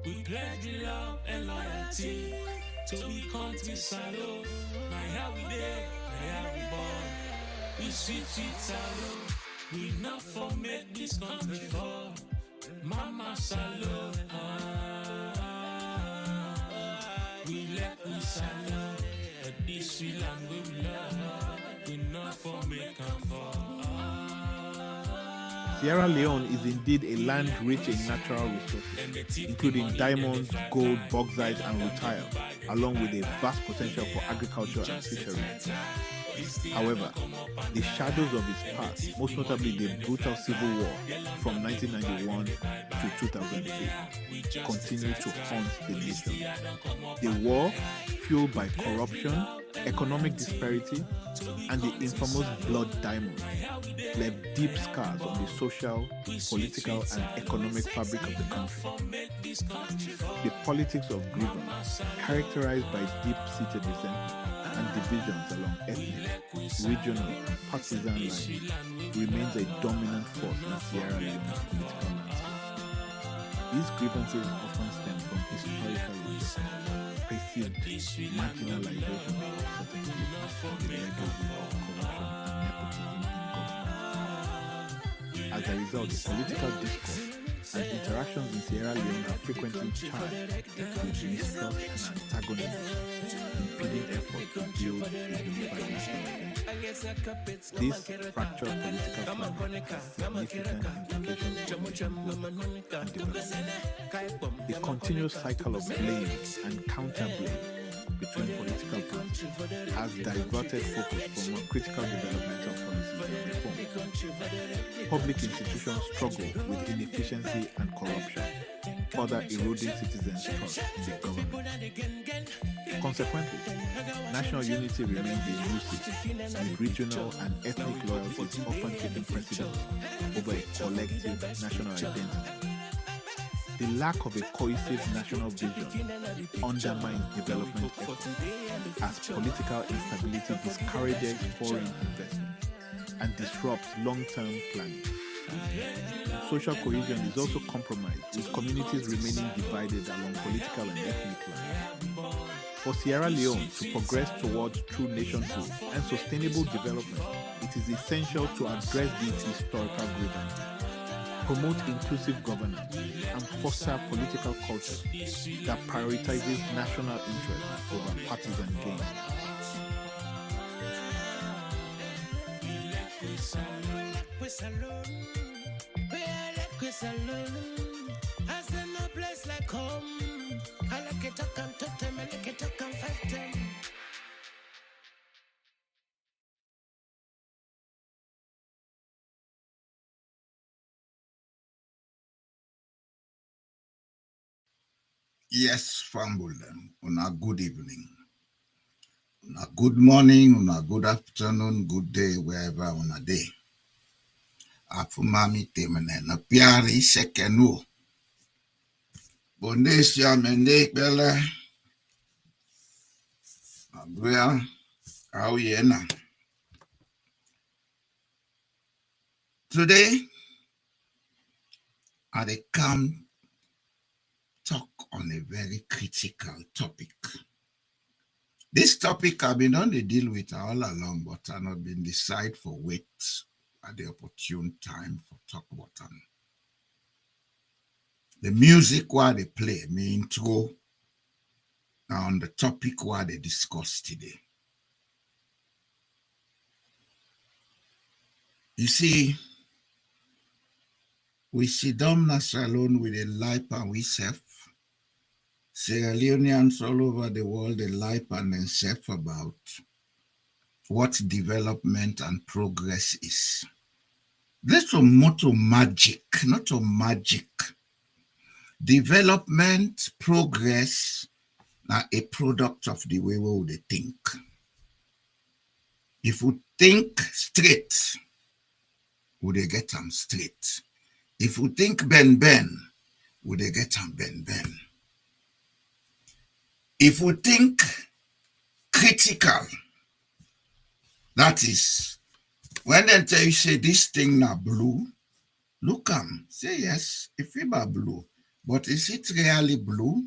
We pledge love and loyalty to be country salo. My how we there, my how we born. We sweet salo. We not for make this country fall. Mama salo. We let we salo. But this we land we love. We not for make them fall. Sierra Leone is indeed a land rich in natural resources, including diamonds, gold, bauxite, and rutile, along with a vast potential for agriculture and fisheries. However, the shadows of its past, most notably the brutal civil war from 1991 to 2002, continue to haunt the nation. The war, fueled by corruption, economic disparity, and the infamous blood diamond, left deep scars on the social, political, and economic fabric of the country. The politics of grievance, characterized by deep-seated resentment and divisions along ethnic, regional, and partisan lines, remains a dominant force in Sierra Leone's political landscape. These grievances often stem from historical issues, perceived marginalization of certain groups, and the legacy of corruption and nepotism in government. As a result, the political discourse and interactions in Sierra Leone are frequently charged with mistrust and antagonism, impeding efforts to build a unified national identity. This fractured political climate has significant implications for national growth and development. The continuous cycle of blame and counter-blame between political parties has diverted focus from more critical developmental policies and reform. Public institutions struggle with inefficiency and corruption, further eroding citizens' trust in the government. Consequently, national unity remains elusive, with regional and ethnic loyalties often taking precedence over a collective national identity. The lack of a cohesive national vision undermines development efforts, as political instability discourages foreign investment and disrupts long-term planning. Social cohesion is also compromised, with communities remaining divided along political and ethnic lines. For Sierra Leone to progress towards true nationhood and sustainable development, it is essential to address these historical grievances, promote inclusive governance, and foster political culture that prioritizes national interests over partisan gain. Yes, Fambulem. Una good evening. Una good morning, una good afternoon, good day, wherever una day. Afumami temene na piari sekenu. Bonesia mende bele. Abria auyena. Today, I come talk on a very critical topic. This topic I've been on to deal with all along, but I've not been decided for wait at the opportune time for talk about them. The music while they play, me intro, on the topic while they discuss today. You see, we sit down alone with a life and we self. Sierra Leoneans all over the world, they life and themselves about what development and progress is. This is not a magic, not a magic. Development, progress, are a product of the way we would think. If we think straight, would they get them straight? If we think bend, would they get them bend? If we think critical, that is, when they tell you say this thing na blue, look say yes, if it be blue, But is it really blue?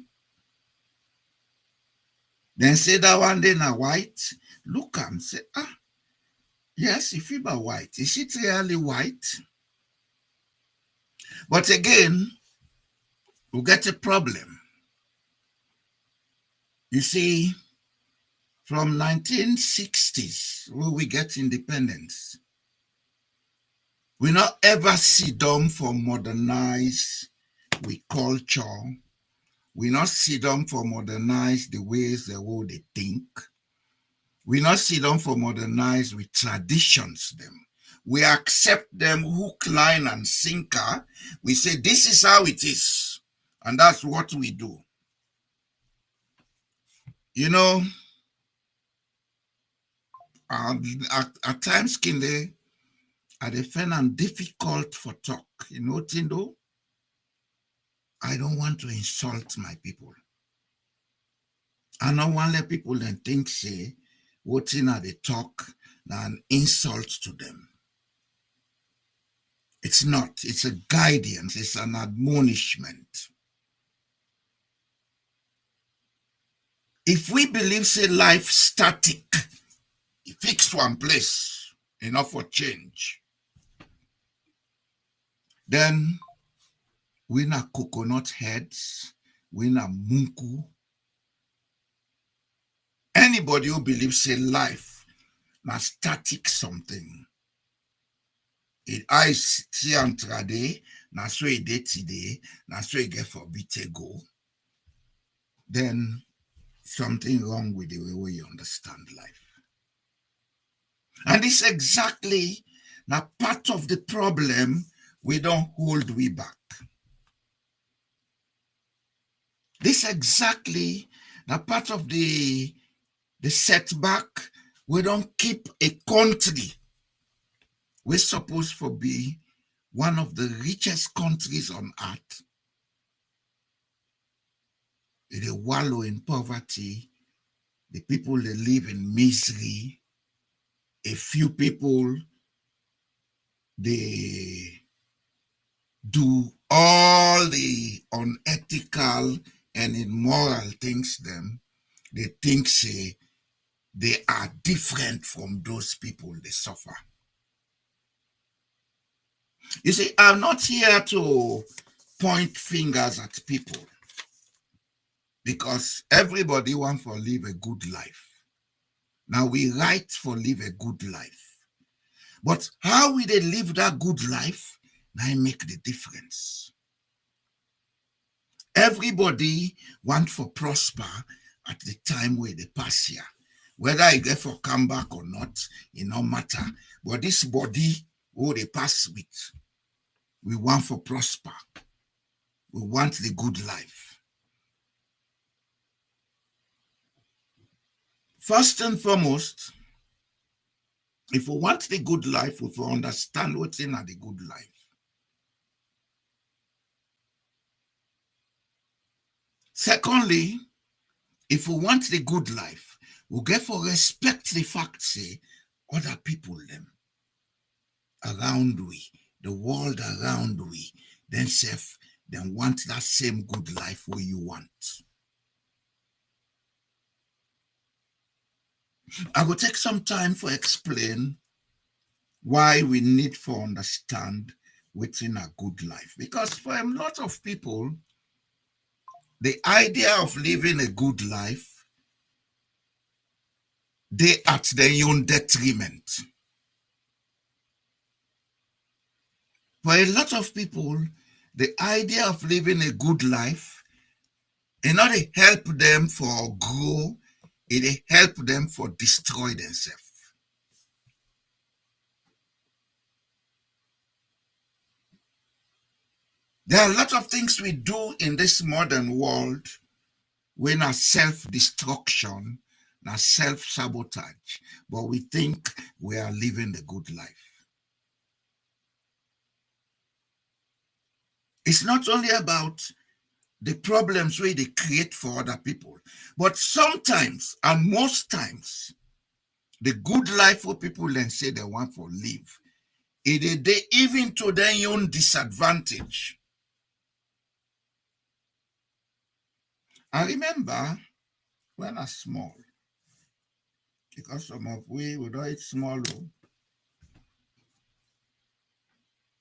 Then say that one day na white. Look and say, yes, if it be white, is it really white? But again, we get a problem. You see, from 1960s, when we get independence, we not ever sit down for modernize we culture. We not sit down for modernize the ways the world they think. We not sit down for modernize with traditions them. We accept them hook, line, and sinker. We say this is how it is, and that's what we do. You know, at times, Kinde, I find am difficult for talk. You know, Tindo, I don't want to insult my people. I don't want to let people then think, say, what in they talk, an insult to them. It's not. It's a guidance. It's an admonishment. If we believe, say, life static, fixed one place, enough for change, then we na coconut heads, we na munku. Anybody who believes, say, life na static something, I see and trade, na so it did today, na so it get for bit go, then something wrong with the way you understand life. And this exactly now part of the problem we don't hold we back. This exactly now part of the setback we don't keep a country we're supposed to be one of the richest countries on earth. They wallow in poverty. The people they live in misery. A few people they do all the unethical and immoral things them. They think say they are different from those people they suffer. You see, I'm not here to point fingers at people because everybody wants to live a good life. Now we write for live a good life. But how will they live that good life? Now make the difference. Everybody want for prosper at the time where they pass here. Whether I get for come back or not, it no matter. But this body, who they pass with, we want for prosper. We want the good life. First and foremost, if we want the good life, we will understand what's in the good life. Secondly, if we want the good life, we get for respect the fact, say, other people them around we, the world around we, then self, then want that same good life where you want. I will take some time for explain why we need to understand within a good life. Because for a lot of people, the idea of living a good life, they at their own detriment. For a lot of people, the idea of living a good life, it not help them for grow, it help them for destroy themselves. There are a lot of things we do in this modern world when are self-destruction, now self-sabotage, but we think we are living the good life. It's not only about the problems where they create for other people, but sometimes and most times, the good life for people then say they want for live, it is they even to their own disadvantage. I remember when I was small, because some of we would all eat small.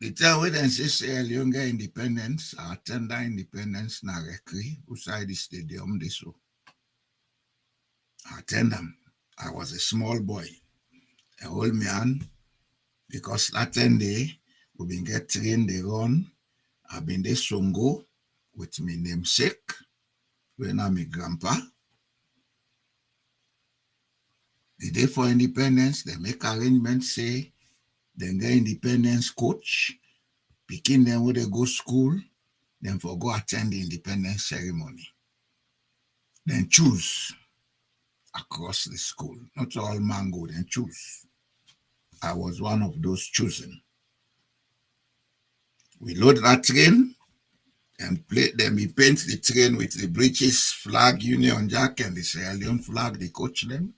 The time when they say Sierra Leone independence, our tender independence na recre outside the stadium this so. I attend them. I was a small boy, a old man, because that day we been get trained, they run. I've been there Songo with my namesake, when I'm my grandpa. The day for independence, they make arrangements, say, they get independence coach, picking them where they go school, then for go attend the independence ceremony. Then choose across the school. Not all mango, then choose. I was one of those chosen. We load that train and then we paint the train with the British flag, Union Jack, and the Sierra Leone flag, they coach them.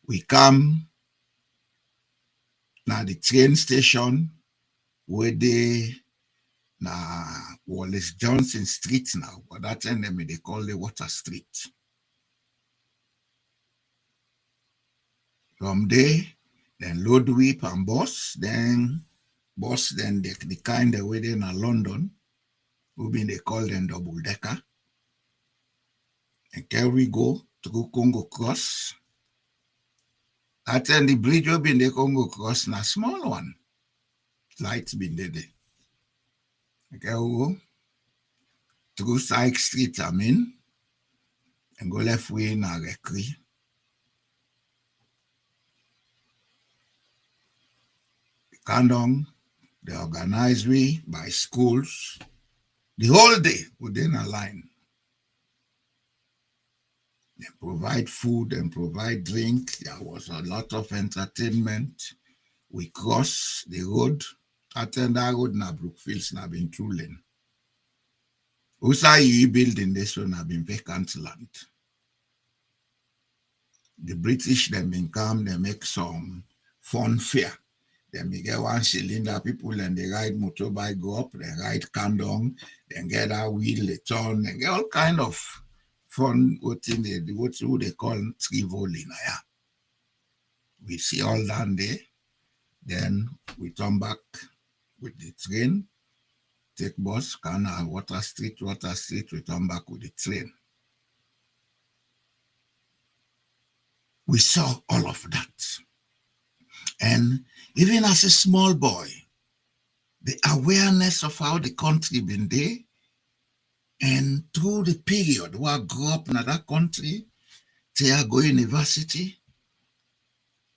We come now the train station where they na Wallace Johnson Street now, but that time they call the Water Street. From there, then load whip and bus, then the kind of way in London, we they call them double decker. And can we go through Congo Cross? That time the bridge will be in the Congo Cross, na small one. Lights been there. Okay, we go through Side Street, and go left way in a recre. Kandong, they organize we by schools. The whole day within a line. They provide food and provide drink. There was a lot of entertainment. We cross the road. Attend that road na Brookfields na been two lane. Usa you building this one have been vacant land. The British then been come, they make some fun fair. Then we get one cylinder, people and they ride motorbike, go up, they ride kandong, then get a wheel, they turn, they get all kind of fun, what they call trivoli. Yeah. We see all down there. Then we turn back with the train, take bus, Kana, Water Street, we turn back with the train. We saw all of that. And even as a small boy, the awareness of how the country been there, and through the period where I grew up in that country, till I go university.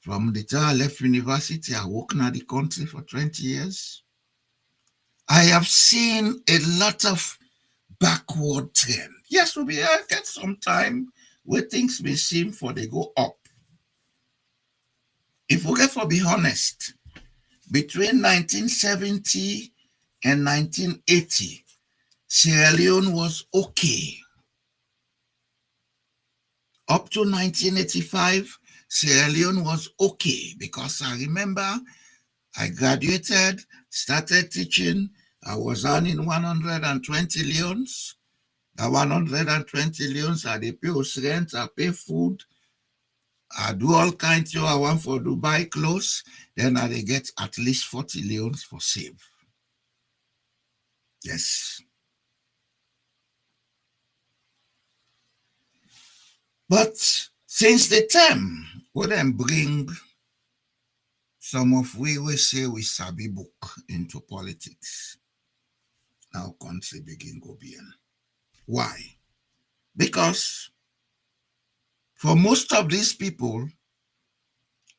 From the time I left university, I worked in the country for 20 years. I have seen a lot of backward trend. Yes, we'll be get some time where things may seem for they go up. If we get for be honest, between 1970 and 1980, Sierra Leone was okay. Up to 1985, Sierra Leone was okay because I remember I graduated, started teaching. I was earning 120 leones. The 120 leones, I pay house rent, I pay food. I do all kinds of I want for Dubai clothes. Then I get at least 40 leones for save. Yes. But since the time, we then bring some of we say we sabi book into politics. Now country begin go bien. Why? Because for most of these people,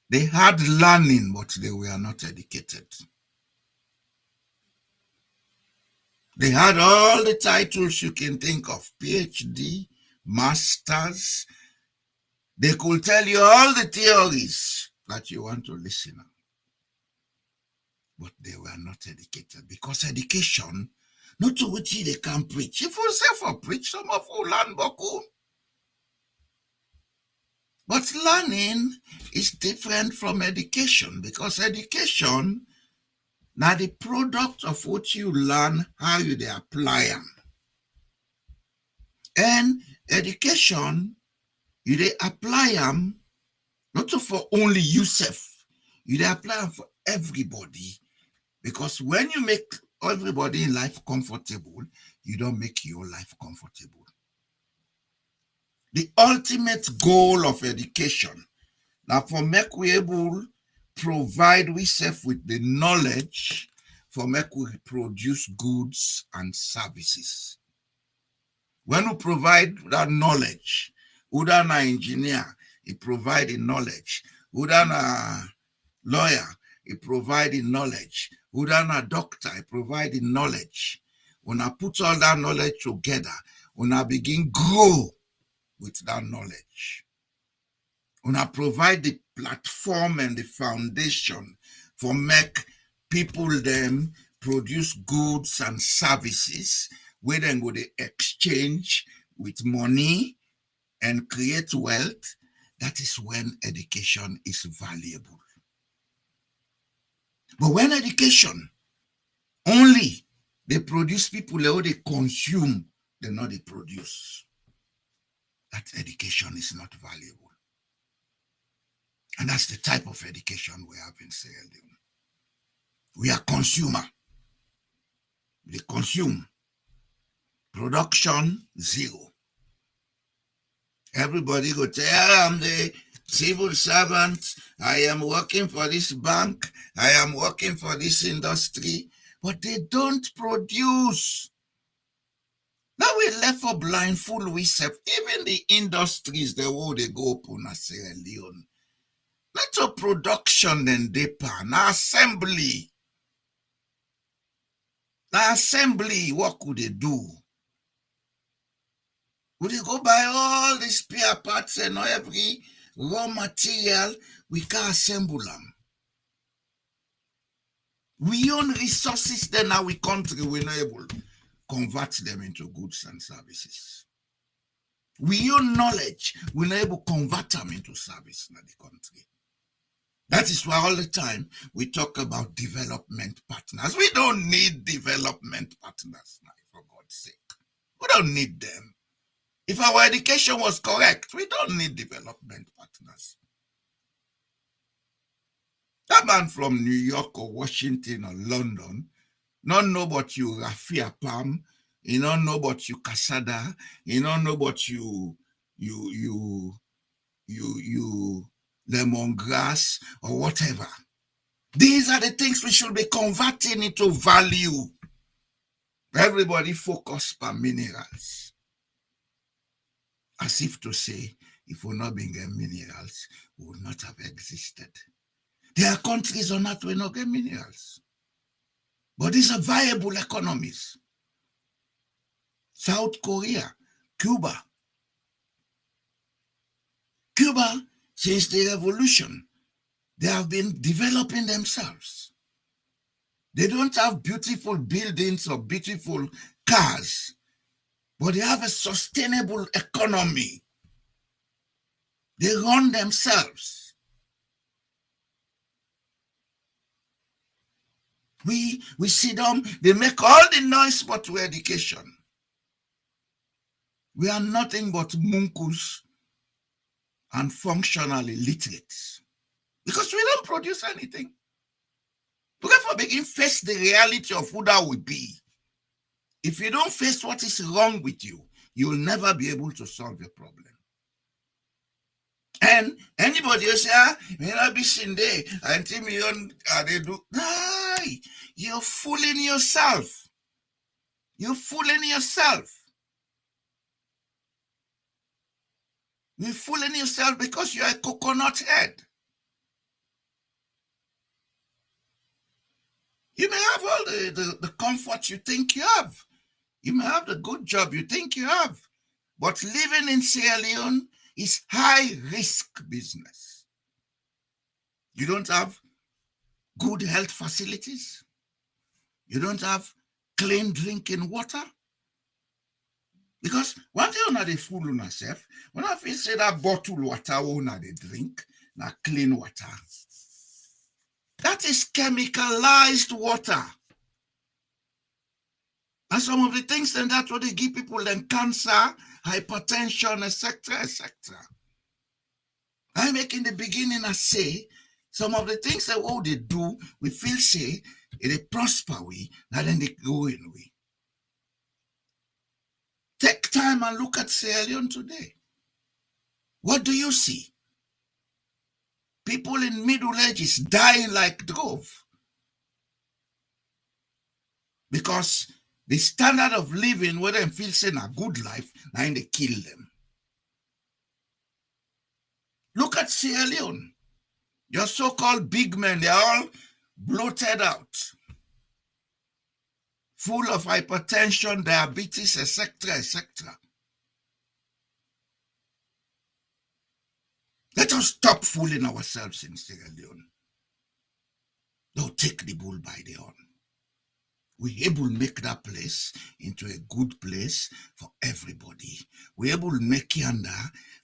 they had learning, but they were not educated. They had all the titles you can think of, PhD, masters. They could tell you all the theories that you want to listen to. But they were not educated because education, not to which they can preach. If we say for preach, some of you learn boku. But learning is different from education because education now the product of what you learn, how you they apply them. And education, you dey apply them not for only yourself, you dey apply them for everybody. Because when you make everybody in life comfortable, you don't make your life comfortable. The ultimate goal of education, now for make we able provide we self with the knowledge for make we produce goods and services. When we provide that knowledge, whether an engineer, he provide the knowledge, whether a lawyer, he provide the knowledge, whether a doctor, he provide the knowledge. When I put all that knowledge together, when I begin grow with that knowledge, when I provide the platform and the foundation for make people them produce goods and services, where then go they exchange with money and create wealth, that is when education is valuable. But when education only they produce people how they consume, they not they produce, that education is not valuable. And that's the type of education we have in Sierra Leone. We are consumer. They consume. Production, zero. Everybody go tell, I am the civil servant. I am working for this bank. I am working for this industry. But they don't produce. Now we left for blindfold we self. Even the industries, the way they go open at Sierra Leone. Not a production and depa, na assembly. Na assembly, what could they do? Would they go buy all the spare parts and every raw material? We can assemble them. We own resources, then our country, we're not able to convert them into goods and services. We own knowledge, we're not able to convert them into service in the country. That is why all the time we talk about development partners. We don't need development partners now, for God's sake. We don't need them. If our education was correct, we don't need development partners. That man from New York or Washington or London, not know about you Rafia Palm, he don't know about you Casada, he don't know about you lemongrass or whatever. These are the things we should be converting into value. Everybody focus on minerals. As if to say, if we're not being minerals, we would not have existed. There are countries on earth where we not get minerals. But these are viable economies. South Korea, Cuba. Cuba, since the revolution, they have been developing themselves. They don't have beautiful buildings or beautiful cars, but they have a sustainable economy. They run themselves. We see them, they make all the noise but to education. We are nothing but Munkus and functionally literate. Because we don't produce anything. We have to begin face the reality of who that will be. If you don't face what is wrong with you, you will never be able to solve your problem. And anybody who say, may not be seen there until they do. No, you're fooling yourself. You're fooling yourself. You're fooling yourself because you're a coconut head. You may have all the comfort you think you have. You may have the good job you think you have. But living in Sierra Leone is high-risk business. You don't have good health facilities. You don't have clean drinking water. Because one thing on the fool on yourself, when I feel say that bottle water on they drink, now clean water. That is chemicalized water. And some of the things then that's what they give people then cancer, hypertension, etc., etc. I make in the beginning I say some of the things that what they do, we feel say they prosper we, and then they go in we. Take time and look at Sierra Leone today. What do you see? People in middle ages dying like drove. Because the standard of living, where they feel saying a good life, now they kill them. Look at Sierra Leone. Your so-called big men, they're all bloated out, full of hypertension, diabetes, etc., etc. Let us stop fooling ourselves in Sierra Leone. Don't take the bull by the horn. We're able to make that place into a good place for everybody. We're able to make yanda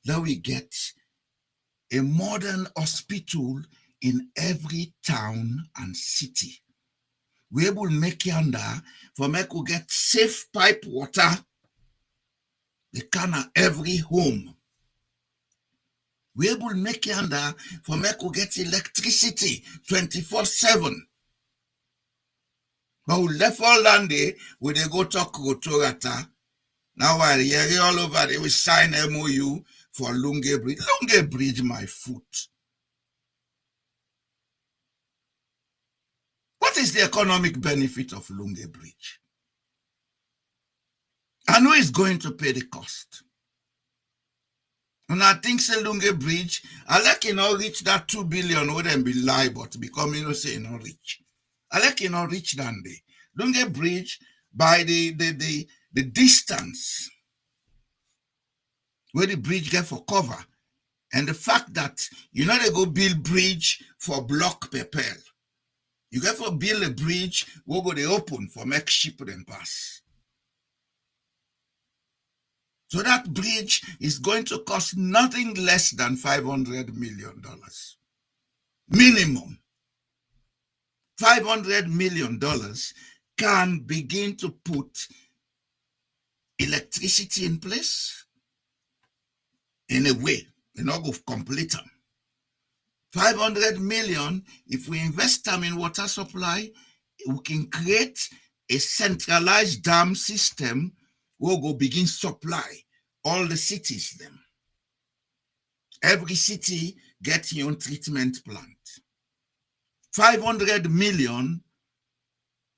that we get a modern hospital in every town and city. We're able to make yanda for make we get safe pipe water. They can at every home. We're able to make yanda for make we get electricity 24/7. But we left all that day, we they go talk to Torata. Now while here all over, they will sign MOU for Lungi Bridge. Lungi Bridge, my foot. What is the economic benefit of Lungi Bridge? And who is going to pay the cost? And I think say Lungi Bridge, I like reach that 2 billion wouldn't be lie, but become say reach. I like reach that day. Lungi Bridge by the distance where the bridge get for cover, and the fact that they go build bridge for block per. You get for build a bridge, we go they open for make ship them pass. So that bridge is going to cost nothing less than $500 million. Minimum. $500 million can begin to put electricity in place in a way. We're not going to complete them. 500 million, if we invest them in water supply, we can create a centralized dam system where we'll go begin supply all the cities them. Every city gets your own treatment plant. 500 million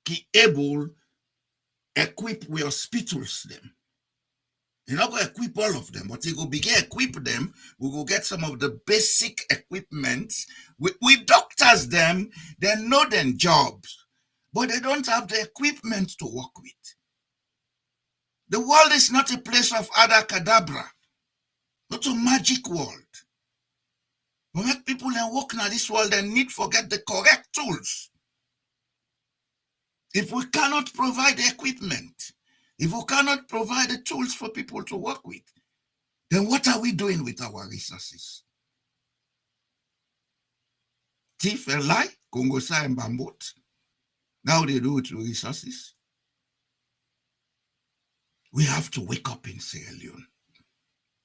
can able equip with hospitals them. You're not going to equip all of them, but you go begin equip them. We will get some of the basic equipment. We doctors them, they know their jobs, but they don't have the equipment to work with. The world is not a place of abracadabra, not a magic world. We make people and work in this world and need to get the correct tools. If we cannot provide the equipment, if we cannot provide the tools for people to work with, then what are we doing with our resources? Thief and lie, Kongosa and Bambot. Now they do it with resources. We have to wake up in Sierra Leone.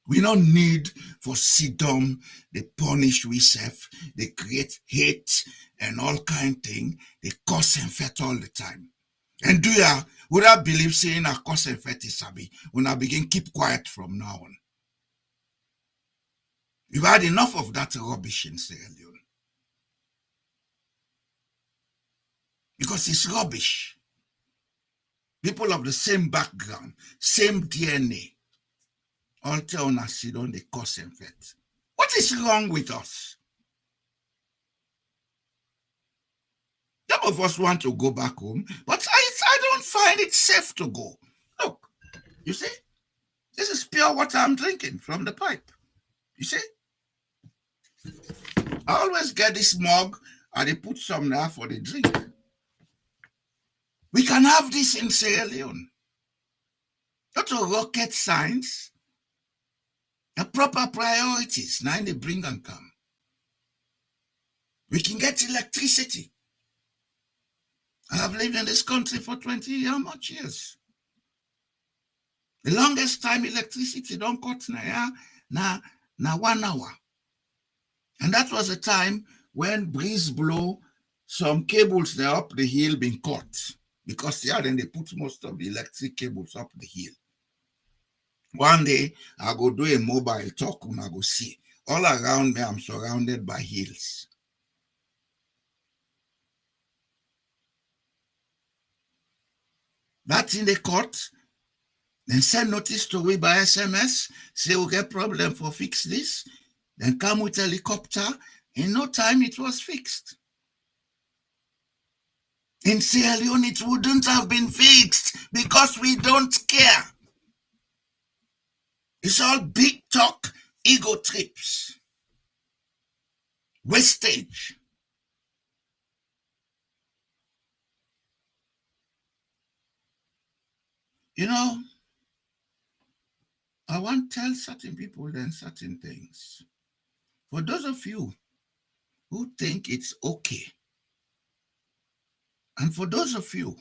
We don't need for Sidom, they punish ourselves, they create hate and all kind of thing. They cause and fete all the time. And do ya, would I believe saying a cause and fete is sabi, when I begin keep quiet from now on? You've had enough of that rubbish in Sierra Leone. Because it's rubbish. People of the same background, same DNA, all tell us you don't they cause and fete. What is wrong with us? Some of us want to go back home, but I don't find it safe to go. Look, you see, this is pure water I'm drinking from the pipe. You see? I always get this mug and they put some there for the drink. We can have this in Sierra Leone. Not a rocket science. The proper priorities. Now they bring and come. We can get electricity. I have lived in this country for 20 how much years? The longest time electricity don't cut na 1 hour. And that was a time when breeze blow, some cables there up the hill been cut. Because then they put most of the electric cables up the hill. One day, I go do a mobile talk and I go see. All around me, I'm surrounded by hills. That's in the court. Then send notice to we by SMS. Say we get problem for fix this. Then come with helicopter. In no time, it was fixed. In Sierra Leone, it wouldn't have been fixed because we don't care. It's all big talk, ego trips, wastage. You know, I want to tell certain people then certain things. For those of you who think it's okay, and for those of you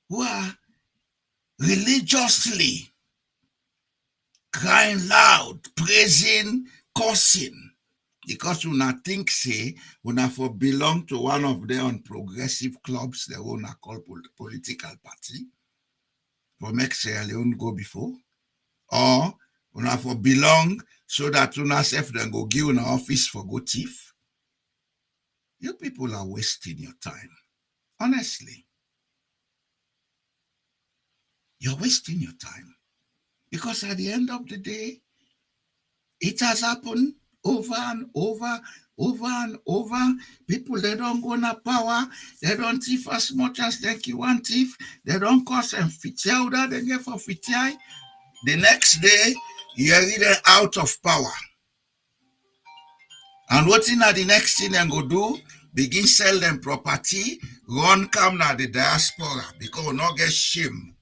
who are religiously crying loud, praising, cursing, because una think say una for belong to one of them progressive clubs they wanna call political party for make Sierra Leone go before, or una for belong so that una self then go give una office for go thief. You people are wasting your time. Honestly, you're wasting your time. Because at the end of the day, it has happened over and over, over and over. People, they don't go na power. They don't thief as much as they want thief. They don't cause them fitiai that they get for fitiai. The next day, you're either out of power. And what in the next thing they go do? Begin sell them property, run come na the diaspora because we not get shame.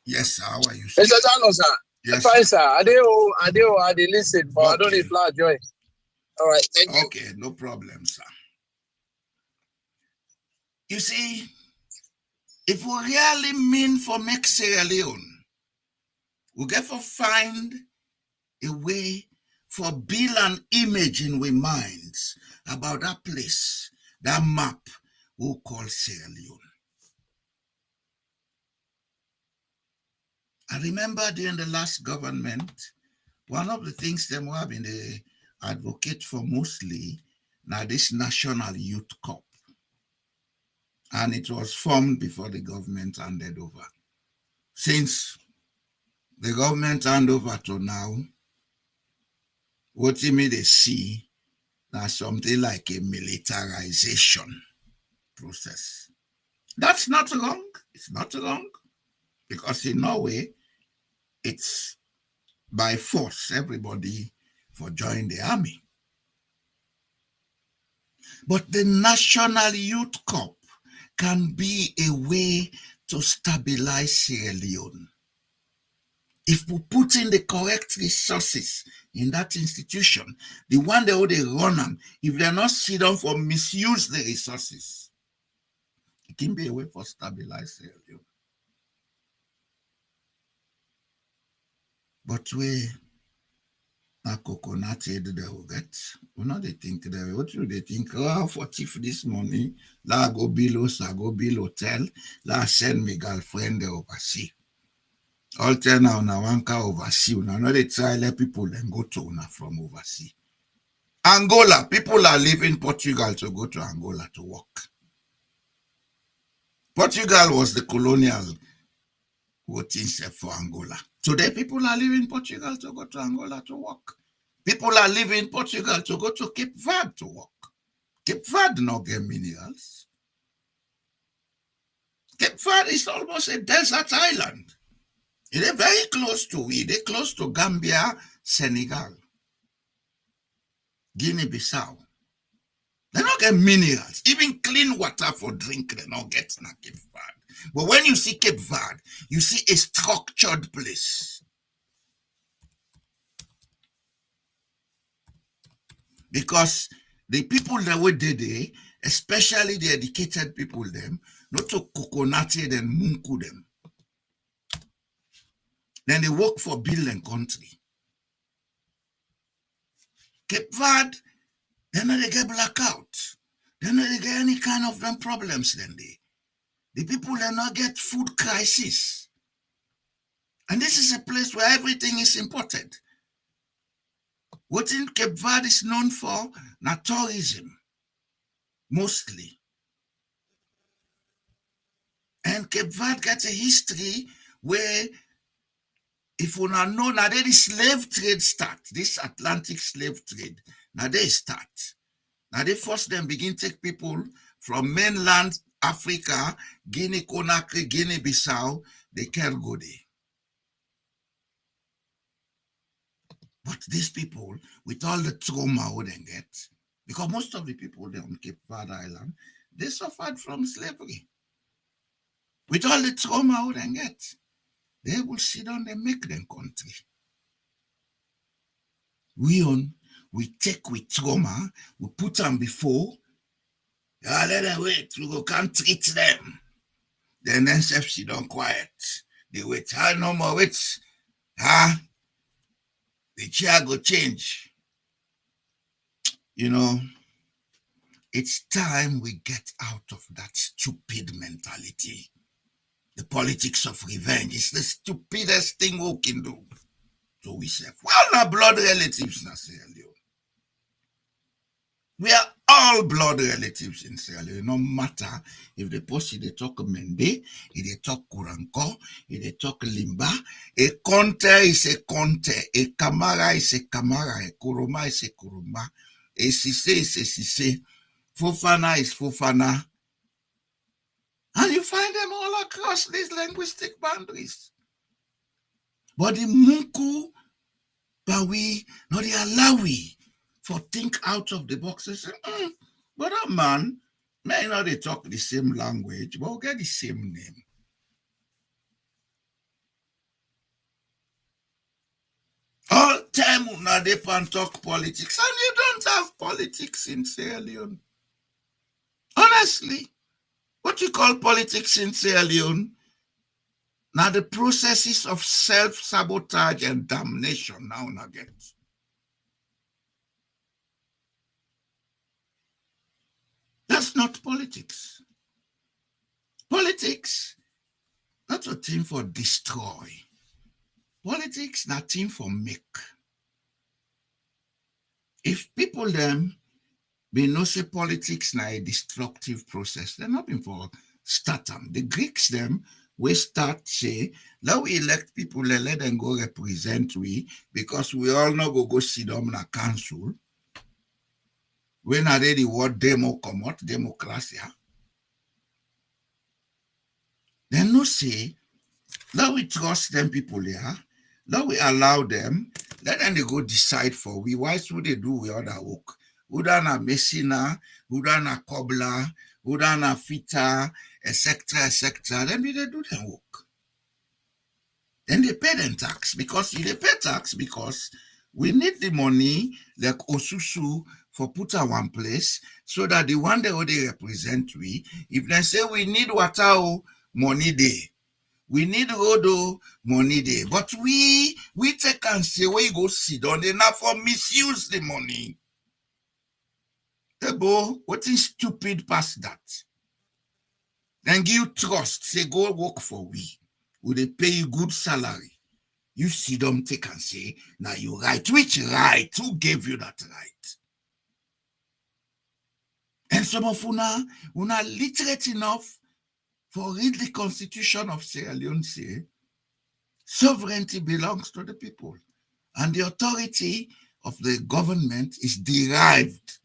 Yes, sir. How are you, sir? Mr. Jano, sir. Yes, fine, sir. sir. I did listen, but I don't reply, Joy. All right, thank you. Okay, no problem, sir. You see, if we really mean for make Sierra Leone, we get to find a way for build an image in our minds about that place, that map we call Sierra Leone. I remember during the last government, one of the things them who have been the advocate for mostly now this National Youth Corps. And it was formed before the government handed over. Since the government handed over to now, what you may see now something like a militarization process. That's not wrong. It's not wrong. Because in Norway, it's by force, everybody for join the army. But the National Youth Corps can be a way to stabilize Sierra Leone. If we put in the correct resources in that institution, the one they run them, if they're not sit down for misuse the resources, it can be a way for stabilize Sierra Leone. But we a coconut head they will get. We not they think they what do they think? Oh, for thief this money, la go bill us, I go bill hotel, la send me girlfriend overseas. All ten now una one car overseas. Una not they try let people then go to una from overseas. Angola, people are leaving Portugal to go to Angola to work. Portugal was the colonial voting set for Angola. Today, people are leaving Portugal to go to Angola to work. People are leaving Portugal to go to Cape Verde to work. Cape Verde not get minerals. Cape Verde is almost a desert island. It is very close to we. They're close to Gambia, Senegal, Guinea-Bissau. They don't get minerals. Even clean water for drink, they don't get in Cape Verde. But when you see Cape Verde, you see a structured place. Because the people that were there, especially the educated people, them, not to coconut and munku them. Then they work for bill and country. Cape Verde, then they get blackout. Then they get any kind of them problems. Then the people then not get food crisis. And this is a place where everything is imported. What in Cape Verde is known for, na tourism, mostly. And Cape Verde gets a history where, if you now know, now there is slave trade start, this Atlantic slave trade, now they start. Now they first then begin to take people from mainland Africa, Guinea Conakry, Guinea-Bissau, they can't go there. But these people, with all the trauma they get, because most of the people there on Cape Verde Island, they suffered from slavery. With all the trauma they get, they will sit down and make them country. We take with trauma, we put them before, let them wait, we can't treat them. Then NSF don't quiet. They wait, no more wait. The chair go change. You know, it's time we get out of that stupid mentality. The politics of revenge is the stupidest thing we can do. So we say, well, our blood relatives in Sierra Leone. We are all blood relatives in Sierra Leone, no matter if the posse they talk Mende, if they talk Kuranko, if they talk Limba. A Conte is a Conte, a Kamara is a Kamara, a Kuruma is a Kuruma, a Sise is a Sise, Fofana is Fofana. And you find them all across these linguistic boundaries. But the Munku, Bawi, no, they allow we for think out of the box and say, but that man, may not they talk the same language, but we'll get the same name. All time now they can talk politics, and you don't have politics in Sierra Leone. Honestly, what you call politics in Sierra Leone, now the processes of self-sabotage and damnation now get. That's not politics. Politics, not a team for destroy. Politics, not a team for make. If people them be no say politics na a destructive process, they're not been for start them. The Greeks them we start say, now we elect people and let them go represent we, because we all know go sit down in a council. When are they the word demo come out, democracy? Then no say, now we trust them people here, now we allow them, let them they go decide for we. Why should they do we other work? Who done a messina, who done a cobbler, who done a fitter, etc. Then they do their work. Then they pay them tax, because they pay tax because we need the money like Osusu for put at one place, so that the one they represent we, if they say we need water, money day. We need road, money day. But we take and say, where you go sit down, they not for misuse the money. Ebo, what is stupid past that? Then give trust, say go work for we. Will they pay you good salary? You sit down, take and say, now you right. Which right? Who gave you that right? And some of una literate enough for read the Constitution of Sierra Leone say, sovereignty belongs to the people, and the authority of the government is derived.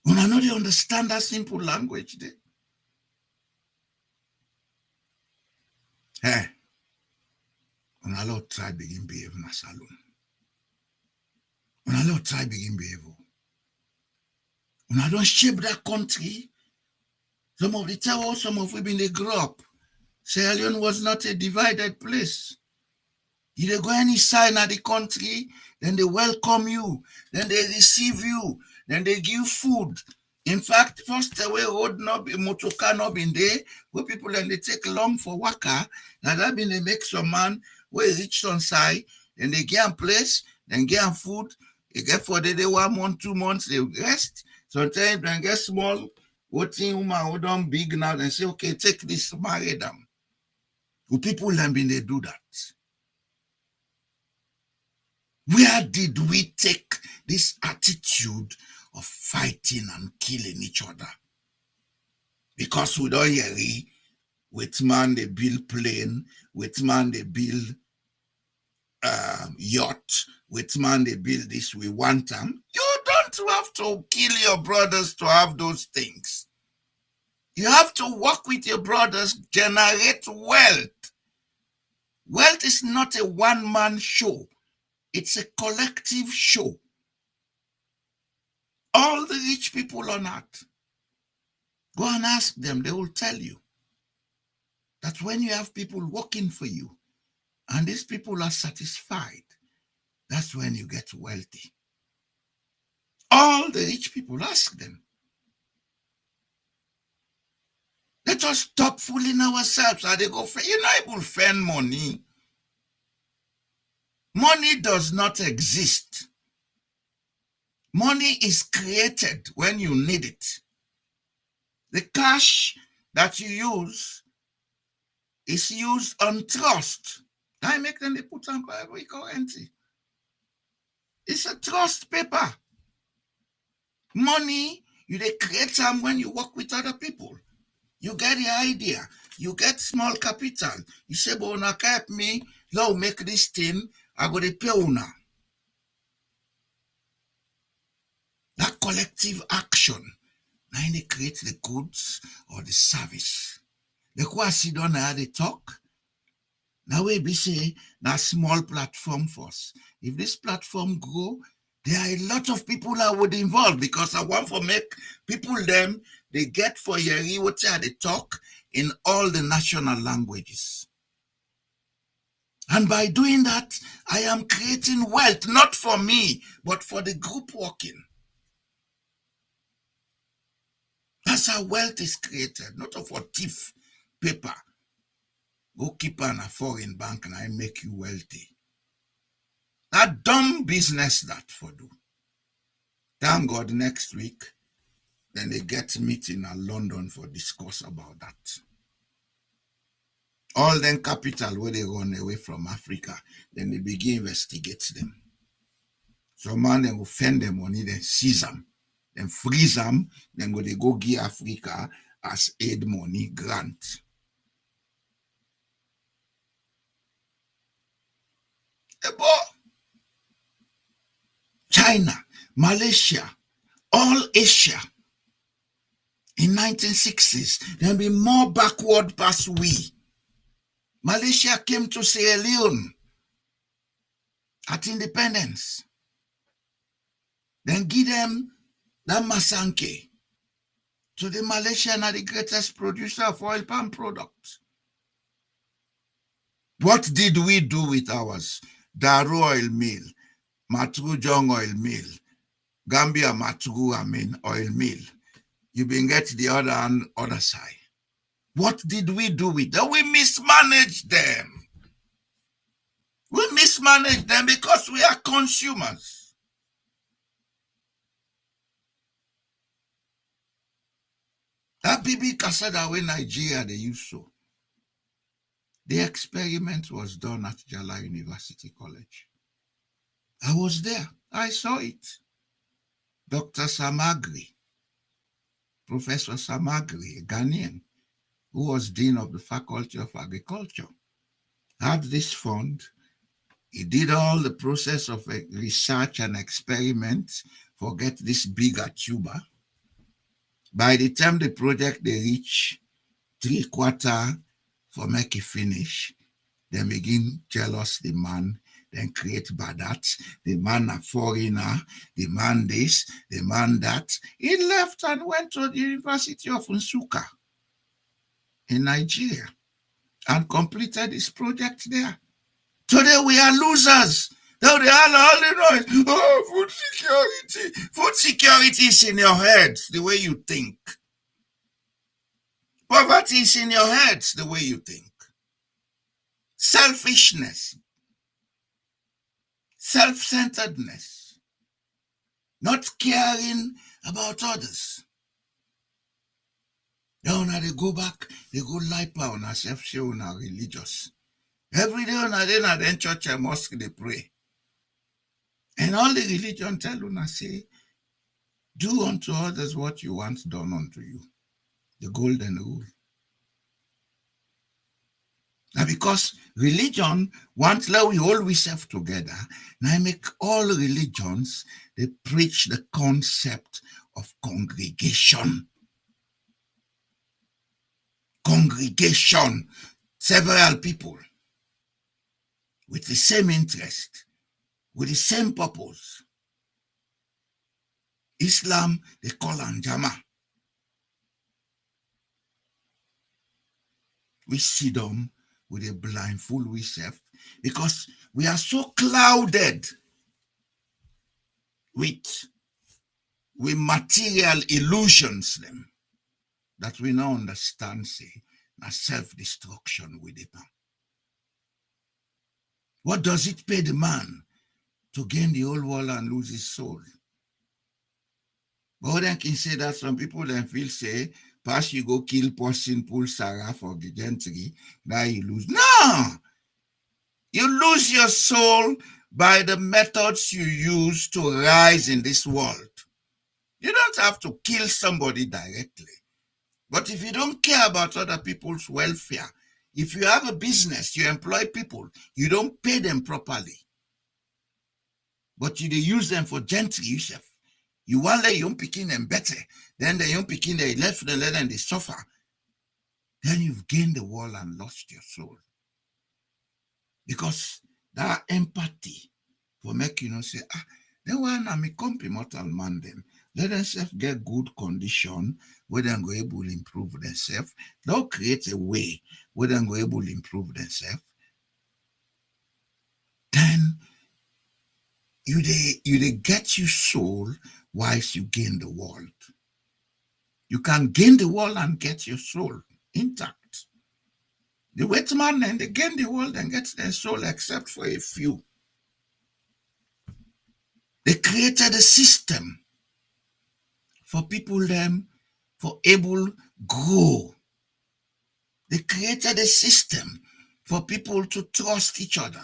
Una know they understand that simple language there. Hey, una lot try begin behave na salon. Una lot try begin behave. Una don't shape that country. Some of the tower, some of we been they grow up. Sierra Leone was not a divided place. You they go any side of the country, then they welcome you, then they receive you, then they give food. In fact, first away road not be motor car not been there, where people and they take long for waka. Now that been they make some man where reach on side, and they get a place, then get a food, they get for the day 1 month, 2 months, they rest. Sometimes they get small, what thing woman who done big now, they say, okay, take this, marry them. Who people then been they do that? Where did we take this attitude of fighting and killing each other? Because we don't hear it, with man they build plane, with man they build yacht, with man they build this, we want them. You don't have to kill your brothers to have those things. You have to work with your brothers, generate wealth. Wealth is not a one-man show. It's a collective show. All the rich people on earth, go and ask them, they will tell you that when you have people working for you and these people are satisfied, that's when you get wealthy. All the rich people, ask them. Let us stop fooling ourselves. Are they go? You're not able to spend money. Money does not exist. Money is created when you need it. The cash that you use is used on trust. I make them they put on every currency. It's a trust paper. Money, you they create them when you work with other people. You get the idea. You get small capital. You say, but una help me, now make this thing, I go to pay una. That collective action, now they create the goods or the service. The quasi don't know how they talk. Now we be say, that small platform for us. If this platform grow, there are a lot of people that would involve because I want to make people them, they get for Yeri what they talk in all the national languages. And by doing that, I am creating wealth, not for me, but for the group working. That's how wealth is created, not for thief paper. Go keep on a foreign bank and I make you wealthy. That dumb business that for do. Thank God next week, then they get meeting in London for discuss about that. All them capital where they run away from Africa, then they begin investigate them. So man, they will fend them money, then seize them, then freeze them, then go they go give Africa as aid money grant. China, Malaysia, all Asia in 1960s, there be more backward past we. Malaysia came to Sierra Leone at independence. Then give them that Masanke. So the Malaysian are the greatest producer of oil palm products. What did we do with ours? Daru oil mill, Matru Jong oil mill, Gambia Matru oil mill. You been get the other side. What did we do with them? We mismanaged them. We mismanaged them because we are consumers. That BB Kasada when Nigeria they used so. The experiment was done at Jala University College. I was there. I saw it. Dr. Samagri, Professor Samagri, a Ghanaian, who was Dean of the Faculty of Agriculture, had this fund. He did all the process of research and experiment for get this bigger tuber. By the time the project they reach 3/4 for make it finish, then begin jealous the man, then create badats, the man a foreigner, the man this, the man that. He left and went to the University of Nsukka in Nigeria and completed his project there. Today we are losers Now they all the noise. Oh, food security. Food security is in your head, the way you think. Poverty is in your head, the way you think. Selfishness, self-centeredness, not caring about others. Now they go back, they go lie on a self-show on religious. Every day on a day, then church and mosque, they pray. And all the religion tell you, say, do unto others what you want done unto you. The golden rule. Now, because religion wants let we always have together, now I make all religions, they preach the concept of congregation. Congregation, several people with the same interest, with the same purpose. Islam, they call Anjama. We sit down with a blindfold we serve because we are so clouded with material illusions them that we now understand, say, na self-destruction with it. What does it pay the man to gain the whole world and lose his soul? But then can say that some people then feel, say, pass you go kill person, pull Sarah for the gentry, now you lose. No! You lose your soul by the methods you use to rise in this world. You don't have to kill somebody directly. But if you don't care about other people's welfare, if you have a business, you employ people, you don't pay them properly. But you use them for gentry yourself. You want let young picking them better. Then the young picking they left the leather and they suffer. Then you've gained the world and lost your soul. Because that empathy for make say, then when I come mortal man them, let themselves get good condition where they go able to improve themselves. They'll create a way where they go able to improve themselves. Then you get your soul whilst you gain the world. You can gain the world and get your soul intact. The wet man and they gain the world and get their soul except for a few. They created a system for people them for able grow. They created a system for people to trust each other.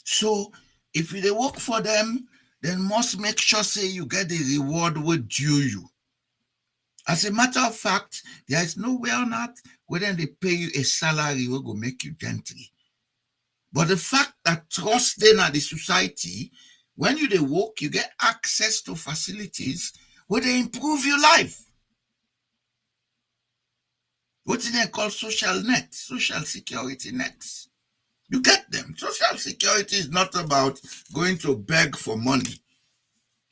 So if they work for them, then must make sure say you get the reward with due you. As a matter of fact, there is no way on earth whether they pay you a salary will go make you gentry. But the fact that trust then at the society, when you they work, you get access to facilities where they improve your life. What do they call social net, social security nets? You get them. Social security is not about going to beg for money.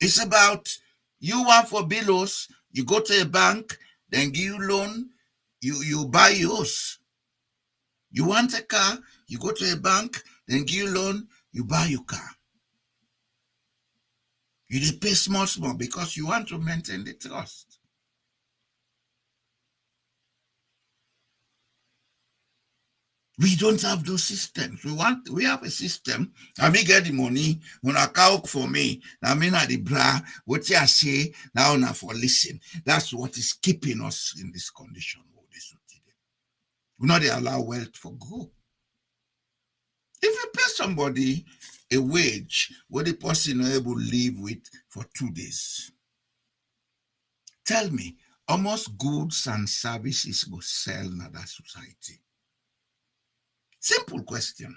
It's about you want for bills, you go to a bank, then give you loan, you buy yours. You want a car, you go to a bank, then give you loan, you buy your car. You pay small because you want to maintain the trust. We don't have those systems. We have a system. I me get the money when I count for me. I mean at the bra, what I say now for listen. That's what is keeping us in this condition. We not allow wealth for grow. If you pay somebody a wage where the person is able to live with for 2 days, tell me, almost goods and services go sell in that society. Simple question.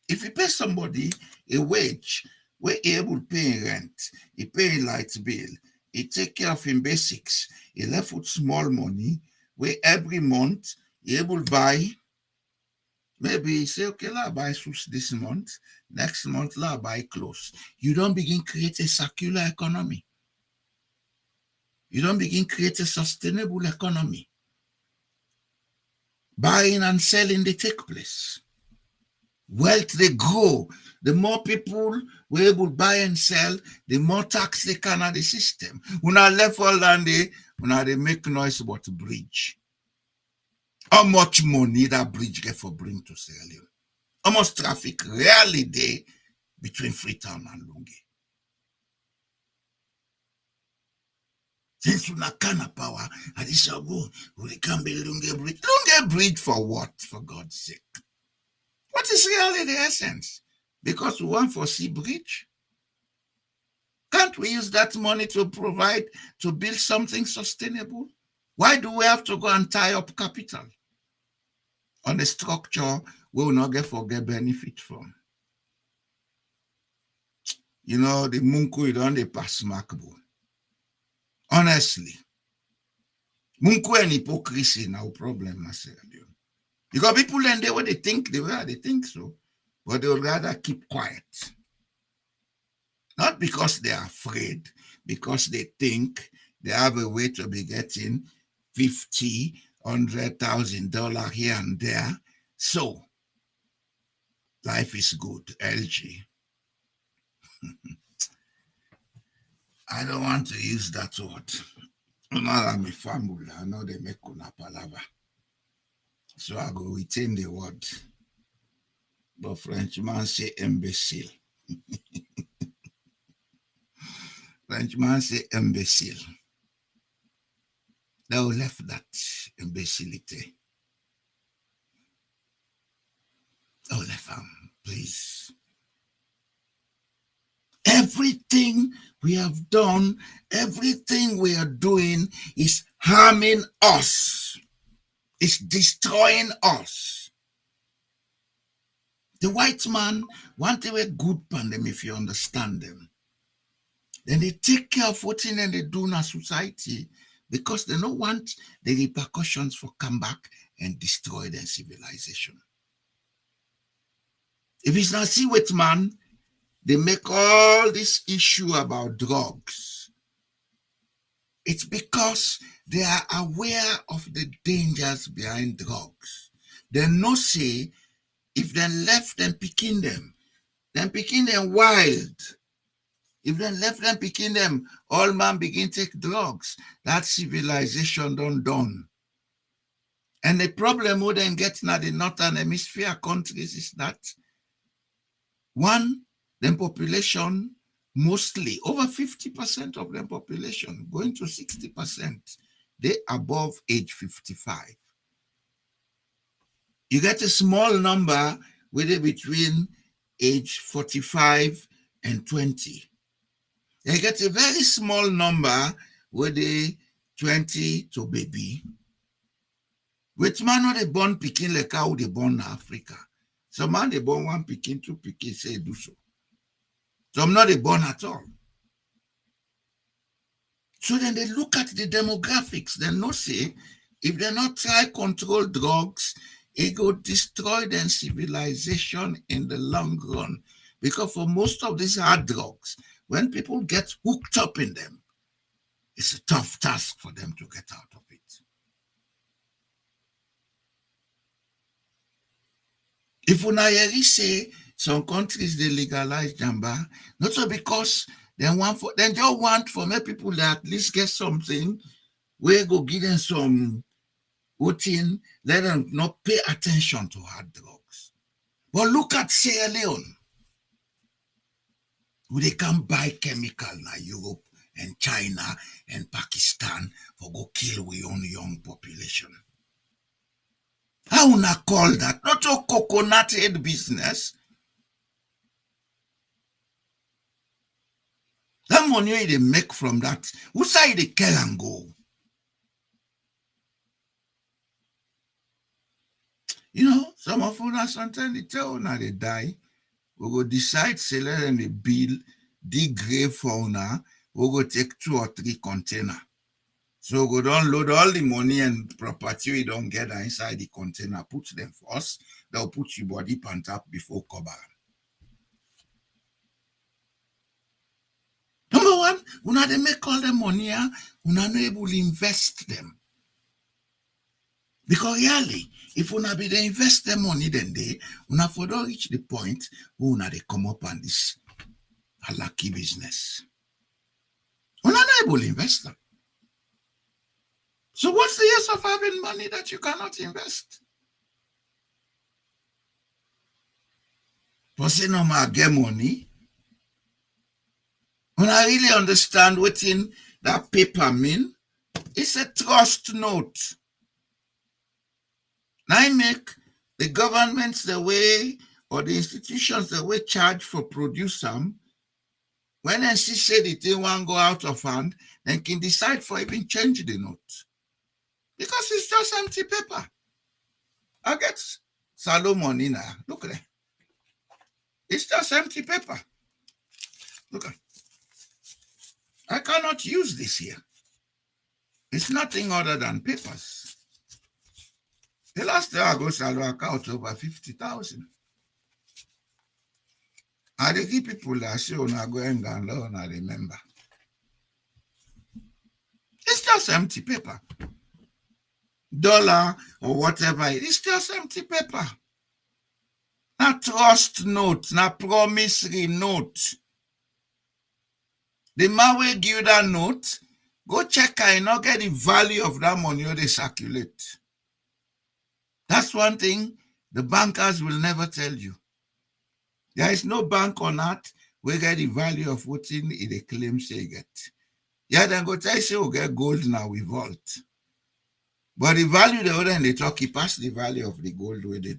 If you pay somebody a wage where he able to pay rent, he pay light bill, he take care of him basics, he left with small money, where every month he able to buy, maybe he say, okay, I'll buy shoes this month, next month I'll buy clothes. You don't begin create a circular economy. You don't begin create a sustainable economy. buying and selling they take place. Wealth they grow. The more people were able to buy and sell, the more tax they can at the system. When I left all and they make noise about the bridge. How much money that bridge get for bring to Sierra Leone? How much traffic rarely day between Freetown and Lungi? Since we not kind of power, and this shall go, we can build Lungi Bridge. Lungi Bridge for what, for God's sake? What is really the essence? Because we want for sea bridge? Can't we use that money to provide, to build something sustainable? Why do we have to go and tie up capital on a structure we will not get benefit from? You know, the Munkus don't they pass markable. Honestly, Munkus and hypocrisy now problem, Sierra Leone. Because people then they what they think they think so, but they would rather keep quiet. Not because they are afraid, because they think they have a way to be getting $50,000, $100,000 here and there. So life is good, LG. I don't want to use that word. I'm a family. I know they make una palava. So I go retain the word. But Frenchman say imbecile. Frenchman say imbecile. They will left that imbecility. They will left them, please. Everything we have done, everything we are doing is harming us. It's destroying us. The white man want a good pandemic if you understand them. Then they take care of what they do in our society because they don't want the repercussions for come back and destroy their civilization. If it's not see white man, they make all this issue about drugs. It's because they are aware of the dangers behind drugs. They know say if they left them picking them wild. If they left them picking them, all man begin take drugs. That civilization done. And the problem we then get now the northern hemisphere countries is that one, the population, mostly over 50% of the population, going to 60%, they above age 55. You get a small number with it between age 45 and 20. You get a very small number with the 20 to baby. Which man not they born picking like how they born in Africa. Some man they born one picking, two picking, say do so. Some not they born at all. So then they look at the demographics. They know say if they not try control drugs, it will destroy their civilization in the long run. Because for most of these hard drugs, when people get hooked up in them, it's a tough task for them to get out of it. If we say some countries they legalize jamba, not so because they just want for many people that at least get something, we go give them some routine, let them not pay attention to hard drugs. But look at Sierra Leone. They can buy chemical in Europe and China and Pakistan for go kill we own young population. How una call that? Not a coconut head business. That money they make from that, who say they kill and go? You know, some of us sometimes they tell now they die. We go decide sell and they build dig grave for una. We go take 2 or 3 container. So we go down load all the money and property we don't get inside the container, put them first. They'll put your body pant up before cover. Number one, una they make all the money, una not able to invest them. Because really, If una be dey invest the money then they una for don reach the point where una dey come up on this halaki business. Una not able to invest them. So what's the use of having money that you cannot invest? For say no more get money. When I really understand what in that paper mean, it's a trust note. Now I make the governments the way or the institutions the way charge for produce them. When they see say the thing won't go out of hand, then can decide for even change the note. Because it's just empty paper. I get Salomon in there. Look at that. It's just empty paper. Look at. I cannot use this here. It's nothing other than papers. The last day I go Salomon account over 50,000. And the key people that say I go and learn, I remember. It's just empty paper. Dollar or whatever, it's just empty paper. Not trust note, not promissory note. The man will give that note, go check and not get the value of that money or they circulate. That's one thing the bankers will never tell you. There is no bank on earth where get the value of what in the claim say get. Yeah, then go tell you say we get gold now we vault. But the value the other and they talk, it pass the value of the gold where they.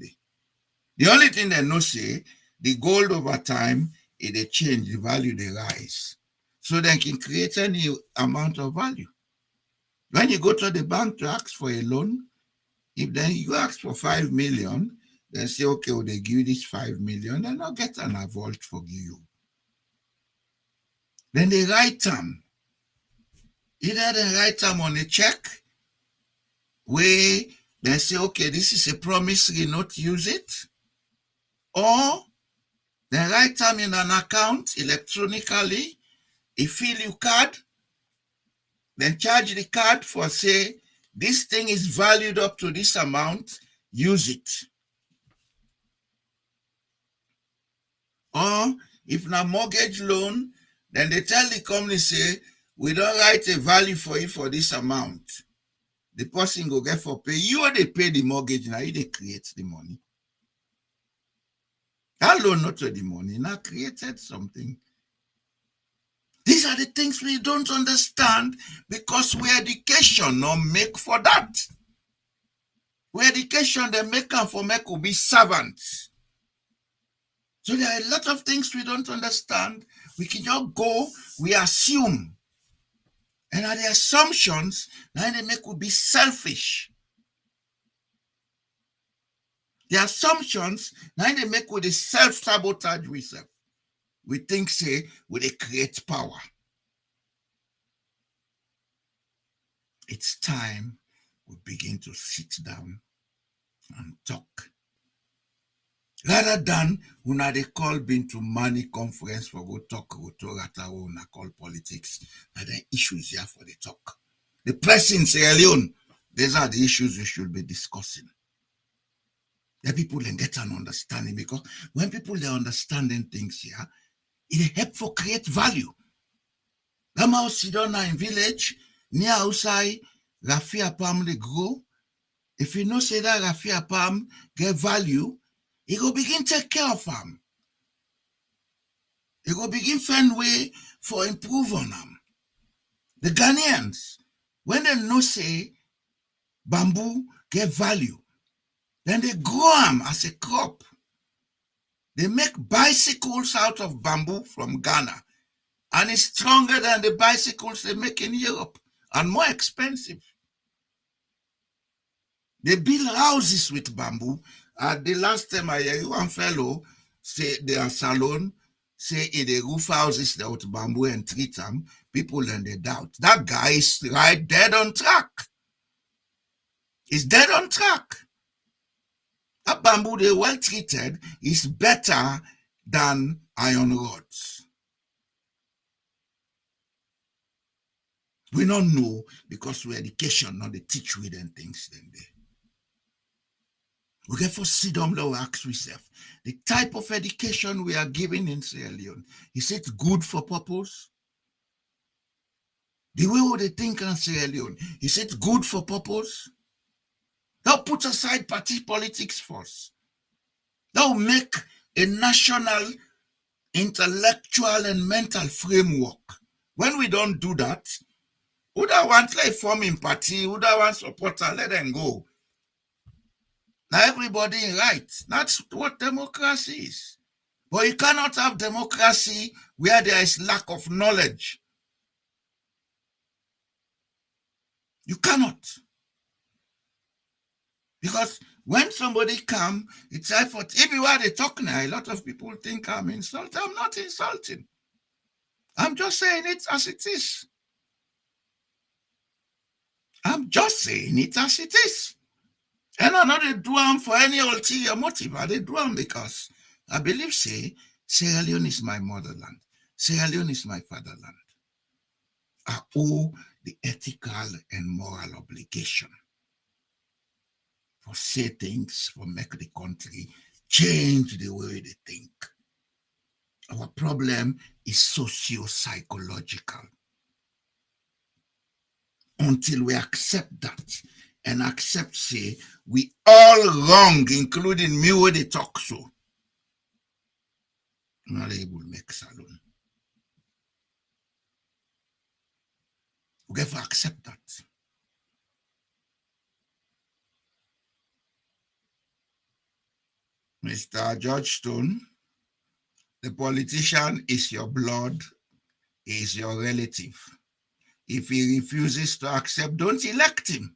The only thing they know say the gold over time, it they change, the value they rise. So they can create any amount of value. When you go to the bank to ask for a loan, if then you ask for 5 million, they say, okay, well, they give you this 5 million, then I'll get an vault for you. Then they write them. Either they write them on a check, where they say, okay, this is a promissory note, use it. Or they write them in an account electronically, they fill your card, then charge the card for say, this thing is valued up to this amount, use it. Or if na mortgage loan, then they tell the company, say, we don't write a value for you for this amount. The person go get for pay. You they pay the mortgage, now you they create the money. That loan not to the money, now created something. These are the things we don't understand because we education not make for that. We education they make them for make will be servants. So there are a lot of things we don't understand. We can just go, we assume. And are the assumptions now they make will be selfish. The assumptions now they make with the self-sabotage we self. We think say will they create power. It's time we begin to sit down and talk. Rather than una they call being to money conference for go talk go to una call politics and the issues here for the talk. The press in Sierra Leone, these are the issues we should be discussing. The people then get an understanding because when people they understanding things here, it help for create value. Lama Sidona in village near outside Raffia palm they grow. If you know say that Raffia palm get value, he go begin take care of them. He go begin find way for improve on them. The Ghanaians, when they know say bamboo get value, then they grow them as a crop. They make bicycles out of bamboo from Ghana, and it's stronger than the bicycles they make in Europe and more expensive. They build houses with bamboo. The last time I hear one fellow say their salon, say in the roof houses that with bamboo and treat them, people then they doubt. That guy is right dead on track. He's dead on track. That bamboo they well treated is better than iron rods. We don't know because we education, not they teach we them things then they. We get for sit down low, ask ourselves, the type of education we are giving in Sierra Leone, is it good for purpose? The way they think in Sierra Leone, is it good for purpose? Now put aside party politics first. Now make a national intellectual and mental framework. When we don't do that, who that want like forming party, who that want supporter, let them go. Now everybody right. That's what democracy is. But you cannot have democracy where there is lack of knowledge. You cannot. Because when somebody come, it's effort. If you are the talk now, a lot of people think I'm insulting. I'm not insulting. I'm just saying it as it is. I'm just saying it as it is. And I know they do them for any ulterior motive. They do them because I believe, say, Sierra Leone is my motherland. Sierra Leone is my fatherland. I owe the ethical and moral obligation for say things, for make the country change the way they think. Our problem is socio-psychological. Until we accept that and accept, say, we all wrong, including me where they talk so, I'm not able to make salon. We have to accept that. Mr. George Stone, the politician is your blood, is your relative. If he refuses to accept, don't elect him.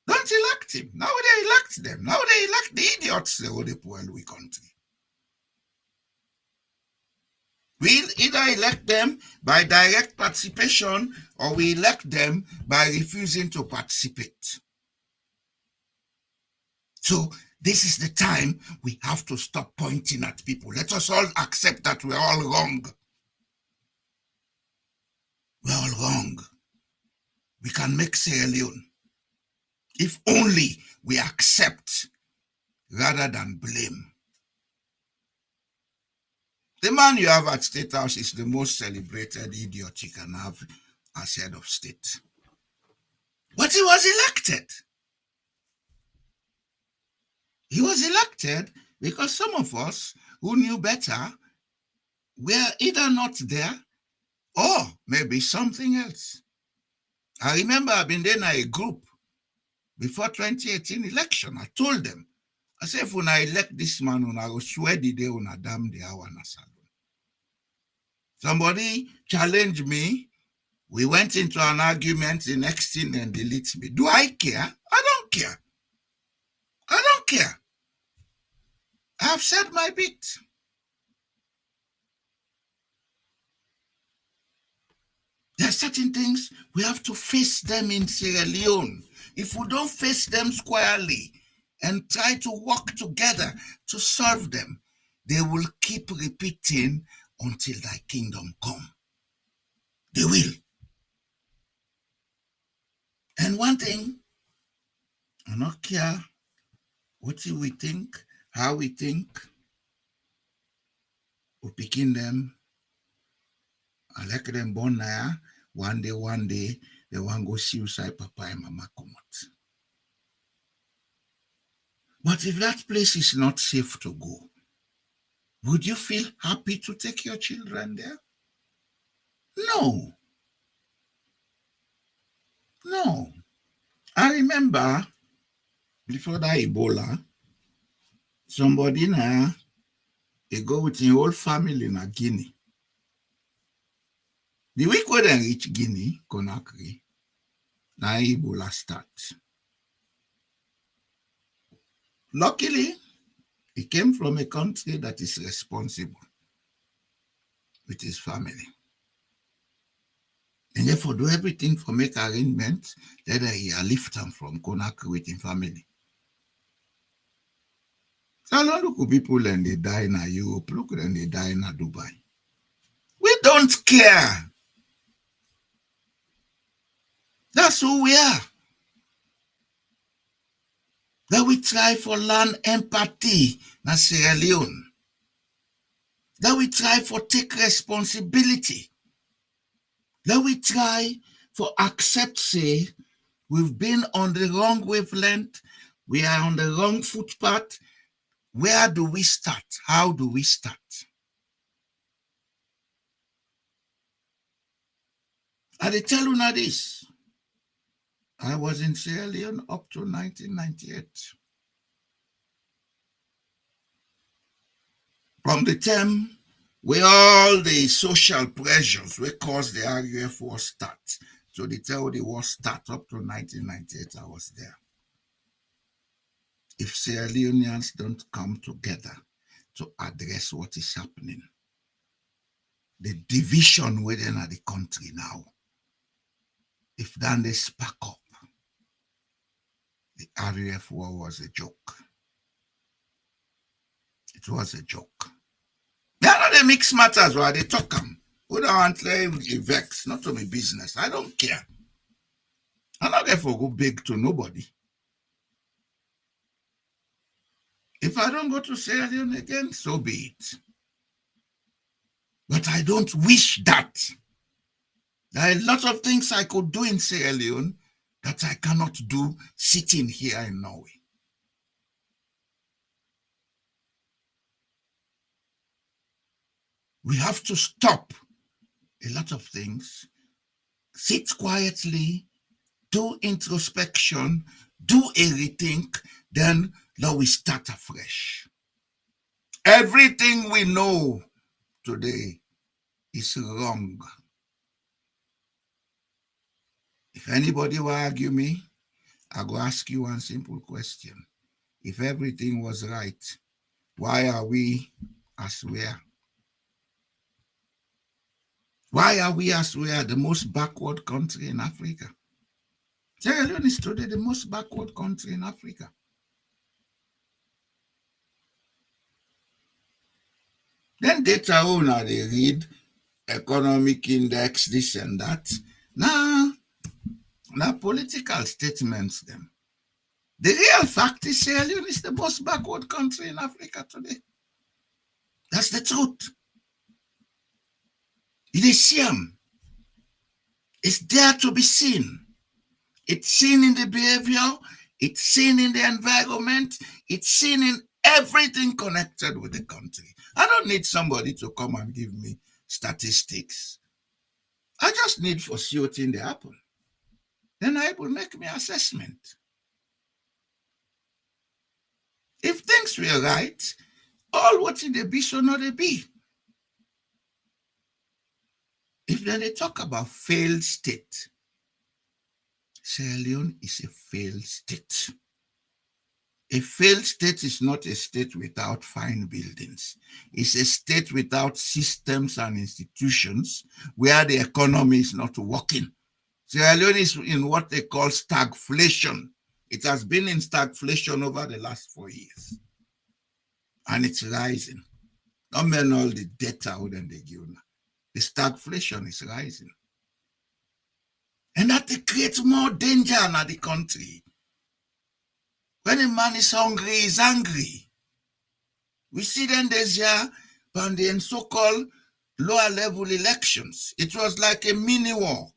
Don't elect him. Now they elect them. Now they elect the idiots they will poor we country. We'll either elect them by direct participation or we elect them by refusing to participate. So this is the time we have to stop pointing at people. Let us all accept that we're all wrong. We're all wrong. We can make Sierra Leone if only we accept rather than blame. The man you have at State House is the most celebrated idiot you can have as head of state. But he was elected. He was elected because some of us who knew better were either not there or maybe something else. I remember I've been there in a group before 2018 election. I told them, I said, if I elect this man, I will swear the day on a damn the hour na salon. Somebody challenged me. We went into an argument, the next thing and delete me. Do I care? I don't care. I don't care. I've said my bit. There are certain things we have to face them in Sierra Leone. If we don't face them squarely and try to work together to solve them, they will keep repeating until thy kingdom come. They will. And one thing, I don't care what we think, how we think, we picking them, I like them born there, one day, they want to go see outside papa and mama come out. But if that place is not safe to go, would you feel happy to take your children there? No. No. I remember before that Ebola, somebody now, they go with the whole family in Guinea. The week when they reach Guinea, Conakry, now Ebola starts. Luckily, he came from a country that is responsible with his family. And therefore do everything for make arrangements that he lift him from Conakry with his family. So look at people and they die in Europe, look and they die in Dubai. We don't care. That's who we are. That we try for land empathy na Sierra Leone. That we try for take responsibility. That we try for accept, say, we've been on the wrong wavelength, we are on the wrong footpath. Where do we start? How do we start? I tell you now this. I was in Sierra Leone up to 1998. From the time where all the social pressures we caused the RUF war start, so they tell the war start up to 1998, I was there. If Sierra Leoneans don't come together to address what is happening, the division within the country now, if then they spark up, the RUF war was a joke. It was a joke. They are not the mixed matters where they talk them. Who don't want to vex, not to my business. I don't care. I'm not there for go big to nobody. If I don't go to Sierra Leone again, so be it. But I don't wish that. There are a lot of things I could do in Sierra Leone that I cannot do sitting here in Norway. We have to stop a lot of things, sit quietly, do introspection, do a rethink, then now we start afresh. Everything we know today is wrong. If anybody will argue me, I go ask you one simple question. If everything was right, why are we as we are? Why are we as we are the most backward country in Africa? Sierra Leone is today the most backward country in Africa. Then data owner, they read economic index, this and that. Now political statements them. The real fact is Sierra Leone is the most backward country in Africa today. That's the truth. It is seen. It's there to be seen. It's seen in the behavior, it's seen in the environment, it's seen in everything connected with the country. I don't need somebody to come and give me statistics. I just need for see what in the happen. Then I will make my assessment. If things were right, all what in the be so not they be. If then they talk about failed state, Sierra Leone is a failed state. A failed state is not a state without fine buildings. It's a state without systems and institutions where the economy is not working. Sierra Leone is in what they call stagflation. It has been in stagflation over the last 4 years. And it's rising. Not mean all the data wouldn't they give now. The stagflation is rising. And that creates more danger in the country. When a man is hungry, he's angry. We see then this year on the so-called lower level elections. It was like a mini war.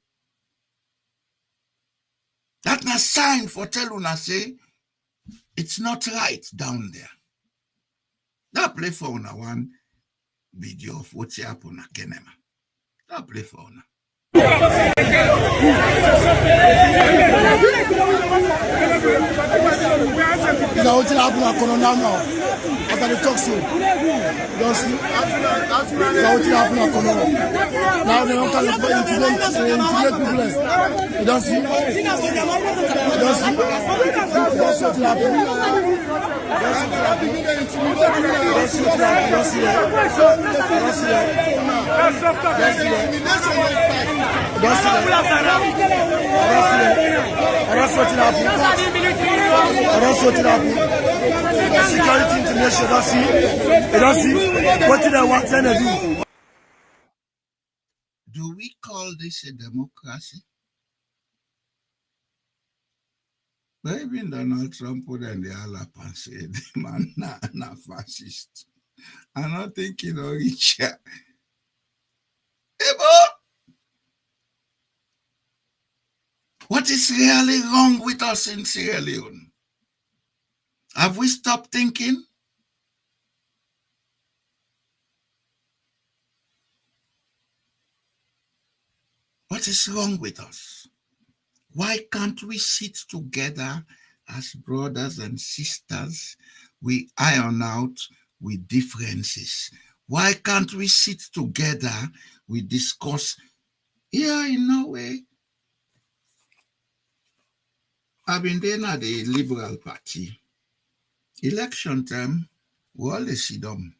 That's a sign for tell una say it's not right down there. That play for una one video of what's happened at Kenema. That play for una. Is that what happened at Corona now? After the talk show. You see? Is that what happened at Corona? Now they don't intimidate people. You don't see? You don't see? That's what happened. That's what happened. That's what happened. You don't see it? You don't see it? That's it. That's it. That's what happened. That's what happened. Security information, you don't see what did I want to do. Do we call this a democracy? But even Donald Trump put in the all up and said, man, na fascist. I'm not thinking of Richard. What is really wrong with us in Sierra Leone? Have we stopped thinking? What is wrong with us? Why can't we sit together as brothers and sisters? We iron out with differences. Why can't we sit together? We discuss. Here in Norway, I've been there at the Liberal Party. Election time, we all sit down,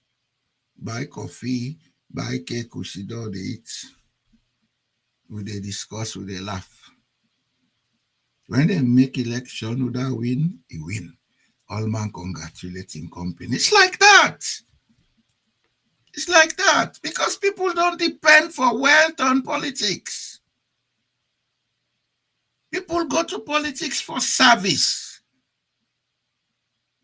buy coffee, buy cake, we sit down, they eat. We they discuss, we they laugh. When they make election, who that win, he win. All man congratulating company. It's like that. It's like that because people don't depend for wealth on politics. People go to politics for service.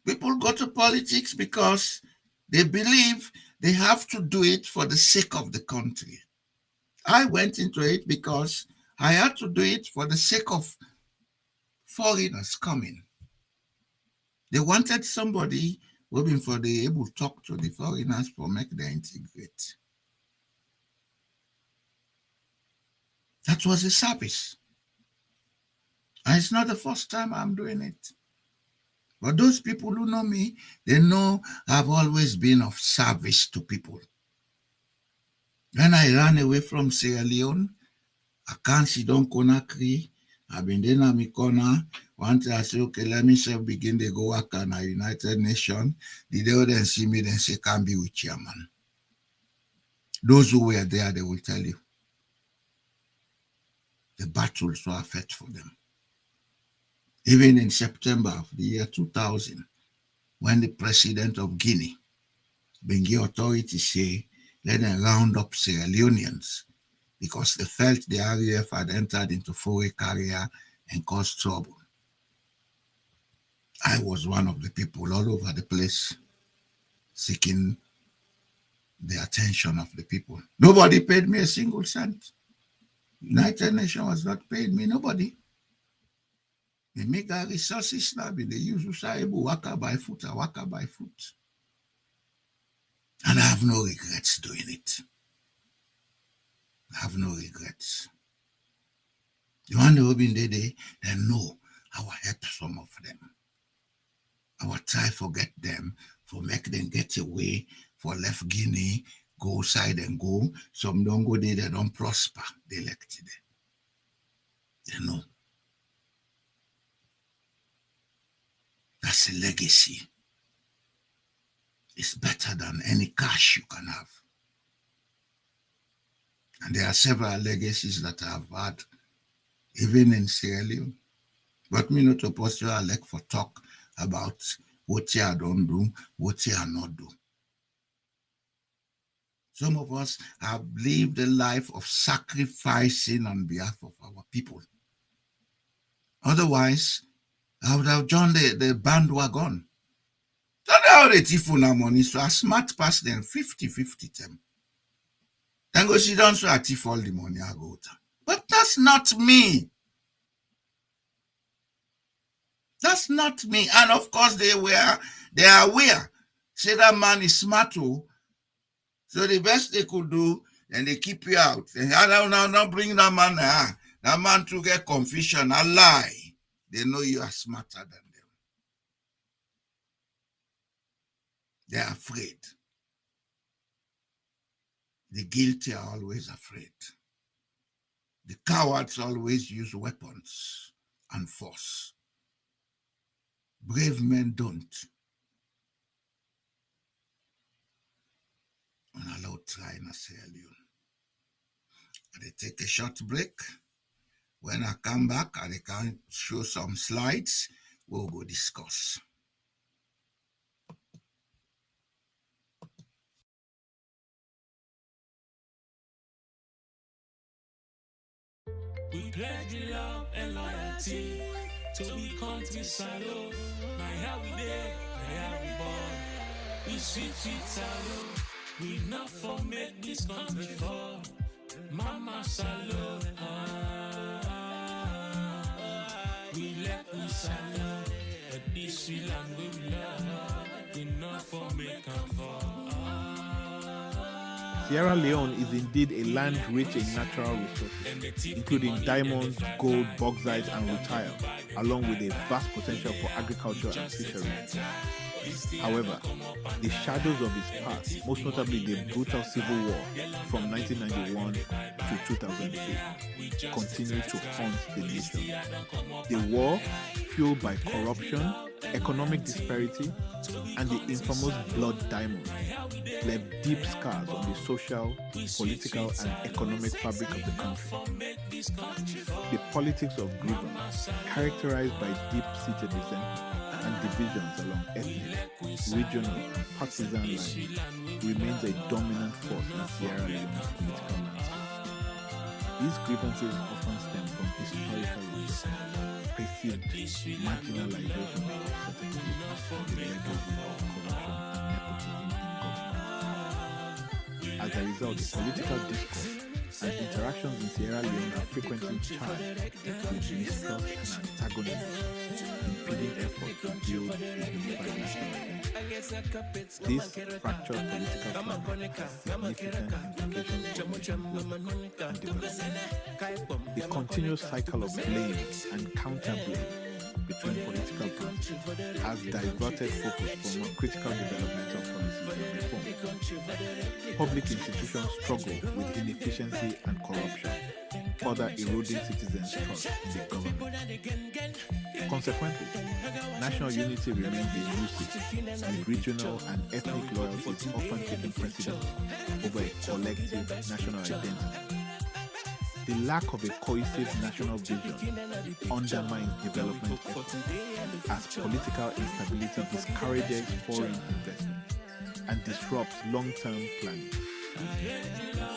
People go to politics because they believe they have to do it for the sake of the country. I went into it because I had to do it for the sake of foreigners coming. They wanted somebody waiting for the able to talk to the foreigners for make them integrate. That was a service. And it's not the first time I'm doing it. But those people who know me, they know I've always been of service to people. When I ran away from Sierra Leone, I can't sit down Conakry. I've been there in my corner. Once I say, okay, let me begin to go work on a United Nations. The day then see me, then say, can't be with chairman. Those who were there, they will tell you. The battles were fought for them. Even in September of the year 2000, when the president of Guinea, Bengi authorities say, let them round up Sierra Leoneans because they felt the RAF had entered into foreign area and caused trouble. I was one of the people all over the place seeking the attention of the people. Nobody paid me a single cent. United Nations was not paying me, nobody. They make our resources now, they use Usaibu, waka by foot. And I have no regrets doing it. I have no regrets. The one who have been there, they know I will help some of them. I will try forget them, for make them get away, for left Guinea, go side and go. Some don't go there, they don't prosper. They elected them. They know. That's a legacy. It's better than any cash you can have. And there are several legacies that I've had, even in Sierra Leone. But me not supposed to elect for talk about what you don't do, what you not do. Some of us have lived a life of sacrificing on behalf of our people. Otherwise, I would have joined the bandwagon. Don't know how they thief money, so a smart pass them 50-50 them. Then go sit down so I thief all the money I go to. But that's not me. That's not me. And of course they are aware. Say that man is smart too. So the best they could do, then they keep you out. They now bring that man. That man to get confusion, a lie. They know you are smarter than them. They are afraid. The guilty are always afraid. The cowards always use weapons and force. Brave men don't. And allow try in Sierra Leone. They take a short break. When I come back, I can show some slides. We'll go discuss. We pledge love and loyalty to be countryside, oh. My how we there, my how we born. We sweet salon. We not for make this country for. Mama salon. We let we salon. But this we land we love. We not for make them for. Sierra Leone is indeed a land rich in natural resources, including diamonds, gold, bauxite, and rutile, along with a vast potential for agriculture and fisheries. However, the shadows of its past, most notably the brutal civil war from 1991 to 2002, continue to haunt the nation. The war, fueled by corruption, economic disparity, and the infamous blood diamond, left deep scars on the social, political, and economic fabric of the country. The politics of grievance, characterized by deep-seated resentment and divisions along ethnic, regional, and partisan lines, remains a dominant force in Sierra Leone's political landscape. These grievances often stem from historical reasons, perceived marginalization of certain groups, or the legacy of corruption and nepotism in government. As a result, the political discourse and interactions in Sierra Leone are frequently charged with mistrust and antagonism, impeding efforts to build a unified national identity. This fractured political climate has significant implications for national growth and development. The continuous cycle of blame and counter-blame between political parties has diverted focus from more critical developmental policies and reform. Public institutions struggle with inefficiency and corruption, further eroding citizens' trust in the government. Consequently, national unity remains elusive, with regional and ethnic loyalties often taking precedence over a collective national identity. The lack of a cohesive national vision undermines development efforts, as political instability discourages foreign investment and disrupts long-term planning.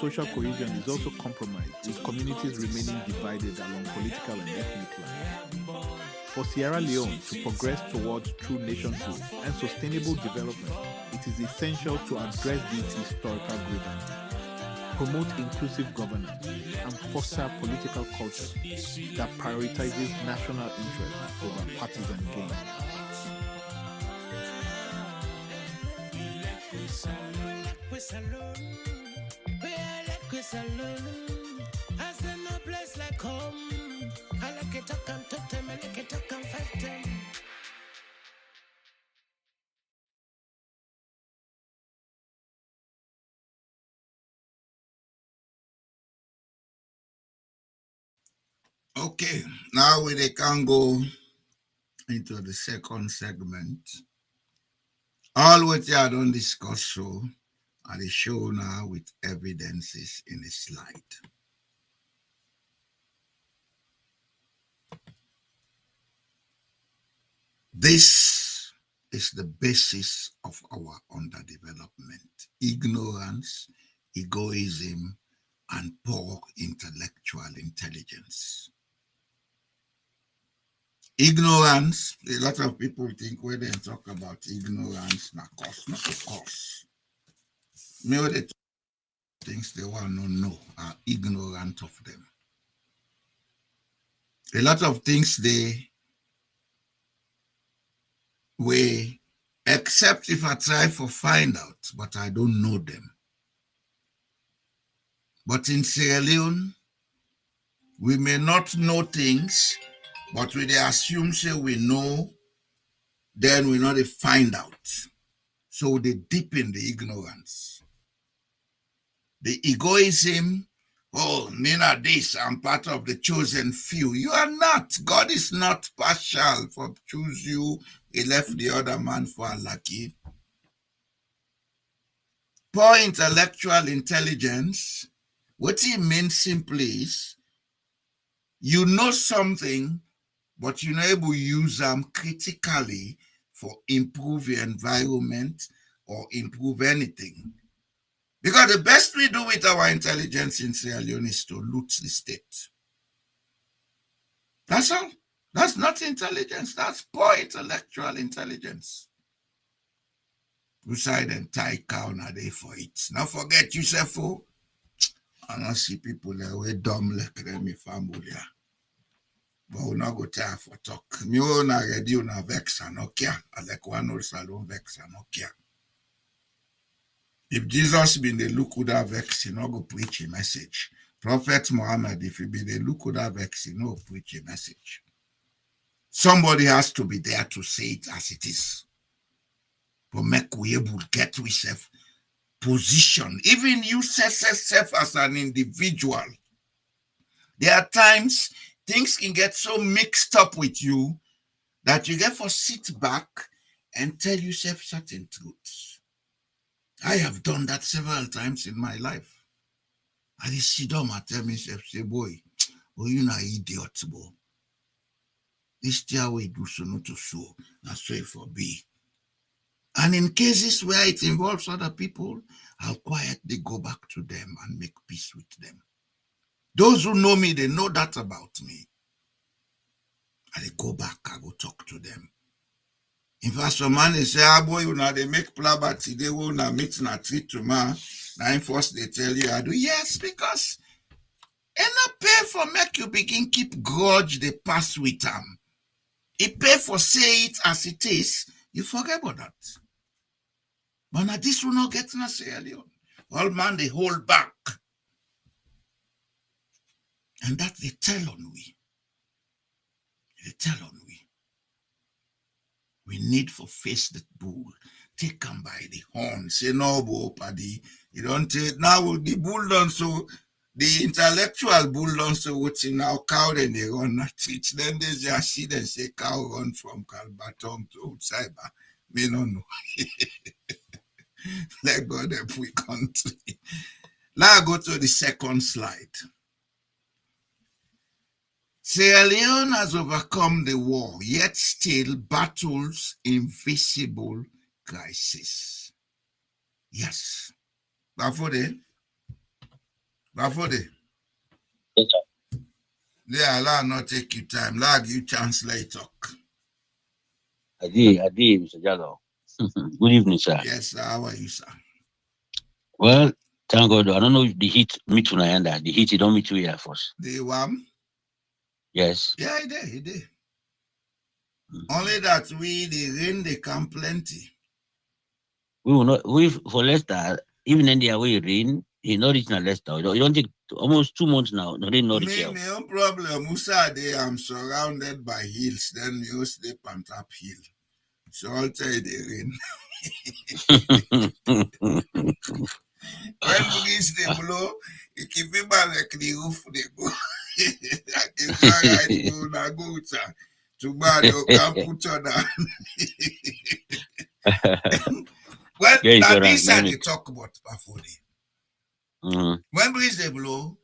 Social cohesion is also compromised, with communities remaining divided along political and ethnic lines. For Sierra Leone to progress towards true nationhood and sustainable development, it is essential to address these historical grievances, promote inclusive governance, and foster political culture that prioritizes national interests over partisan gains. Okay, now we can go into the second segment. All what you don't discuss so are the show now with evidences in a slide. This is the basis of our underdevelopment: ignorance, egoism, and poor intellectual intelligence. Ignorance, a lot of people think when they talk about ignorance, not of course. Maybe they things they want to know are ignorant of them. A lot of things they we except if I try to find out, but I don't know them. But in Sierra Leone, we may not know things, but we they assume say we know, then we not find out. So they deepen the ignorance. The egoism, oh, Nina this, I'm part of the chosen few. You are not. God is not partial for choose you. He left the other man for unlucky. Poor intellectual intelligence, what it means simply is, you know something, but you're not able to use them critically for improve your environment or improve anything. Because the best we do with our intelligence in Sierra Leone is to loot the state. That's all. That's not intelligence. That's poor intellectual intelligence. Who side and tie cow na day for it. Now forget yourself, oh. I don't see people that way dumb like them family. But we not go tire for talk. Me na ready una vex and okay. I like one old salon vex and okay. If Jesus been the look with that vex, he not go preach a message. Prophet Muhammad, if he be the look with that vex, he no preach a message. Somebody has to be there to say it as it is. But make we able to get yourself position. Even you self as an individual. There are times things can get so mixed up with you that you get for sit back and tell yourself certain truths. I have done that several times in my life. I just sit down and tell myself, say, boy, oh, you not idiot, boy. This year we do so not to so, that's so it for be. And in cases where it involves other people, I'll quietly go back to them and make peace with them. Those who know me, they know that about me. I go back, I go talk to them. In fact, some man they say, ah boy, you know, they make plaba today, we na meet na treat tomorrow. Now in first they tell you, I do. Yes, because and not pay for make you begin keep grudge the past with them. It pay for say it as it is, you forget about that. But now this will not get in a Sierra Leone. All man, they hold back. And that they tell on we. They tell on we. We need for face that bull. Take them by the horn. Say no, bo, paddy. You don't take now the bull done so. The intellectual bull done so what's in now cow then they run not teach. Then they just see them say cow run from Calbatong to Cyber. Me no know. Let go the free country. Now I go to the second slide. Sierra Leone has overcome the war, yet still battles invisible crisis. Yes. Bafode. Yeah, allow not take you time. Lag you chance later. Adi, Mr. Jallo. Good evening, sir. Yes, sir. How are you, sir? Well, thank God. I don't know if the heat meet Unayanda. The heat, you don't meet you here first. The one? Yes. Yeah, he did. Only that the rain, they come plenty. We will not, for Leicester, even India, we rain, he not reaching a Leicester. You don't take almost 2 months now. No rain, not reach. No problem. Musa, I'm surrounded by hills. Then you sleep on top hill. So I'll tell you the rain. When breeze they blow, you keep it back like the roof they go. I can right go na go to bad you can put on that. Well, now this I they talk about before when breeze they blow,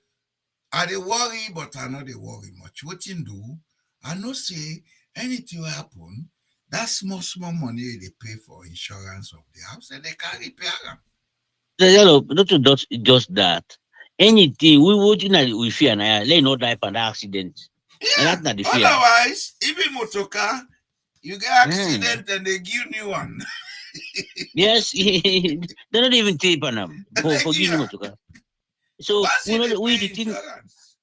I they worry, but I know they worry much. What you do, I know say anything will happen. That small money they pay for insurance of the house and they can repair them. Not just that. Anything we fear now, let not die by accident. Yeah. And that's not the fear. Otherwise, even motorcar, you get accident and they give you one. Yes, they're not even tape on them for giving motorcar. So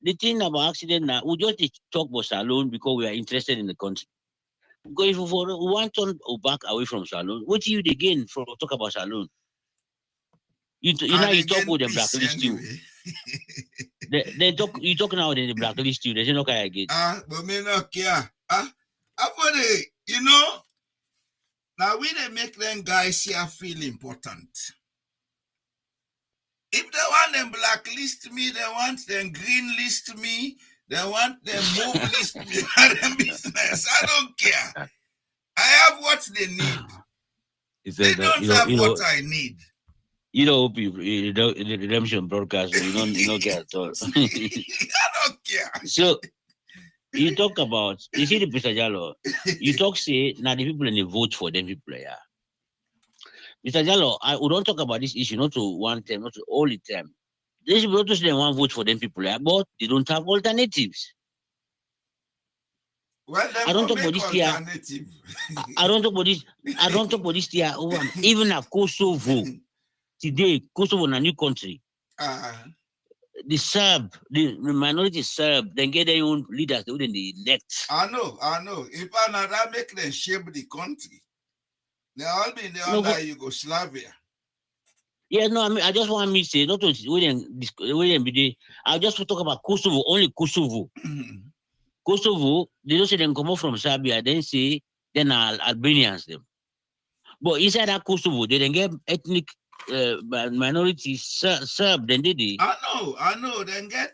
the thing about accident now, we just talk about Salone because we are interested in the country. Because if we want to back away from Salone, what do you again for talk about Salone? You talk with them blacklist anyway. you. they talk you talk now in the blacklist you. They say no kind of get. But me not care. You know, now we they make them guys here feel important. If they want them blacklist me, they want them green list me, they want them move list me, them business. I don't care. I have what they need. They don't have what I need. You know, people, the redemption broadcast, you don't care at all. I don't care. So, you talk about, you see the Mr. Jallo, you talk, say, now the people in the vote for them people, yeah. Mr. Jallo, we don't talk about this issue, not to one time, not to all the time. These people don't say they want to vote for them people, yeah, but they don't have alternatives. Well, I don't talk about this here. alternative. I don't talk about this. I don't talk about this here. Even at Kosovo today, Kosovo is a new country. The Serb, the minority Serb, then get their own leaders. They wouldn't elect. I know. If another make them shape the country, they all be under Yugoslavia. Yeah, no, I mean, I just want me to say, not to William be I just talk about Kosovo, only Kosovo. Kosovo, they don't say they come out from Serbia, then say then Albanians them. But inside that Kosovo, they then get ethnic minorities Serb, then they do. I know. They get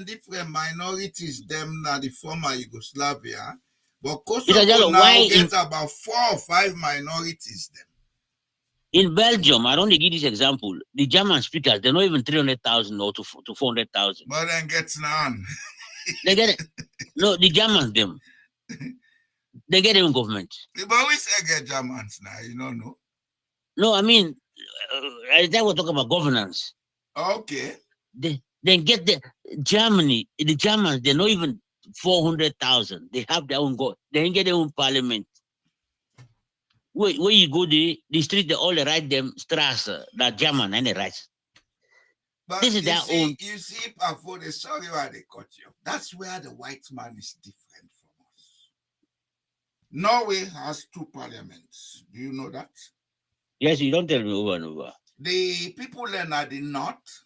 different minorities, them na the former Yugoslavia. But Kosovo now gets about 4 or 5 minorities them. In Belgium, I don't give this example. The German speakers, they're not even 300,000 or to 400,000. But then gets none. They get it. No, the Germans, them. They get their own government. But we say get Germans now, you don't know. No, I mean, I think we're talking about governance. Okay. Then get the Germany, the Germans, they're not even 400,000. They have their own they get their own parliament. Where you go, the street, they all write them Strasse, that German, and they write. But this is their own. You see, Pafode, sorry why they cut you. That's where the white man is different from us. Norway has 2 parliaments. Do you know that? Yes, you don't tell me over and over. The people then at the north,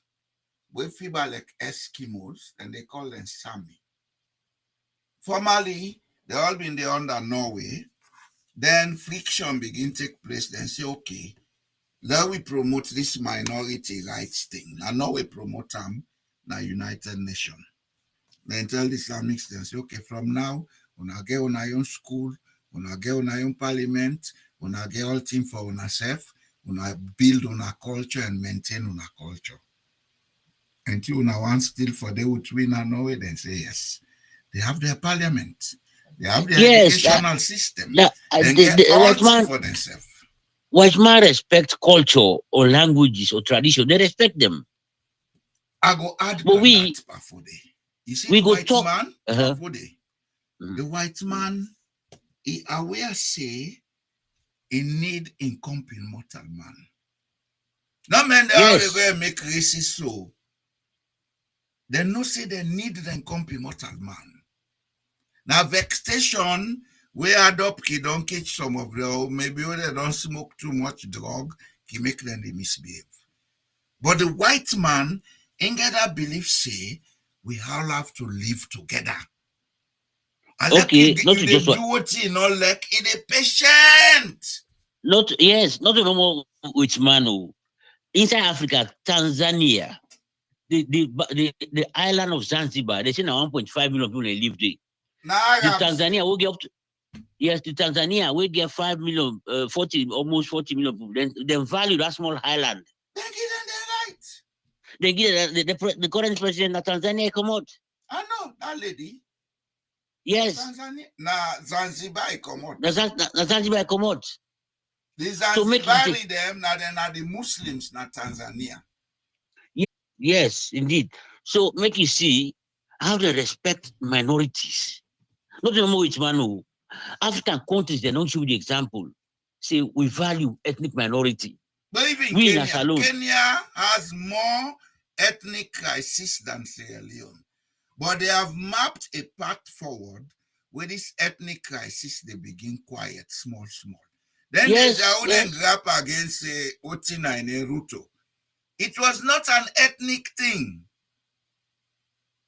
we feel like Eskimos, and they call them Sami. Formerly, they all been there under Norway. Then friction begin take place. Then say, okay, let we promote this minority rights thing. And now we promote them the United Nations. Then tell the Islamics, then say, okay, from now, we get on our own school, we get on our own parliament, we get all team for ourselves, we build on our culture and maintain on our culture. Until we want still for they would win and Norway, then say yes. They have their parliament. They have their educational system. They get all for themselves. White man respect culture or languages or tradition. They respect them. I go add but we, that before they. You see, we the go white talk. Man, the white man, he aware say he need incompetent mortal man. No man, they always go and make racist so. They no say they need the incompetent mortal man. Now vexation, we adopt he don't catch some of them, maybe when they don't smoke too much drug, he make them they misbehave. But the white man ain't get that belief say we all have to live together. And okay, like not you just do what you know, like in a patient. Not even which man who inside Africa, Tanzania, the island of Zanzibar, they say now 1.5 million people live there. The Tanzania will get up to the Tanzania will get 5 million, almost 40 million people. Then value that small island. They give them their rights. They give the current president of Tanzania come out. I know that lady. Yes. Tanzania. Nah, Zanzibar come out. Zanzibar come out. The Zanzibari them now they're not the Muslims, not Tanzania. Yes, indeed. So make you see how they respect minorities. Not even which man who African countries they don't show the example. Say we value ethnic minority. But even Kenya has more ethnic crisis than Sierra Leone. But they have mapped a path forward where this ethnic crisis they begin quiet, small. Then there's a wooden grab against Otina and Ruto. It was not an ethnic thing.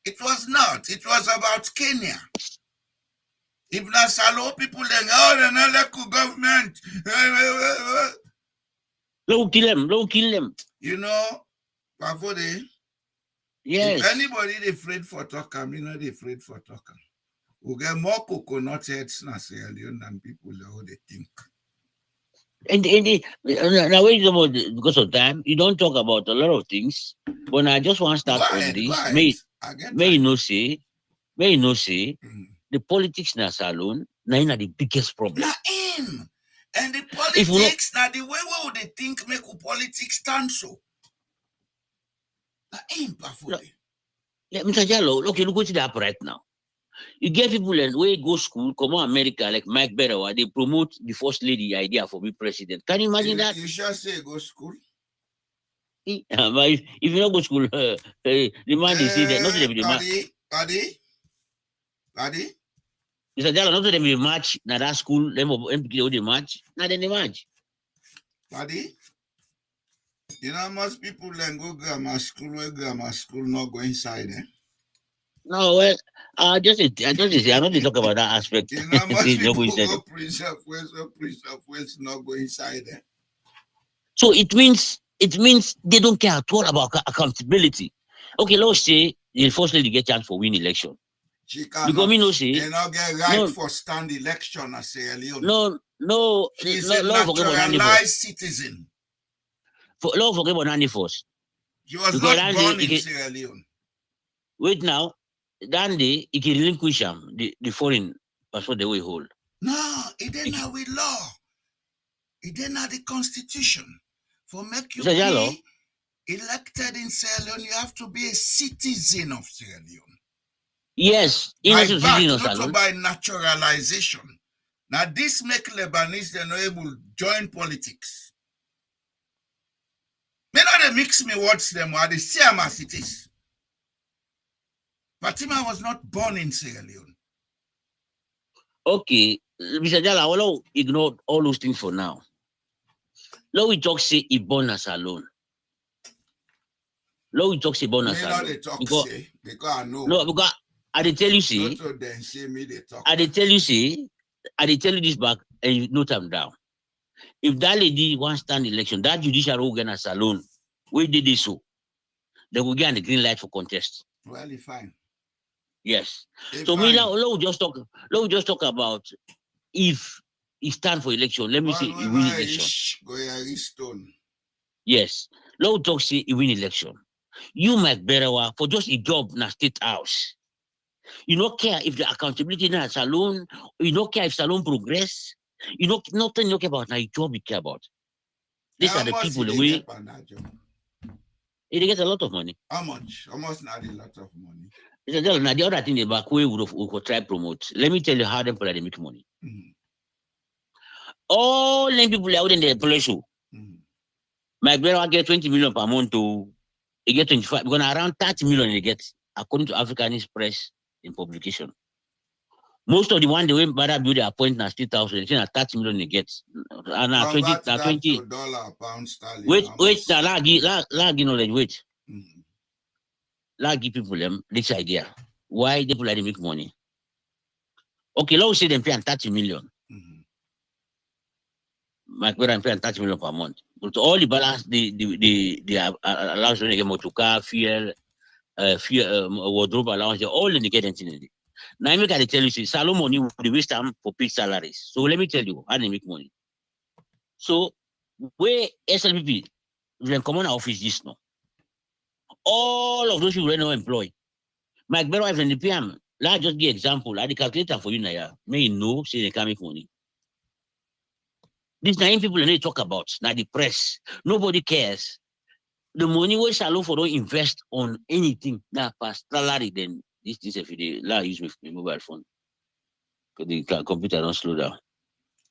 It was not. It was about Kenya. If not Salo people then the Naleku government. Don't kill them. You know, Pafode. Yes. If anybody they afraid for talking, you know they afraid for talking. We get more coconut heads in Sierra Leone than people how they think. And now because of time, you don't talk about a lot of things. But I just want to start on this. May you know say, the politics na salon na the biggest problem. Na him. And the politics na the way would they think make politics stand so. Na him, Pafode. Yeah, Mr. Jallo, okay, look what you have right now. You get people and where go school, come on America, like Mike Berewa, they promote the first lady idea for be president. Can you imagine that? You sure say go school? But if you don't go to school, the man they say that not to them the match. Paddy? You said not to them the match, now that school, them the match, now then the match. Paddy? You know most people then go grammar school where grammar school not go inside, eh? No, well, I just say, I'm not to talk about that aspect. You know most people go go Prince of Wales not go inside, eh? So it means they don't care at all about accountability. Okay, let's say the first lady get chance for win election. She cannot, because me no say they not get right for stand election as Sierra Leone. No. She's a naturalized citizen. Don't forget about Nanny first. She was not born in Sierra Leone. Wait now, that day he can relinquish him the foreign passport the way he hold. No, it didn't have with law. It didn't have the constitution. For make you be elected in Sierra Leone, you have to be a citizen of Sierra Leone. Yes, by birth, not by naturalization. Now this make Lebanese they not able to join politics. May not they mix me words them or they see them as it is. Fatima was not born in Sierra Leone. Okay, Mr. Jala, I will ignore all those things for now. Now we talk say he born as alone. Now we talk say born as alone. Because I know. No, because I did tell you see. I did tell you see. I did tell you this back and you note them down. If that lady wants stand election, that judicial organ as alone, we did this so. They will get the green light for contest. Well, fine. Yes. So we now just talk about if he stand for election. Let me say he win election. Yes. Now talk say he win election. You Mike Berewa for just a job in a state house. You don't care if the accountability in a salon, you don't care if salon progress, you know nothing you care about now your job you care about. These are the people the way they get a lot of money. How much? Almost not a lot of money. Now the other thing the back way we could try promote. Let me tell you how them people they make money. All them people out in the police show. My brother get 20 million per month to he get 25 because around 30 million they get according to African Express in publication. Most of the one they went better build their point now 3,000, they 30 million they get. And now 20 dollar pound sterling. Wait, now lagi knowledge, wait. Give people them this idea. Why people like to make money? Okay, let's say they pay 30 million. My parents pay 30 million per month. But all the balance the allowance when they get motor car, fuel, wardrobe allowance, they all in the get anything in it. Now I make I tell you, see, salon money will waste time for paid salaries. So let me tell you how they make money. So where SLPP, when come on office this now. All of those people are not employed. My wife and the PM, let's just give example. I the calculator for you now. May you know, say they can make money. These 9 people they talk about now the press. Nobody cares. The money we salon for don't invest on anything that past salary. Then this if they use my mobile phone because the computer don't slow down.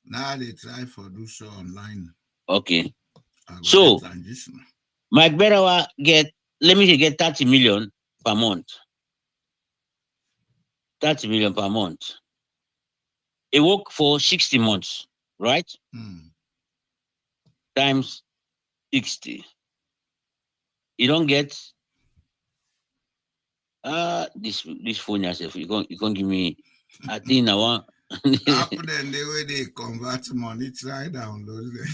Now they try for do so online. Okay. So Mike Berewa get 30 million per month. 30 million per month. He work for 60 months, right? Times 60. You don't get this phone yourself. You can't give me. I think I want. After then the way they convert money, try download it.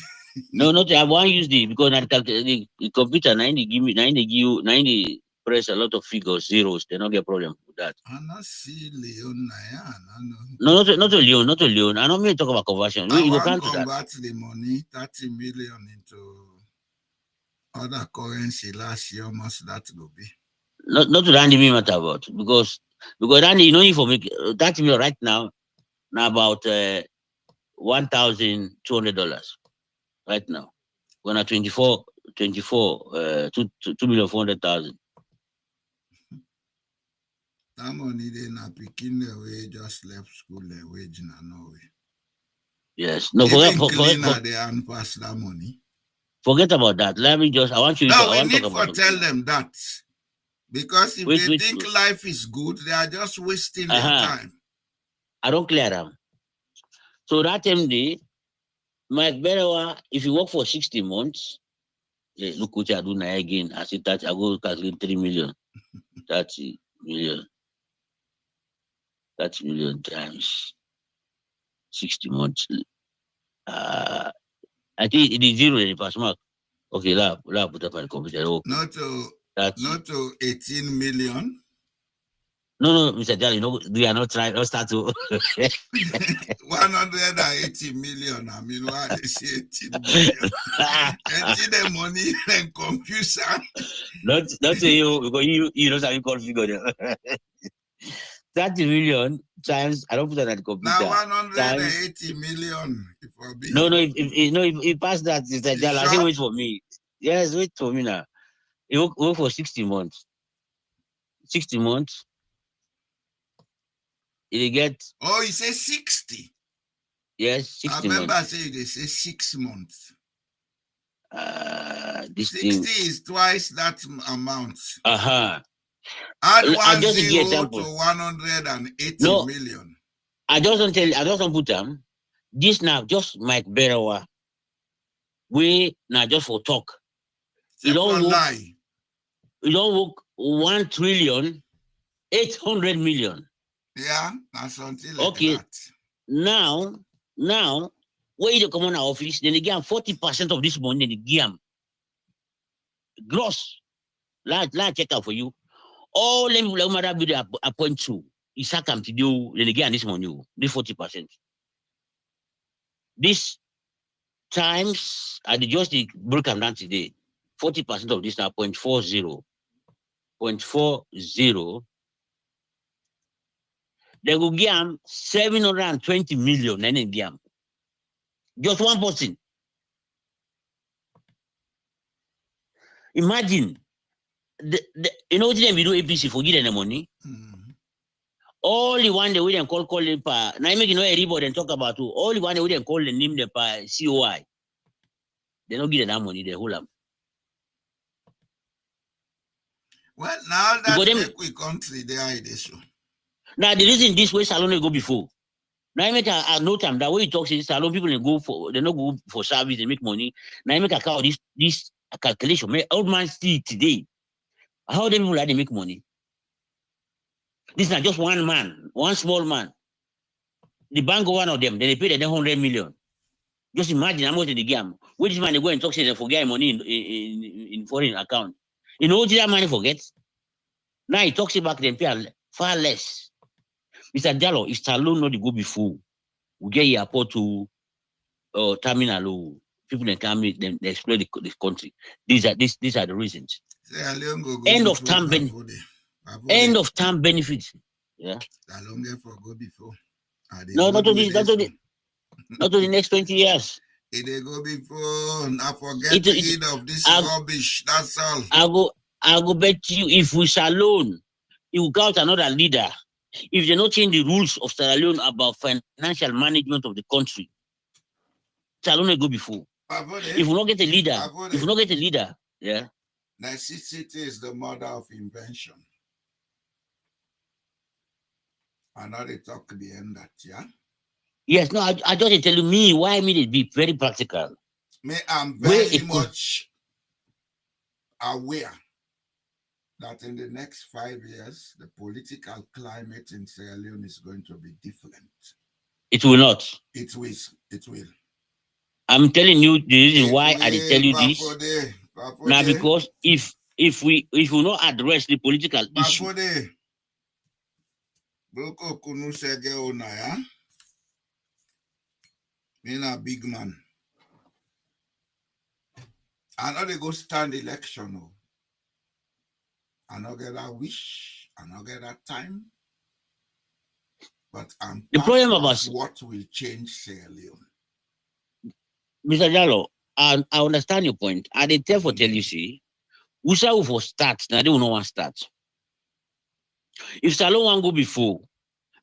No, not I want use because the computer 90 give me 90 press a lot of figures, zeros. They don't get problem with that. I not see Leon. No, not a Leon. I don't mean talk about conversion. I want to convert the money 30 million into other currency last year. Must that go be? Not to Randy me matter about because Randy you know if for me 30 million right now about $1,200 right now. When at 24 2,400,000. That money they na picking away just left school and wage na Norway. Yes. No, Even cleaner they pass that money. forget about that. Let me just, I want you to, No, I we want to need talk to about tell something. them that. Because if they think life is good, they are just wasting their time. I don't clear them. So that MD, Mike Berewa, if you work for 60 months, look what I do now again. I said that I go calculate 3 million. 30 million. 30 million times 60 months. I think it is zero in the pass mark. Okay, that put up on the computer. Okay. Not to 18 million. No, Mr. Jali, no, we are not trying. Let's start to 180 million. I mean, why they say 18 million? And the money and computer. Not you, because you know something called figure. 30 million times, I don't put that on the computer. Now 180 million. No, if he passed that, Mr. Jali, I say wait for me. Yes, wait for me now. He work for 60 months. 60 months. He get. Oh, he says 60. Yes, 60 I remember months. saying they say 6 months. This 60 thing is twice that amount. Add one just zero example. to 180 million. I just don't put them. This now just Mike Berewa. We now just for talk. You don't lie. You don't work 1,800,000,000,000. Yeah, that's something like okay. that. Now, where you come on our office, then they give 40% of this money, they give them gross. Let check out for you. All them people that be appoint to, is how come to do, then they give this money, this 40%. This times, I just break them down today, 40% of this now 0.40. 0.40. They will give them 720 million, and then give them. Just one person. Imagine, you know what we do APC for giving the money? Only one day we can call them now make you know everybody and talk about who. Only one day we can call the name the COI. They don't give them that money, they hold them. Well, now that make we country they are this show. Now the reason this way Salon go before. Now I make a note time that way you talk is Salon people they don't go for service, they make money. Now I make a count this calculation. Make old man see today. How them people like they make money? This is not just one man, one small man. The bank one of them, they pay them 100 million. Just imagine how much they give them. Which this man they go and talk say they forget money in foreign account. You know what that money forgets? Now he talks about them pay far less. Mr. Jallo, if Salon not the go before, we get airport to terminal, people that come them they explore the country. These are the reasons. End of term benefit. End of term benefits. Yeah. Salon get for go before. No, not to the next 20 years. If they go before, I forget to eat of this rubbish. That's all. I'll go bet you if we Salon, you will got another leader. If they not change the rules of Sierra Leone about financial management of the country, Salon will go before. If we not get a leader, yeah. Necessity is the mother of invention. I know they talk at the end that, yeah. Yes, no, I just tell you me why me it be very practical. I'm very much aware that in the next 5 years, the political climate in Sierra Leone is going to be different. It will not. It will. I'm telling you the reason why I tell you this. Now, because if we not address the political issue. I'm a big man. I know they go stand election. I not get that wish. I not get that time. But I'm the problem of what will change Sierra Leone. Mr. Jallo, I understand your point. I did therefore tell you, see, we shall for start. Now they will not want start. If Salon want go before,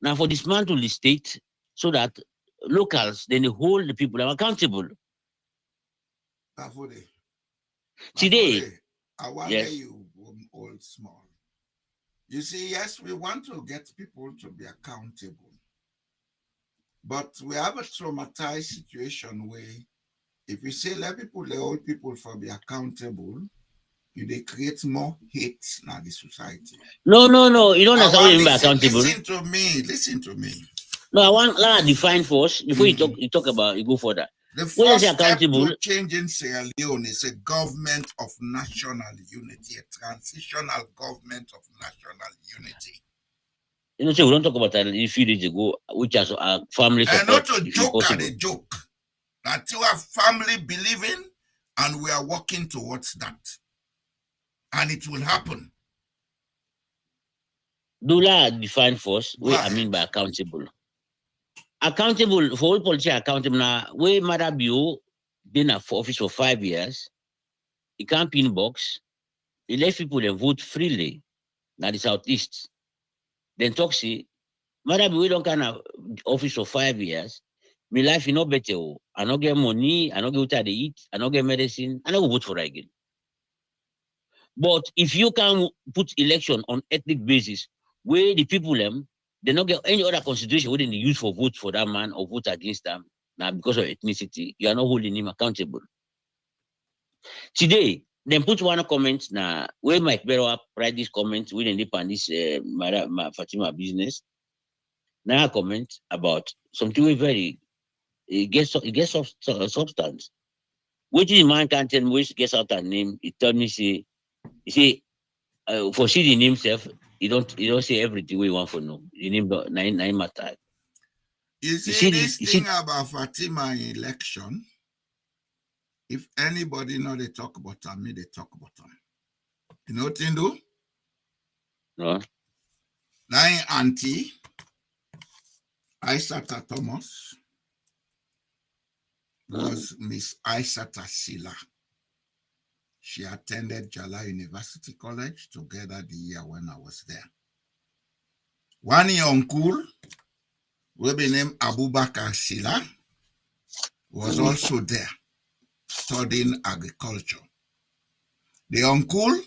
now for dismantle the state so that locals, then they hold the people accountable. Today, I want yes. you old small. You see, yes, we want to get people to be accountable. But we have a traumatized situation where if you say let people, the old people for be accountable, they create more hate in the society. No. You don't necessarily be accountable. Listen to me. No, I want to define first before you talk about you go further. The first step to changing Sierra Leone is a government of national unity, a transitional government of national unity. You know, so we don't talk about that a few days ago, which has family support. And not a joke at a joke. That you have family believing, and we are working towards that. And it will happen. Dula define first what I mean by accountable. Accountable for all politicians accountable now. Where Mother Bio been at office for 5 years, he can't pin box, he let people then vote freely. Now the southeast. Then talk see, Mother Bio don't kind of office for 5 years. My life is not better. I don't get money, I don't get what to eat, I don't get medicine, I don't vote for her again. But if you can put election on ethnic basis, where the people they don't get any other consideration within the use for vote for that man or vote against them, now because of ethnicity, you are not holding him accountable. Today, then put one comment now where Mike Berrow write this comment within the this Fatima business. Now comment about something very it gets substance. Which is man can't tell me which gets out that name, it tell me say for seeing himself, you don't say everything we want for no. You name nine matter. You see this thing about Fatima election. If anybody know they talk about them, they talk about them. You know what they do? No. Now auntie Isata Thomas was Miss Isata Sila. She attended Jala University College together the year when I was there. One uncle, will be named Abubakar Sila, was also there studying agriculture. The uncle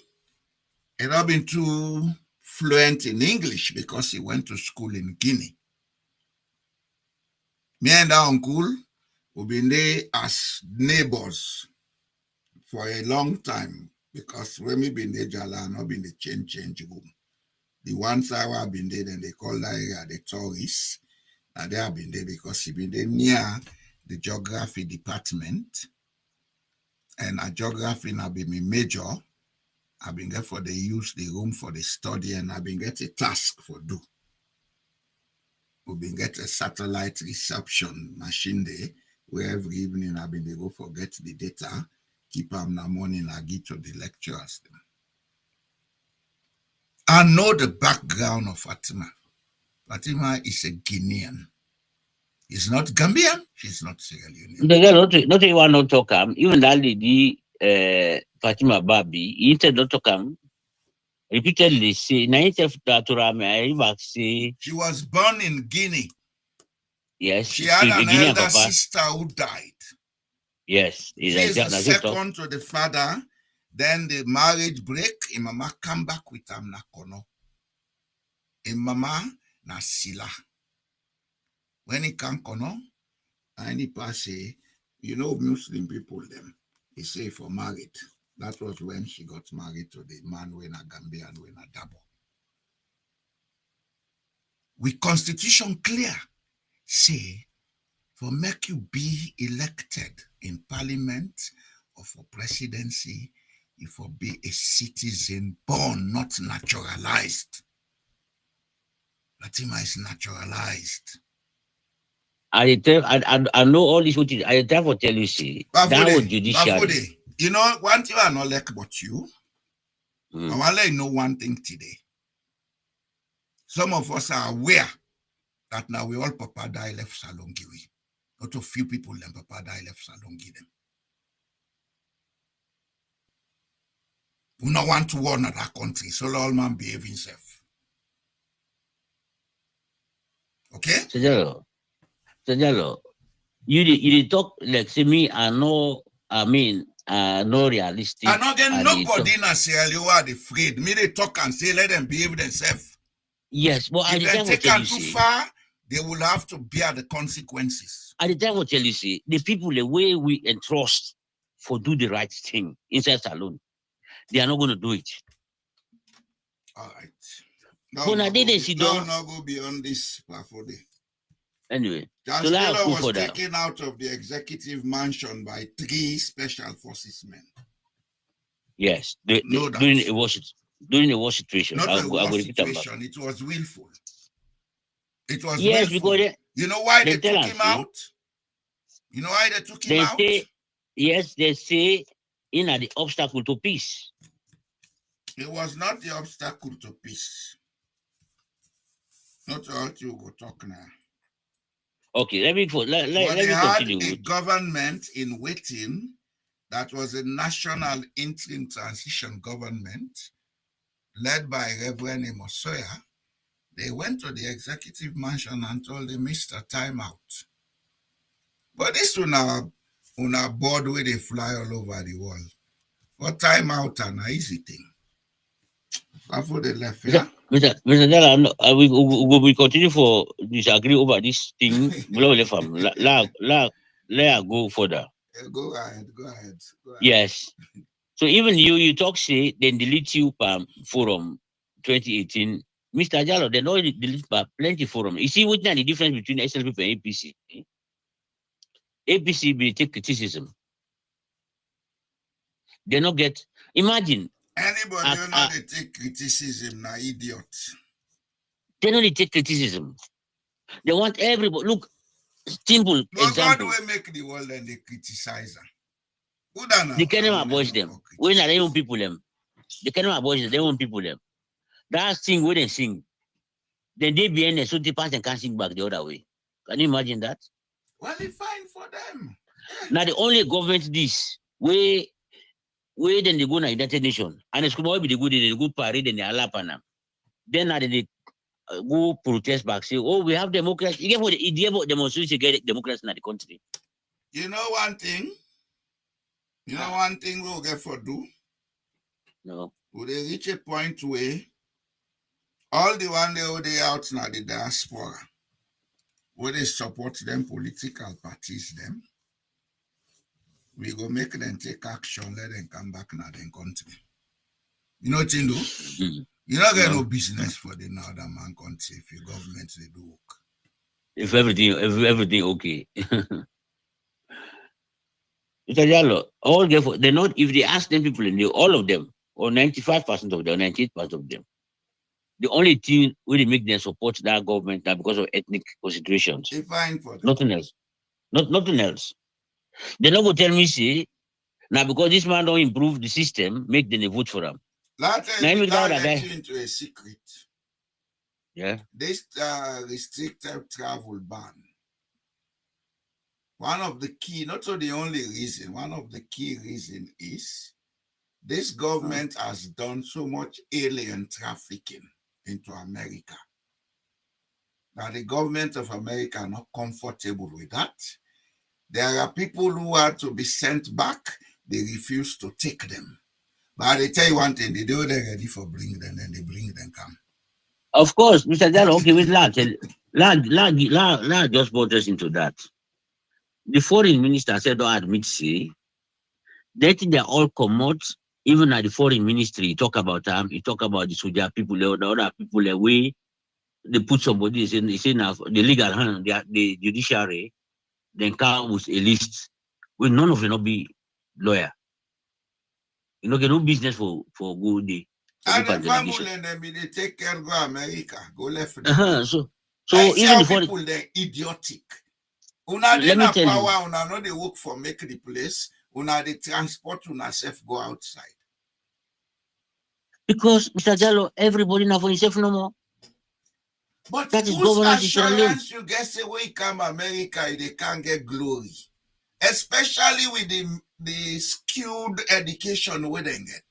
had not been too fluent in English because he went to school in Guinea. Me and that uncle have been there as neighbors for a long time because when we been there, Jala not been the change room. The ones I have been there, then they call that area the tourists. And they have been there because he been there near the geography department. And a geography now been my major. I've been there for the use the room for the study, and I've been get a task for do. We've been get a satellite reception machine there, where every evening I've been able to forget the data, keep them in the morning, I give to the lecturers. I know the background of Fatima. Fatima is a Guinean. She's not Gambian, she's not Sierra Leone. The girl not even not talk even that lady Fatima Babi, he said not to come. Repeatedly say, she was born in Guinea. Yes. She had an elder sister who died. Yes. She is the second to the father. Then the marriage break, and mama come back with him na kono. And mama na sila. When he come kono, and he pass Muslim people them. He say for married. That was when she got married to the man when a Gambian when a Dabo. With constitution clear, say for make you be elected in parliament or for presidency, you for be a citizen born, not naturalized. Fatima is naturalized. I know all this. I therefore tell you, see, that was judiciary. You know, one thing I not like about you. I want to let you know one thing today. Some of us are aware that now we all Papa die left Salongi. Not a few people them Papa die left Salongi them. We don't want to war another country, so all man behave himself. Okay? Sajalo, you did talk like say me no realistic. And again, and they nobody talk- in Sierra Leone are afraid. Me, they talk and say, let them behave themselves. Yes, but at If the they time will take tell them you too see, far, they will have to bear the consequences. at the time will tell you see, the people the way we entrust for do the right thing inside salon, they are not going to do it. All right. But now they sit No, down. no, go beyond this. Anyway, so Chancellor let's go was for that. taken out of the executive mansion by 3 special forces men. Yes, No doubt. during a war situation. Not I'll a go war repeat them back. situation. It was willful. It was Yes, willful. because You know why they they tell took us, him see? out? You know why they took him they out? say yes, they say in the obstacle to peace. It was not the obstacle to peace. Not all you go talk now. Okay, let me But let they me had continue. a government in waiting that was a national interim transition government led by Reverend Emosoya. They went to the executive mansion and told him, Mr. Time out. But this one a board where they fly all over the world. But time out an easy thing. Before they left, yeah? Mr. Dalla, we continue for disagree over this thing. Let go further. Go ahead. Yes. So even you talk say then delete you forum 2018. Mr. Jallo, they know delete plenty forum. You see what the difference between SLP and APC? APC will take criticism. They not get imagine. Anybody who know they take criticism na idiot. They don't take criticism. They want everybody. Look, simple But God example. will make the world and they criticize them. They can't abolish them. When are they want people them? They cannot abolish them. They want people them. That thing where they sing. Then they be in there, so the person can sing back the other way. Can you imagine that? Well, it's fine for them. Now the only government this way then they go to United Nations and it's going to be the good they go parade and they alapana. Then now they go protest back, say, oh, we have democracy. You get what the idea about demonstration to get democracy in the country. You know one thing? One thing we'll get for do? No. Will they reach a point where all the one they out now the diaspora, where they support them political parties them, we go make them take action, let them come back now their country. You know what you do? Mm-hmm. You don't get no business for the northern man country if your government they do work. If everything okay. All they not if they ask them people in all of them, or 95% of them, 98% of them, the only thing really make them support that government now because of ethnic considerations. They fine for them. Nothing else. Nothing else. They not go tell me say now because this man don't improve the system, make them vote for him. Let me let you into a secret. Yeah. This restricted travel ban. One of the key, not so the only reason, one of the key reason is this government has done so much alien trafficking into America that the government of America are not comfortable with that. There are people who are to be sent back. They refuse to take them. But they tell you one thing, they do they're ready for bring them, then they bring them come. Of course, Mr. Jallo, okay, with Lad just brought us into that. The foreign minister said don't admit say they think they're all commode, even at the foreign ministry, he talk about them, he talk about the soldier people, the other people the way they put somebody he say now the legal hand, the judiciary, then come with a list where none of them not be lawyer. You know, get no business for good day. And the family and them, they take care go America, go left. So even the people they're idiotic. Una dey na power, una no dey work for make the place, una dey transport una self go outside. Because Mr. Jallo, everybody now for himself no more. But that is whose assurance you get say when you come America, they can't get glory. Especially with the skilled education we they get.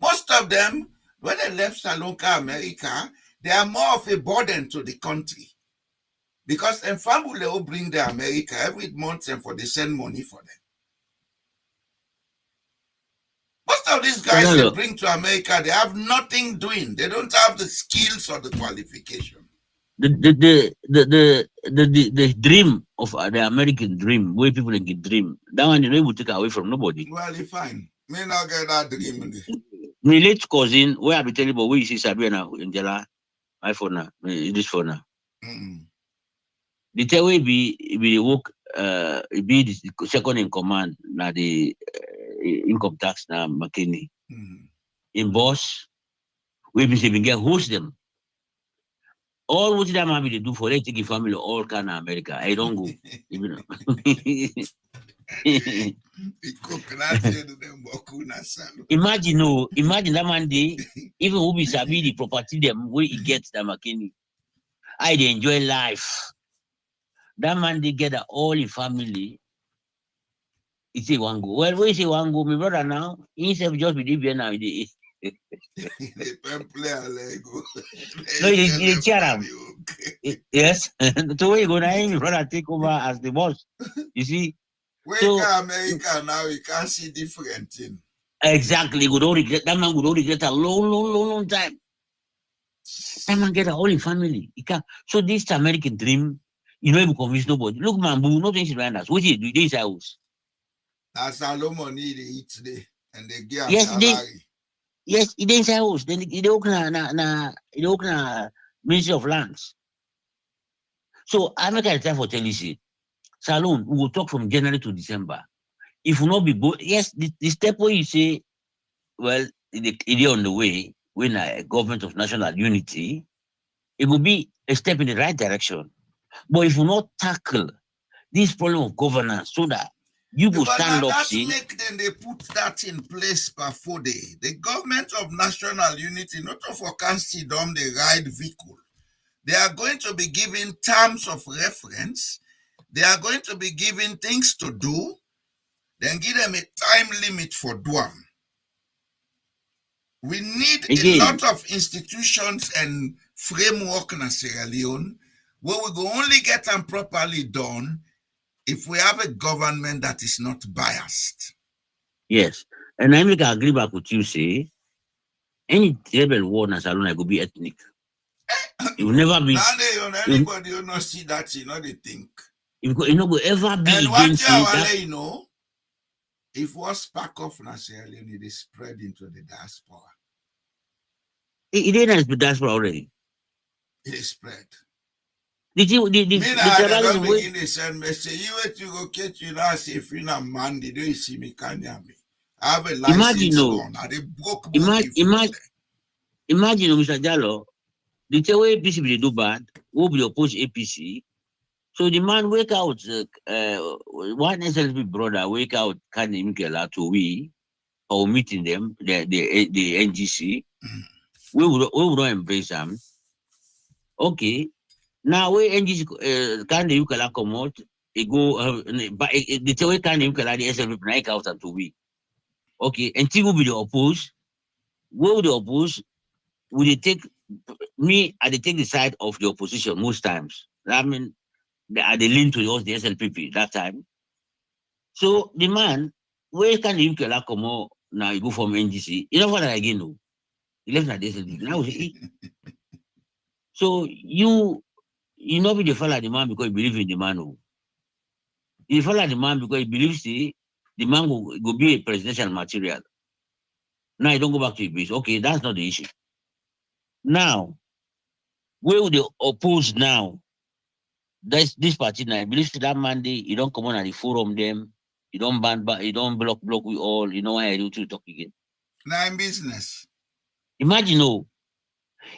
Most of them, when they left Salonka America, they are more of a burden to the country. Because the family will bring the America every month and they send money for them. Most of these guys they bring to America, they have nothing doing. They don't have the skills or the qualification. The dream of the American dream, where people can dream, that one you know will take away from nobody. Well, it's fine. Me not get that dream. My late cousin, where I be telling you about where you see Sabrina in Jela, my phone now, this phone now. The tell we be work be the second in command now the income tax now McKinney. In boss, we be get host them. All what that man be do for they take family all kind of America. I don't go. You know. Imagine that man day, even who be sabi the property them where he gets the McKinney. I dey enjoy life. That man they get all the family. He say one go. Well, we say one go, my brother now. He himself just believe here now. He no, he cheer him. Yes. So where you go now? My brother take over as the boss. You see. So America now, you can't see different thing. Exactly. Good old regret. That man would only regret a long time. That man get a whole family. He can. So this American dream, you know, you convince nobody. Look, man, boo, nothing is behind us. What is it? This house. That's a lot of money they eat today, and they get yes, salary. Yes, it is house. Then they open Ministry of Lands. So I make a time for tell you, Salon, we will talk from January to December. If we not be both, yes, the step where you say, well, it is on the way when a government of national unity, it will be a step in the right direction. But if we not tackle this problem of governance so that you will stand up, see, make them they put that in place before the government of national unity, not for council them the right vehicle. They are going to be given terms of reference. They are going to be given things to do, then give them a time limit for doing. We need a lot of institutions and framework in Sierra Leone where we go only get them properly done if we have a government that is not biased. Yes. And I make agree back with you, say, any rebel war in Salona could be ethnic. It will never be. Anybody will not see that, you know, they think. It will ever be and against you know, if what's back off in Sierra Leone, they spread into the diaspora. It didn't the diaspora already. It is spread. Did you tribalism begin to send message? You wait to go catch you now, say if you're not man, they don't see me, can you me? I have a license gone. They broke imagine, Mr. Jallo, the way APC will do bad, who will oppose APC. So the man wake out, one SLP brother wake out, can Mikela to we, or meeting them, the NGC. We would not embrace them. Okay. Now we NGC can the Ukala come out, it go, but the way can the Ukala the SLP break out and to we. Okay, and T will be the opposed. We would oppose, would they take me? I take the side of the opposition most times. I mean, they lean towards the SLPP that time. So the man, where can the Ukala come out now? You go from NGC. You know what I again know? He left at the SLPP. Now so you not be the follow the man because you believe in the man. Who. You follow the man because he believes the man will be a presidential material. Now you don't go back to your base. Okay, that's not the issue. Now, where would they oppose now? This party now, I believe that Monday, you don't come on at the forum them, you don't ban, you don't block we all, you know why I do to talk again. Now in business. Imagine,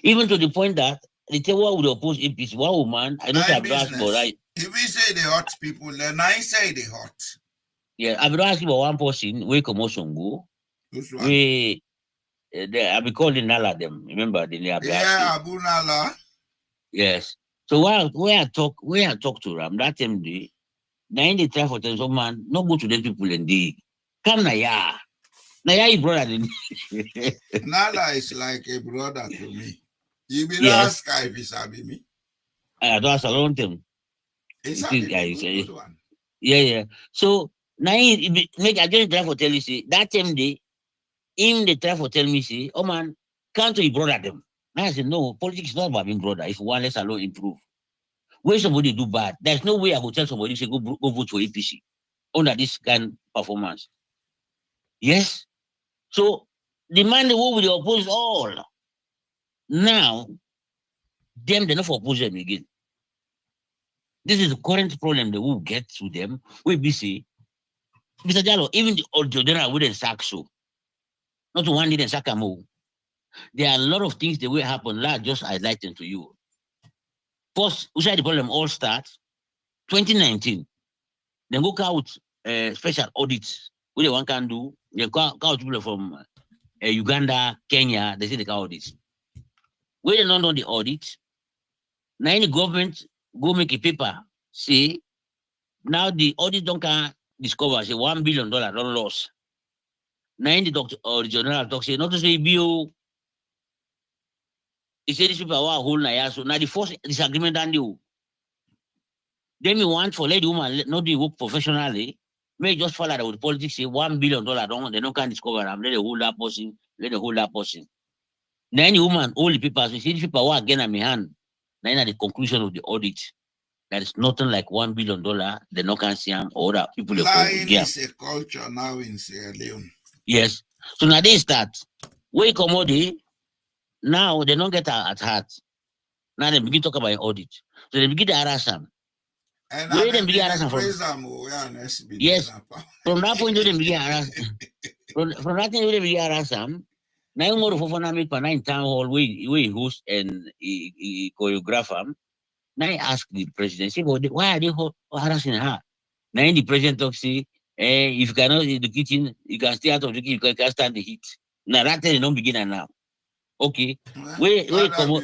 even to the point that they tell what would oppose APC, one woman, I don't have to ask about that. If we say the hot people, then I say the hot. Yeah, I've been asking about one person, we come also go. We I be calling Nala them. Remember the name? Yeah, Abu Nala. Yes. So where I talk to them that time day, now they try for them, so man, not go to those people and they come Naya. Naya is brother. Nala is like a brother to me. You be Yes. ask if it's me. I don't ask a long time. It's Good one. Yeah. So now make I just try for tell you see that time they try for tell me see, oh man, can't you brother them? Now I said no, politics is not about being brother. If one less alone improve. When somebody do bad, there's no way I will tell somebody say go vote for APC under this kind of performance. Yes. So the man they will oppose all. Now them they not for oppose them again. This is the current problem they will get to them. We be say, Mr. Jallo, even the general wouldn't sack so. Not one didn't sack a move. There are a lot of things that will happen. Like just highlighting to you. First, we said the problem all starts 2019. Then go out special audits. What they one can do, they go out people from Uganda, Kenya, they say they can audit. We don't know the audit. Now any government go make a paper, say, now the audit don't can discover, say $1 billion don't loss. Now any doctor or the general talk say, not to say bio. He said these people are whole na so now the first disagreement and you. Then we want for lady woman not do work professionally. May just follow that with politics, say $1 billion don't they don't can discover them. Let the hold that person, let the hold that person. Now any woman, all the people, we see these people are again at my hand. Now at the conclusion of the audit, there is nothing like $1 billion, they not can see them or other people. Lying is a culture now in Sierra Leone. Yes. So now they start. We commodity, now they don't get at heart. Now they begin to talk about audit. So they begin to harass them. And where they begin harass them from? Yes. From that point, they begin harass from that thing, they begin harass them. Now you more for make for 9 town hall we host and he choreograph them. Now I ask the president, say, why are they harassing her? Now the president talks, say, if you cannot in the kitchen, you can stay out of the kitchen, you can stand the heat. Now that thing don't begin now. Okay. Wait, come on.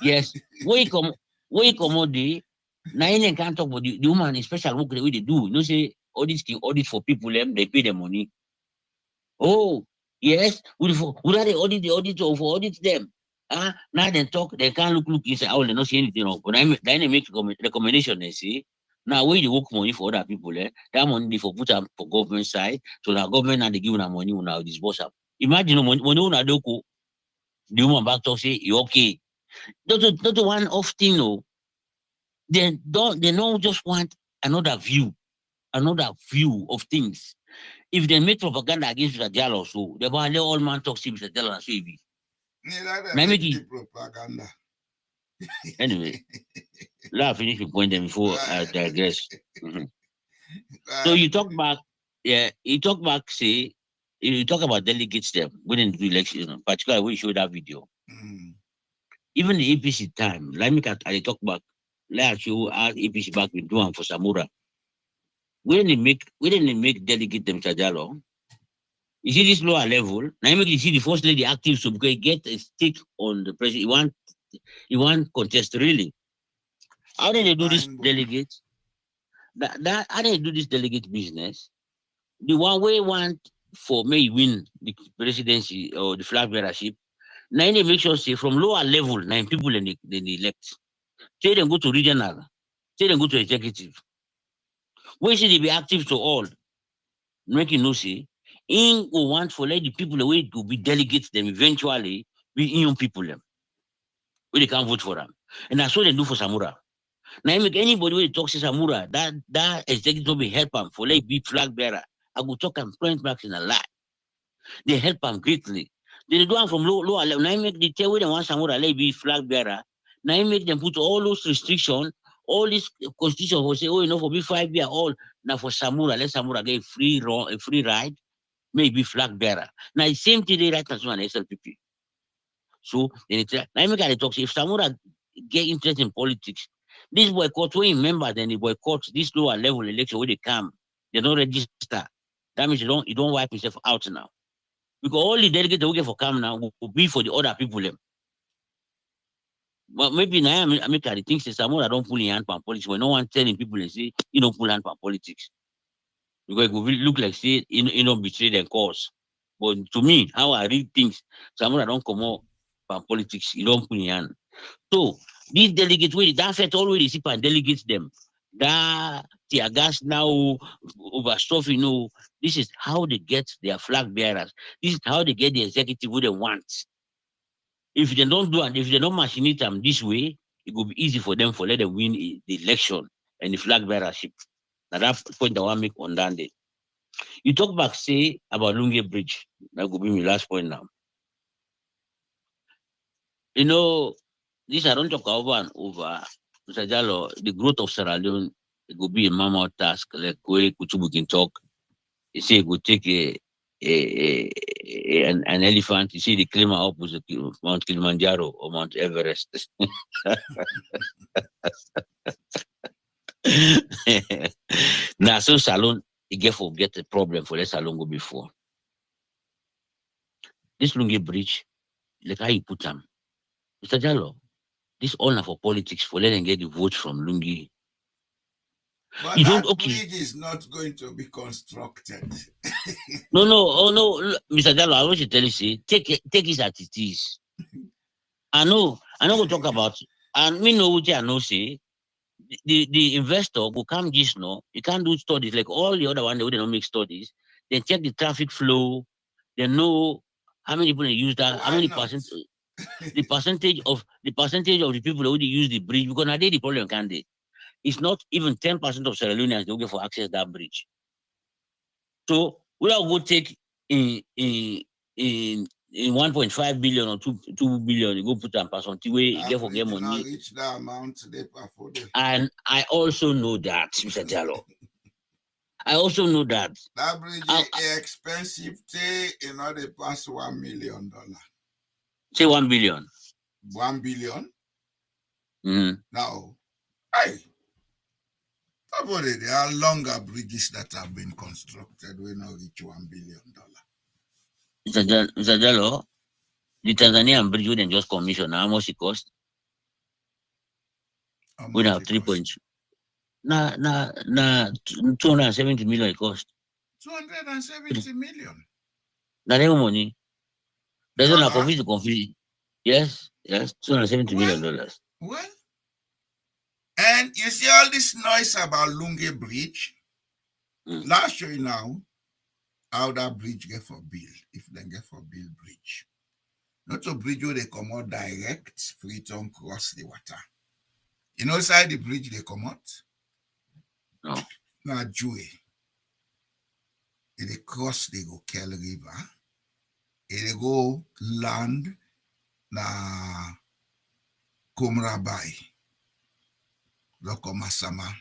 Yes. Wait, come on. Now you can't talk about the woman, especially work the way they do. You know, say audit for people, they pay them money. Oh, yes. Would they audit the auditor for audit them? Now they talk, they can't look, you say, oh, they not see anything wrong. But then they make recommendation, they say. Now, where you work money for other people, that money for put up for government side, so the government and they give them money now disburse up. Imagine when you know the woman back talk say, you okay. That's one off thing, no. They don't just want another view of things. If they make propaganda against Mr. Jallo, so they want all man talk to Mr. Jallo and so be. Propaganda. Anyway, let me finish the point then before I digress. So you talk back, say, you talk about delegates them within the election, particularly when you show that video. Even the APC time, let me talk back, let you ask APC back with doing for Samura. When they make delegate them Jallo, you see this lower level, now you see the first lady active so because get a stick on the president. You want contest really. How do they do this delegate? How do they do this delegate business? The one way want for may win the presidency or the flag bearership. Now they make sure say from lower level, 9 people then they elect. Say them go to regional, say them go to executive. Where should they be active to all? Making no say, in go want for let the people the way to be delegates them eventually be young people them. Where they can't vote for them. And that's what they do for Samura. Now make anybody who talks to Samura, that executive will help them for like be flag bearer. I will talk and point back in a lie. They help them greatly. They do them from lower level. Now make the tell where they want Samura like be flag bearer. Now make them put all those restrictions, all this constitution will say, oh, you know, for be 5 years all. Now for Samura, let Samura get a free ride, maybe flag bearer. Now the same thing they write as one SLPP. So then now make they talk. If Samura get interested in politics, this boycott, when you remember, then the boycott, this lower level election where they come, they don't register. That means you don't wipe yourself out now. Because all the delegates we get for come now will be for the other people. But maybe now America thinks that Samura don't pull in hand for politics. When no one telling people and say, you don't pull hand for politics. Because it will look like say you don't betray their cause. But to me, how I read things, someone don't come out from politics, you don't put in hand. So these delegates, that fait already see and delegates them. That tear gas now over stuff, this is how they get their flag bearers. This is how they get the executive who they want. If they don't do and if they don't machinate them this way, it will be easy for them for let them win the election and the flag bearership. Now that point I want to make on that day. You talk back, say, about Lungi Bridge. That could be my last point now. This I don't talk over and over. Mr. Jallo, the growth of Sierra Leone, it could be a mammoth task. Like where Kutubu can talk. You say it could take an elephant. You see the climber up with Mount Kilimanjaro or Mount Everest. Now, so Salon, you get a problem for the Salon go before. This Lungi Bridge, like how you put them. Mr. Jallo, this all for politics for letting get the vote from Lungi. But that bridge is not going to be constructed. No, Mr. Jallo, I want to tell you, say, take it as it is. I know we'll talk about, and me know what I know, say, the investor will come just know, you can't do studies like all the other one, they don't make studies. They check the traffic flow, they know how many people they use that, how many percent. the percentage of the people who use the bridge, because now they the problem can they? It's not even 10% of Sierra Leoneans they will get for access that bridge. So we are going to take in 1.5 billion or 2 billion, you go put them person way you get for get money. Reach that amount they afford it. And I also know that, Mr. Jallo. I also know that that bridge is expensive. They pass $1 million. Say 1 billion. 1 billion? Mm-hmm. Now, there are longer bridges that have been constructed when now reach $1 billion. Mr. Jallo, the Tanzanian bridge wouldn't just commission. How much it cost? We have 3 points. 270 million it cost. 270 million. That's no money. That's not confuse. Yes, $270 million. Well, and you see all this noise about Lungi Bridge. Last show you now how that bridge get for bill, if they get for bill bridge. Not a bridge where they come out direct, Freetown cross the water. Inside the bridge they come out. No. Now Jue. They cross the Gokel River. They go land na Kumrabai. Lokomasama.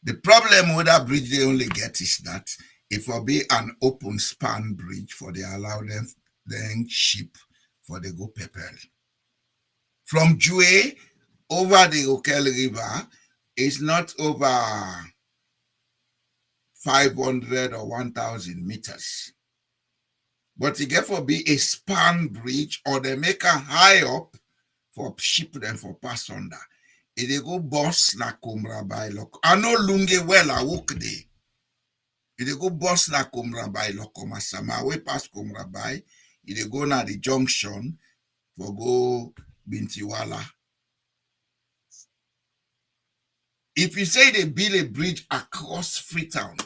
The problem with that bridge they only get is that it will be an open span bridge for they allow them then ship for they go Pepel. From Jue over the Okel River is not over 500 or 1,000 meters. But it get for be a span bridge or they make a high up for ship them for pass under. If they go boss na Kumrabai lok. I know Lungi well I walk there. If they go boss na Kumrabai Lokomasama, we pass Kumrabai. If they go na the junction for go Bintiwala. If you say they build a bridge across Freetown,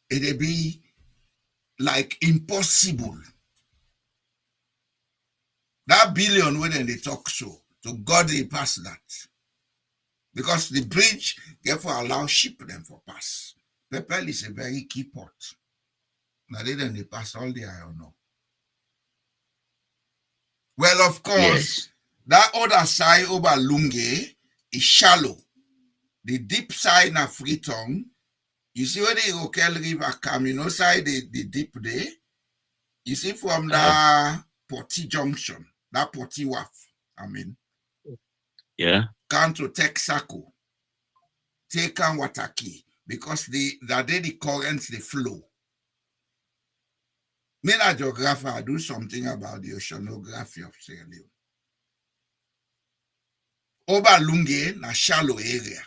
it'll be like impossible. That billion when they talk so, to God they pass that. Because the bridge therefore allow ship them for pass. Pepel is a very key port. Now they pass all the iron ore. Well, of course, yes. That other side over Lungi is shallow. The deep side na Freetown, you see where the Okel River come, side the deep there. You see from the Porty Junction, that Porty Wharf, yeah. Come to Texaco, take on Wataki, because the currents, they flow. Me a geographer, I do something about the oceanography of Sierra Leone. Over Lungi, na shallow area.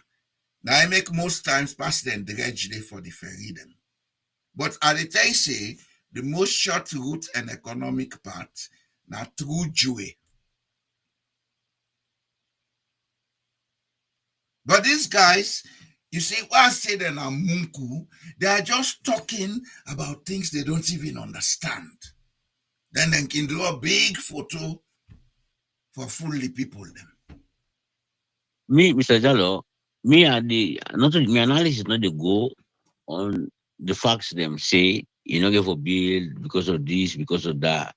Now I make most times pass them dredge there for the ferry them. But as they say, the most short route and economic path now through Jue. But these guys, you see, what I say then are Munku, they are just talking about things they don't even understand. Then they can draw a big photo for fully people them. Me, Mr. Jallo, me and the not my analysis not the go on the facts them say, you know, get for bill because of this, because of that.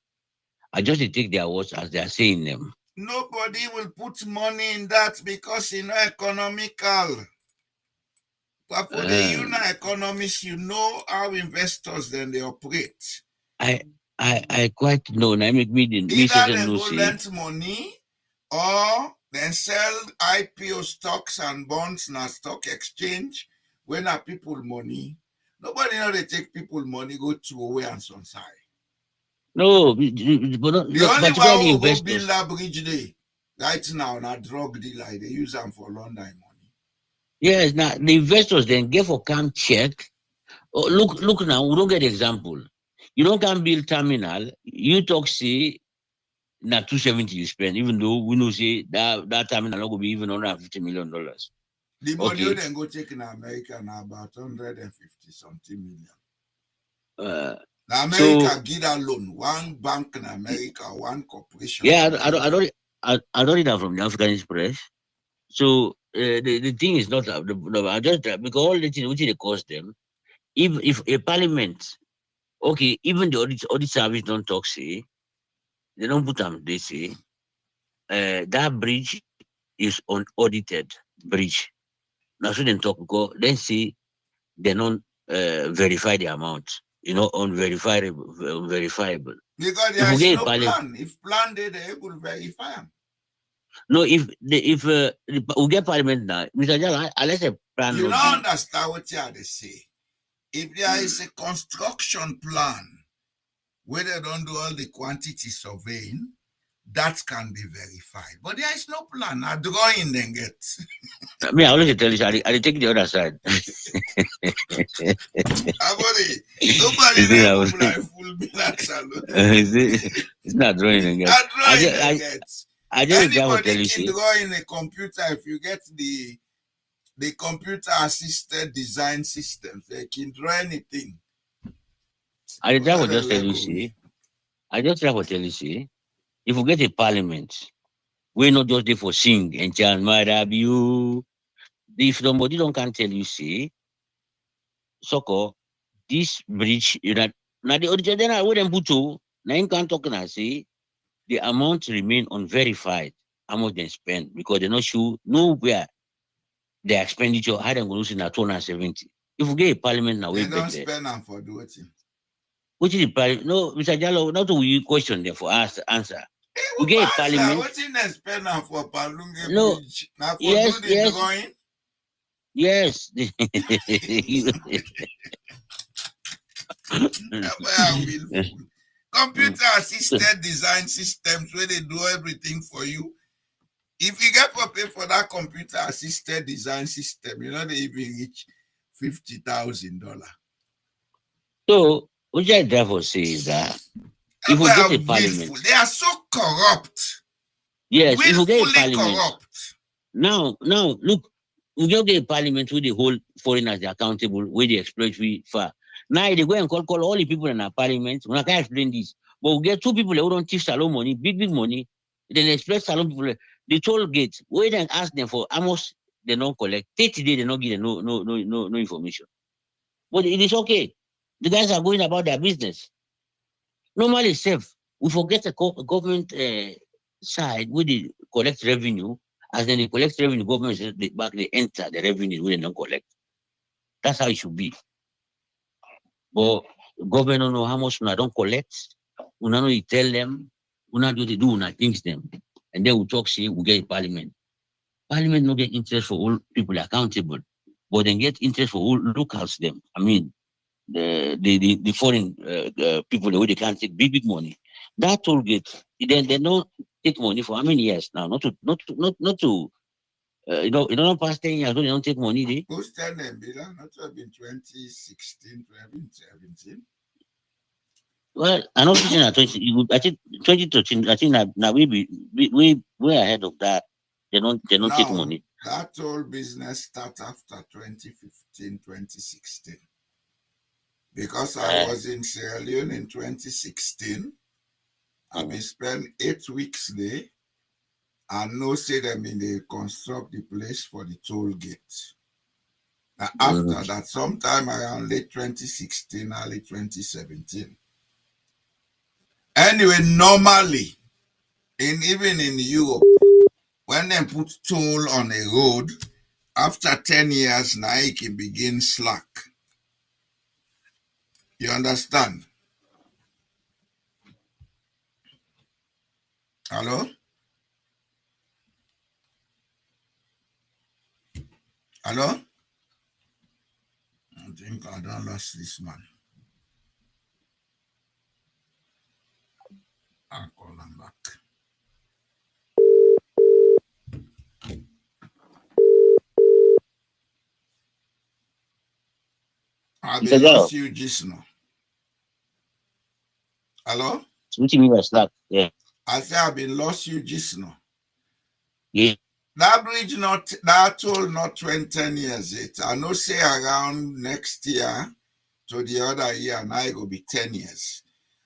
I just take their words as they are saying them. Nobody will put money in that because it's not economical. But for the economists, you know how investors then they operate. I quite know. I make me the Either they go lend money or then sell IPO stocks and bonds in a stock exchange when are people money. Nobody know they take people money, go to away and some side. No, but the only one who go build that bridge day right now, not drug dealer, they use them for London money. Yes, now the investors then get for come check. Oh, look now, we don't get example. You don't come build terminal, you talk say now 270 you spend, even though we know say that terminal will be even $150 million. The money you then go take in America now about 150 something million. Now America give that loan, one bank in America, one corporation. Yeah, I don't read that from the African Express. So the thing is not I just because all the things which they cost them. If a parliament, okay, even the audit service don't talk say they don't put them. They say that bridge is unaudited bridge. Now so they talk because then see they don't verify the amount. You know, unverifiable. Because there is no plan. If plan they will verify them. No, if we get parliament now, Mr. Jala, unless a plan. You don't understand what they say. If there is a construction plan where they don't do all the quantity surveying, that can be verified. But there is no plan. A drawing then get. I always tell you, I take the other side. Nobody knows like full it's not drawing again. I just anybody can draw in a computer if you get the computer assisted design systems. They can draw anything. I just tell you, see. I just try to tell you, see. If we get a parliament, we're not just there for sing and chant, you. If somebody don't can tell you, see, Soko, this bridge, you know, now the auditor then I wouldn't put to, now you can't talk and say, the amount remain unverified, how much they spend, because they're not sure, nowhere their expenditure, how they're going to see 270. If we get a parliament now, they don't spend them for doing it. Which is the parliament? No, Mr. Jallo, not we question them for us to answer. We get a parliament. What's in the spend them for Lungi no, Bridge? Now for yes, do the drawing? Yes. Computer assisted design systems where they do everything for you. If you get to pay for that computer assisted design system, you know they even reach $50,000. So what I therefore say is that if we get a parliament, they are so corrupt. Yes, if we get a parliament, corrupt. Now look, we don't get a parliament with the whole foreigners accountable, where they exploit we far. Now they go and call all the people in our parliament. We can't explain this. But we get two people who don't teach salon money, big money. Then they exploit salon people. The toll gate, wait and ask them for how much they don't collect. 30 days they don't give them no information. But it is okay. The guys are going about their business. Normally safe. We forget the government side where they collect revenue. As then they collect revenue, government they enter the revenue where they don't collect. That's how it should be. But government don't know how much we don't collect. We don't know you tell them. We not do they do not things them. And then we talk, see, we get parliament. Parliament not get interest for all people accountable, but then get interest for all locals them. I mean, the foreign people the way they can't take big money. That toll gate, then they don't take money for how many years now? Not to You don't pass 10 years, they don't take money, they. Who's 10 and Bila? Not to have been 2016, 2017. Well, I know teaching at 20. I think 2013. I think now we ahead of that. They don't take No, money. that whole business started after 2015, 2016. Because I was in Sierra Leone in 2016. I've been spent 8 weeks there. And no say them in the construct the place for the toll gate. Now after that, sometime around late 2016, early 2017. Anyway, normally, even in Europe, when they put toll on a road, after 10 years, now it can begin slack. You understand? Hello? Hello? I think I don't lost this man. I'll call him back. I've been lost you just now. Hello? What you mean by slack? Yeah. I say I've been lost you just now. Yeah. That bridge that toll not 10 years yet. I know say around next year to the other year, now it will be 10 years.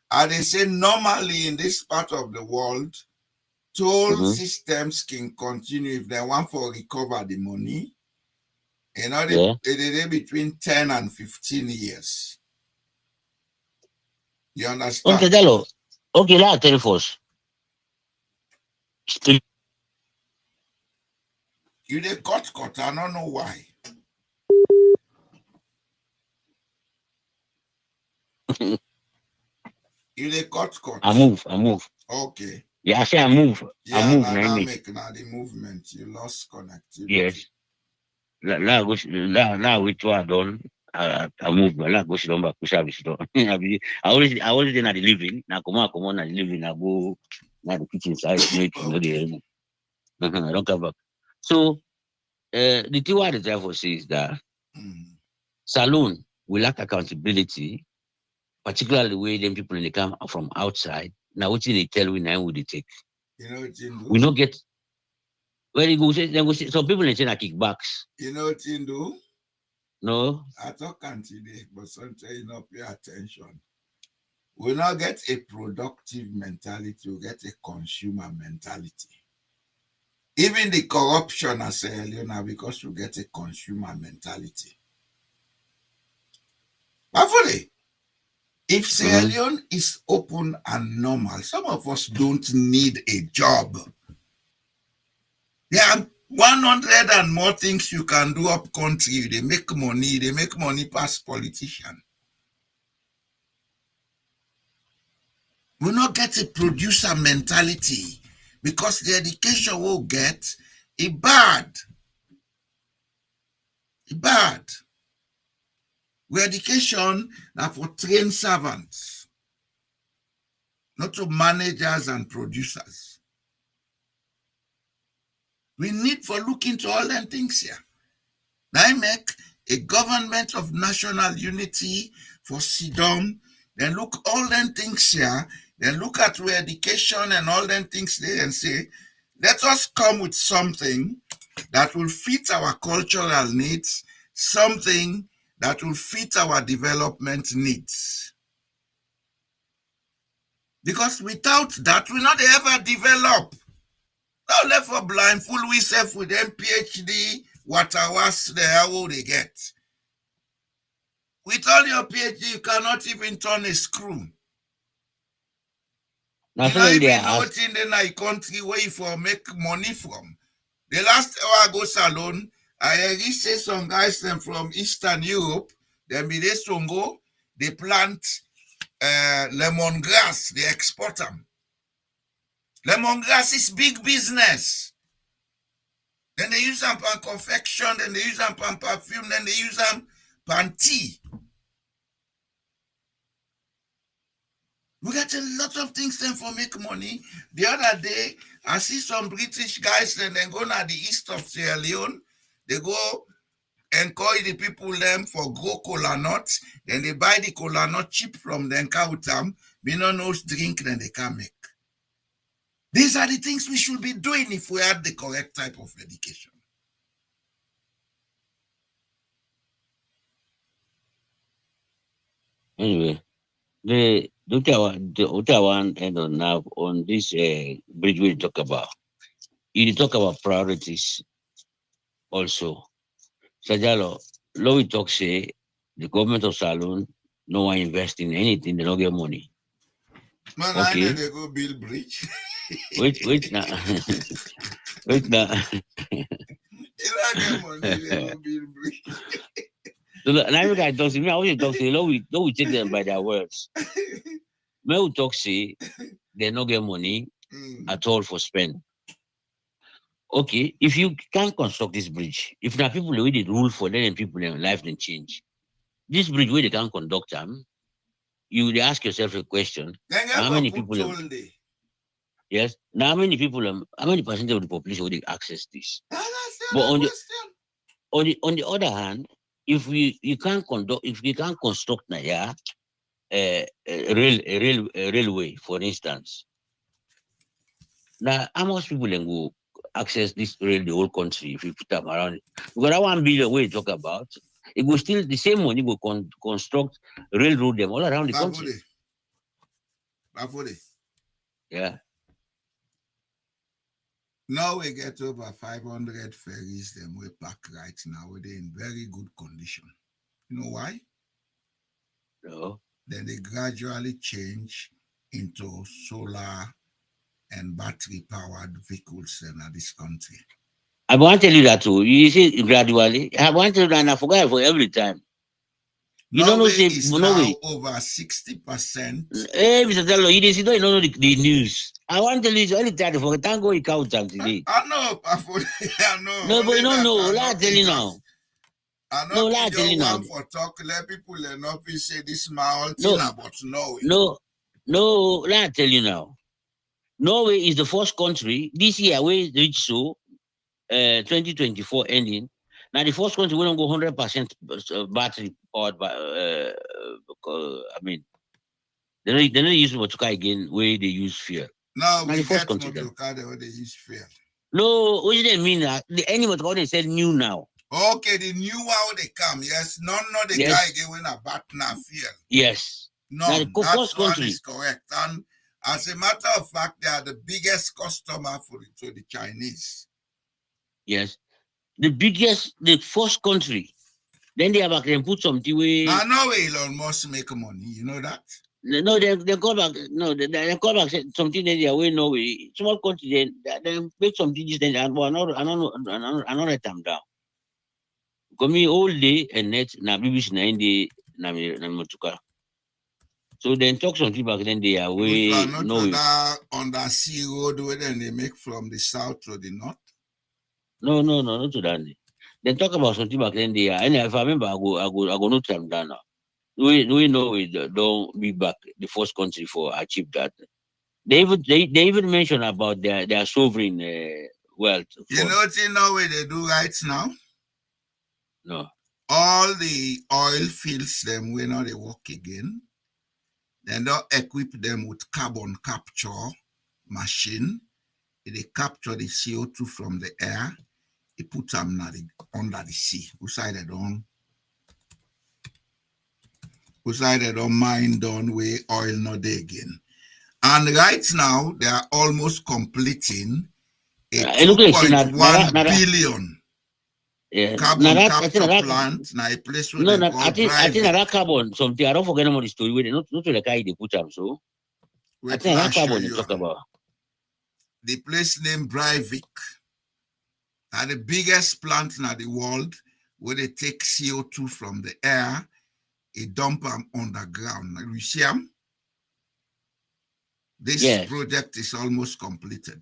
And they say normally in this part of the world, toll systems can continue if they want to recover the money. You know, they between 10 and 15 years. You understand? Okay, Dalo. Okay, now tell us. You they cut, I don't know why. You they cut. I move. Okay. Yeah, I say I move. Yeah, I move. now make the movement. You lost connectivity. Yes. Now which one done? I move. Now go sit down back. Push up, sit down. I always did not the living. Now come on, not the living. I go now the kitchen side. I don't come back. So the thing what the driver says that saloon will lack accountability, particularly the way them people in the come from outside. Now what they tell we now would they take? You know what you do? We don't get where they go say some people in China kickbacks. You know what you do? No. I talk today, but sometimes you not pay attention. We not get a productive mentality, we get a consumer mentality. Even the corruption as Sierra Leone because we get a consumer mentality. But fully, if Sierra Leone is open and normal, some of us don't need a job. There are 100 and more things you can do up country. They make money past politician. We not get a producer mentality because the education we'll get is bad. It's bad. We education now for trained servants, not to managers and producers. We need for look into all them things here. Now I make a government of national unity for Sidon, then look all them things here, then look at where education and all them things there and say, let us come with something that will fit our cultural needs, something that will fit our development needs. Because without that, we'll not ever develop. Now left for blind, full we self with them PhD, what was the how they get. With all your PhD, you cannot even turn a screw. You don't even know what in the country where you for make money from. The last hour I go salon, I heard say some guys them from Eastern Europe, them be they songo, they plant lemongrass, they export them. Lemongrass is big business. Then they use them for confection, then they use them for perfume, then they use them for tea. We get a lot of things then for make money. The other day, I see some British guys and then go to the east of Sierra Leone. They go encourage the people them for grow cola nuts. Then they buy the cola nut cheap from them, them. We don't know drink then they can make. These are the things we should be doing if we had the correct type of education. Anyway, the one end on now on this bridge we talk about. You talk about priorities also. Sajalo, law we talk say the government of Salon no one invest in anything, they don't get money. Man, Okay. I know they go build bridge. Wait now. Wait now. They don't get money, they go build bridge. So now every guy talks to me, I always talk to you, we take them by their words. Me who talk say they don't get money at all for spend. Okay, if you can't construct this bridge, if there are people who did rule for them and people in life then change. This bridge where they can't conduct them, you would ask yourself a question. How many people yes? Now how many people how many percentage of the population would access this? But on the other hand, if you can't conduct, if you can't construct a railway, for instance, now how much people then go access this rail the whole country if you put them around it? Because that 1 billion we talk about, it will still the same money will construct railroad them all around the country. Yeah. Now we get over 500 ferries them we pack right now. They're in very good condition. You know why? No. Then they gradually change into solar and battery powered vehicles in this country. I want to tell you that too. You see gradually. I want to tell you that and I forgot for every time. You don't know say is now over 60%. Hey, Mr. Tello, you don't know the news. I want to tell you any time for thank God you count them today. I know, I know. No, but you don't know. Let tell you now. I know. Let tell you now. For talk, let people not be say this my own thing about Norway. No, let tell you now. Norway is the first country this year we reach so 2024 ending. Now the first country we don't go 100% battery powered by I mean they don't use motorcar again where they use fuel. No, we get motorcar where they use fuel. No, what do they mean? The any motorcar they said new now. Okay, the new one they come. Yes, none of the guy again when a battery fuel. Yes. No, that one is correct. And as a matter of fact, they are the biggest customer to the Chinese. Yes. The first country. Then they have and put something where. I know Elon Musk make money. You know that? No, they call back. No, they call back something that they are way Norway. Small country they make something this then and another time down. Come all day and net na BBC na indi na motuka. So then talk something back then they are way Norway. Not on the sea road where then they make from the south to the north. No, not to that. Then talk about something back then they are. And if I remember, I go no time down now. We know we don't be back the first country for achieve that. They even mention about their sovereign wealth. You know what in Norway they do right now? No. All the oil fields them when now they work again. They don't equip them with carbon capture machine. They capture the CO2 from the air. They put them under the sea. Beside they don't mine down where oil not there again. And right now they are almost completing a 2.1 billion carbon capture plant. Now a place where I think that carbon something. I don't forget about the story where they not to the guy they put them so. I think that carbon they talk about. The place named Breivik are the biggest plant in the world where they take CO2 from the air, they dump them underground. You see them? This project is almost completed.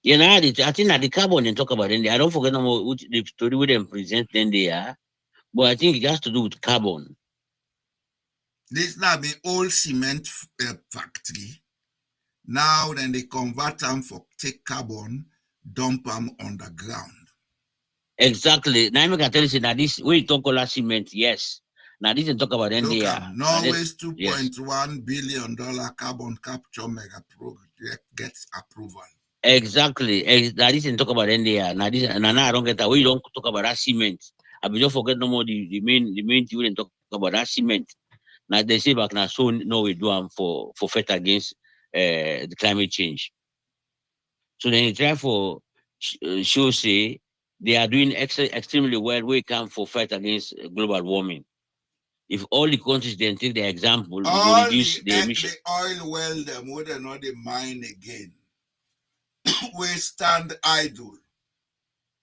Yeah, now I think that the carbon they talk about, and I don't forget about the story with them present then they are, but I think it has to do with carbon. This now be old cement factory. Now then they convert them for take carbon, dump them underground. Exactly. Now I can tell you that this we talk about cement, yes. Now this is talk about Look NDR. at Norway's $2.1 billion carbon capture mega project gets approval. Exactly. Now this is talk about NDR. Now this and now I don't get that. We don't talk about that cement. I will don't forget no more the main thing we didn't talk about that cement. Now they say back now so no we do them for fight against the climate change. So then they try for show say they are doing extremely well when it comes for fight against global warming. If all the countries then take their example, we will reduce the emission. The oil well them would not the mine again. We stand idle.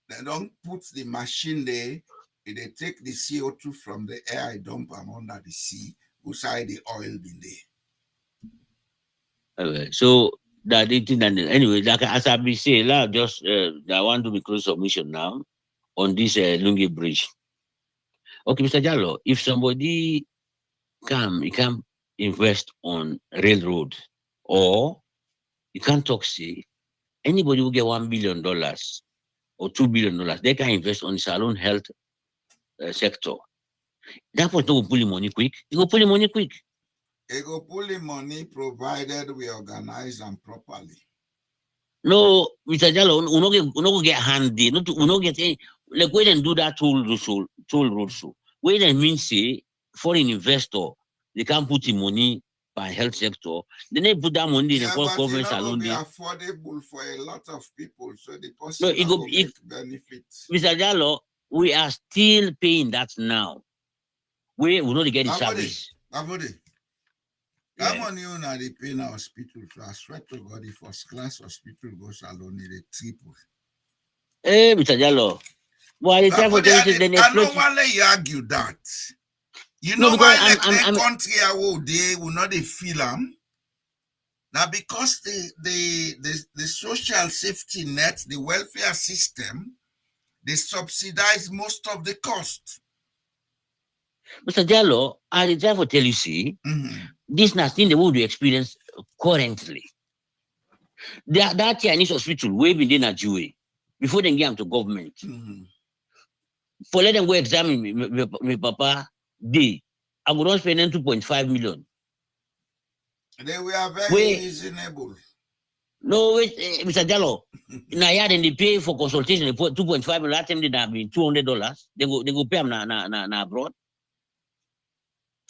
They don't put the machine there. They take the CO2 from the air, I dump them under the sea, beside the oil bin there. So that it anyway, like as I be saying, just I want to be close submission now on this Lungi Bridge. Okay, Mr. Jallo, if somebody he can invest on railroad, or you can't talk say anybody who get $1 billion or $2 billion, they can invest on the salon health sector. That was not pull money quick. You go pull money quick. They go pull the money provided we organize them properly. No, Mr. Jallo, we no get handy. We no get any. Like when they do that toll road show, when they mean say foreign investor, they can put the money by health sector. Then they put that money in the government salon. It will be affordable for a lot of people, so the person no, it get benefits. Mr. Jallo, we are still paying that now. We will not get the service. That money you know they pay in our hospital. So I swear to God, the first class hospital goes alone, they triple. Hey, Mr. Jallo. Well, I don't want to argue that. You know why the country they will not feel them? Now because the social safety net, the welfare system, they subsidize most of the cost. Mr. Jallo, I try to tell you, see, this nothing they will experience currently. That Chinese hospital way been in Nigeria before they get them to government. For let them go examine me papa day. I would not spend 2.5 million. They were very reasonable. No, wait, Mr. Jallo. Now yeah, then they pay for consultation. They put 2.5 million. Last time they have been $200. They go pay them na abroad.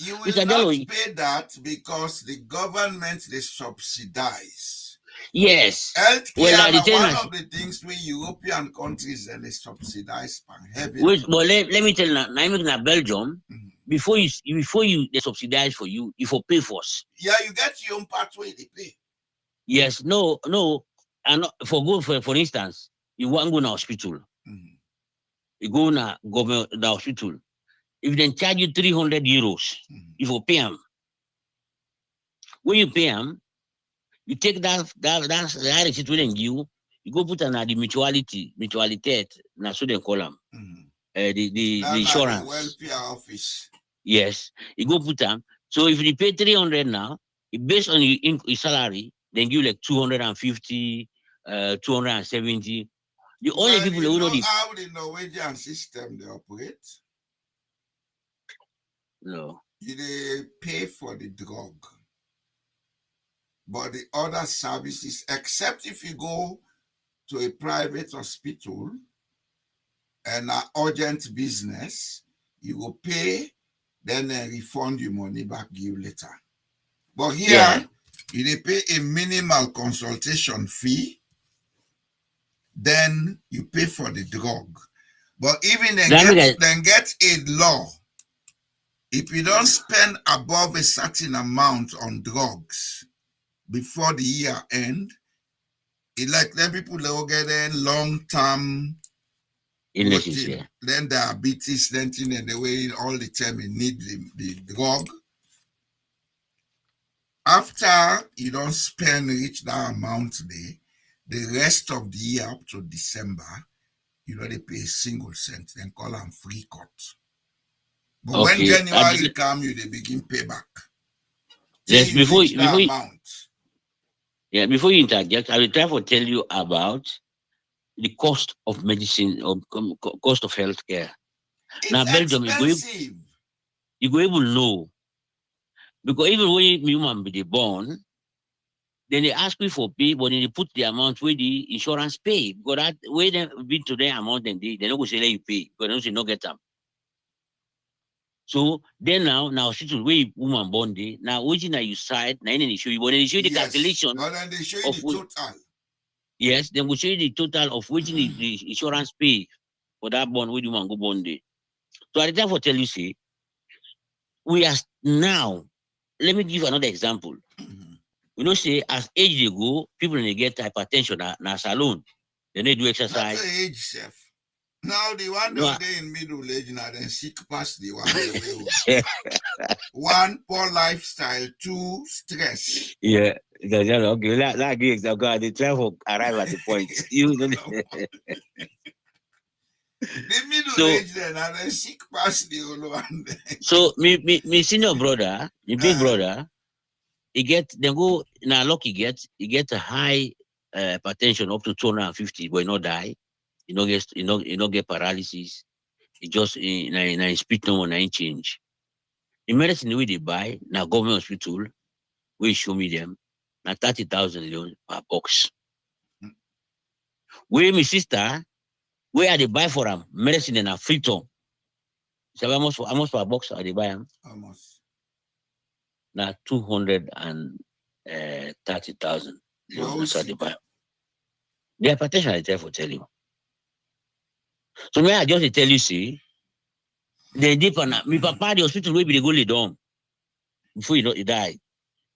You will Mr. not Jallo, pay that because the government they subsidize. Yes. Healthcare one of the things we European countries and they subsidize heavily. Well, let me tell you now, in Belgium, before you they subsidize for you, if you pay for us. Yeah, you get your own pathway they pay. Yes, no, and for instance, you want to go to hospital. You go to the hospital. If they charge you 300 euros, if you pay them, when you pay them, you take that receipt with you go put on the mutuality, now so they call them. The insurance. The welfare office. Yes, you go put them. So if you pay 300 now, based on your salary, then give like 250, 270. The only people who know how the Norwegian system they operate. No. They pay for the drug. But the other services, except if you go to a private hospital and an urgent business, you will pay, then they refund your money back you later. But here, you pay a minimal consultation fee, then you pay for the drug. But even then get a law. If you don't spend above a certain amount on drugs before the year end, it like then people they will get long-term illnesses, then diabetes, then and the way all the time you need the drug. After you don't reach that amount there, the rest of the year up to December, you know they pay a single cent, then call them free cut. But when January come, they begin payback. Yes, before you amount. Yeah, before you interject, I will try to tell you about the cost of medicine or cost of healthcare. It's Now, Belgium, expensive. you go able to know because even when human be born, then they ask you for pay, but then they put the amount where the insurance pay. Because that way they be to the amount, then they don't go say let you pay because they don't say no get them. So then now situation where woman born day now waiting that you side now they show you, but then they show you the calculation. But then they show you the total. Yes, then we show you the total of waiting the insurance pay for that bond where the woman go born day. So I therefore tell you, see, we are now. Let me give another example. You know, say as age they go, people they get hypertension na salon. Then they do exercise. Not the age, chef. Now the one they in middle age now then sick past the one. One, poor lifestyle. Two, stress. Yeah. Okay, that gives they try to arrive at the point. You know. The middle age then and then sick past the other one. So me senior brother, the big brother, he get then go now lucky he get a high hypertension up to 250, but he not die. He not get paralysis. He just in speed no one change. The medicine we they buy now government hospital, we show me them now 30,000 loan per box. Where my sister, where they buy for them medicine in a Freetown. So how much per box are they buy them? Almost. Now 230,000. That's what they buy. The hypertension I tell for tell you. So may I just tell you, see, they deep on me papa the hospital where they go lay down before he die.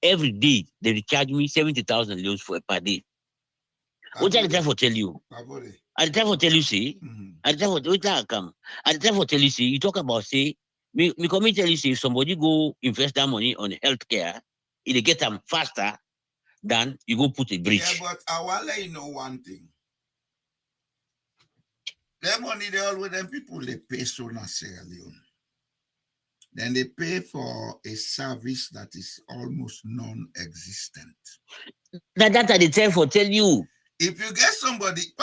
Every day they charge me 70,000 leons for per day. What I try for tell you? I try for tell you, see. I try for come. I try for tell you, see. You talk about say me come tell you, see, if somebody go invest that money on healthcare, it get them faster than you go put a bridge. Yeah, but I will let you know one thing. That money they always them people they pay so in Sierra Leone. Then they pay for a service that is almost non-existent. That's what they tell you. If you get somebody,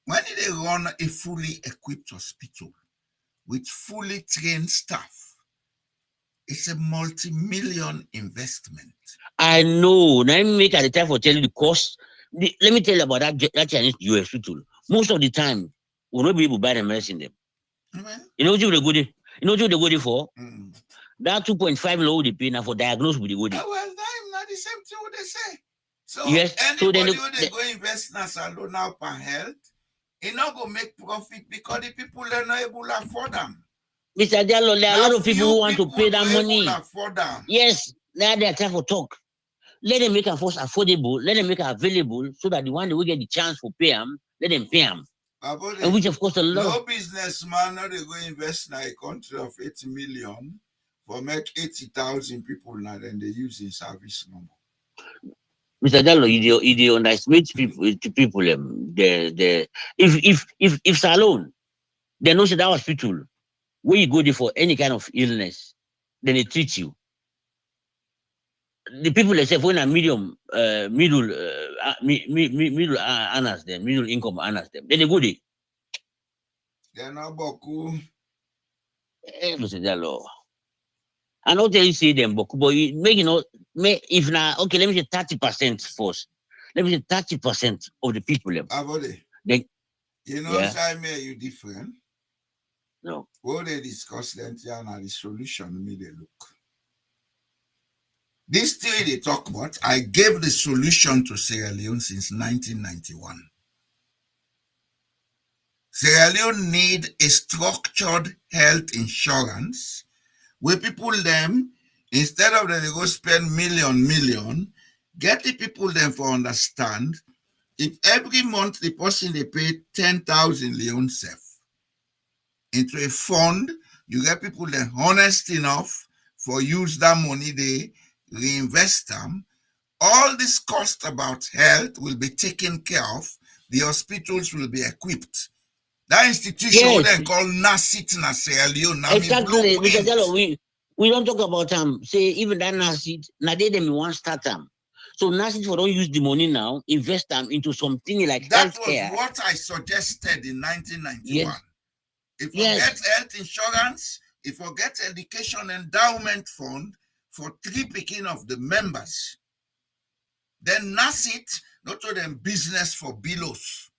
when they run a fully equipped hospital with fully trained staff, it's a multi-million investment. I know. Now me make at the time for tell you the cost. Let me tell you about that Chinese US hospital. Most of the time, we'll not be able to buy the medicine them. You know what they go there? You know what they go there for? That 2.5 low they pay now for diagnosis with the go there. Well, that's not the same thing what they say. So yes, anybody so they go invest in a salon now per health, it not go make profit because the people are not able to afford them. Mr. Diallo, there are a lot of people who want to pay that money. Afford them. Yes, now they are time for talk. Let them make it first affordable, let them make it available so that the one that will get the chance for pay them, let them pay them. And which of course a lot. No businessman now they go invest in a country of 80 million for make 80,000 people now then they use in service number. Mr. Diallo, you underestimate people if salon, they know that hospital where you go there for any kind of illness, then they treat you. The people themselves when a middle earners them, middle income earners them, then they go there. They're not boku. Mr. Diallo. I not tell you say them boku, but you make if now okay, let me say 30% first. Let me say 30% of the people them. Then you know Simon, you different. No. What they discuss then now the solution me they look. This theory they talk about, I gave the solution to Sierra Leone since 1991. Sierra Leone need a structured health insurance where people them, instead of them they go spend million, get the people them for understand if every month the person they pay 10,000 Leon Sef into a fund, you get people them honest enough for use that money they reinvest them. All this cost about health will be taken care of. The hospitals will be equipped. That institution then called NASIT Sierra Leone. Exactly, Mr. Diallo, We don't talk about say even that NASID, now they them want start So NASID for don't use the money now, invest them into something like That healthcare. was what I suggested in 1991. Yes. If you Yes. get health insurance, if you get education endowment fund for 3 picking of the members, then NASID, not to them business for billows,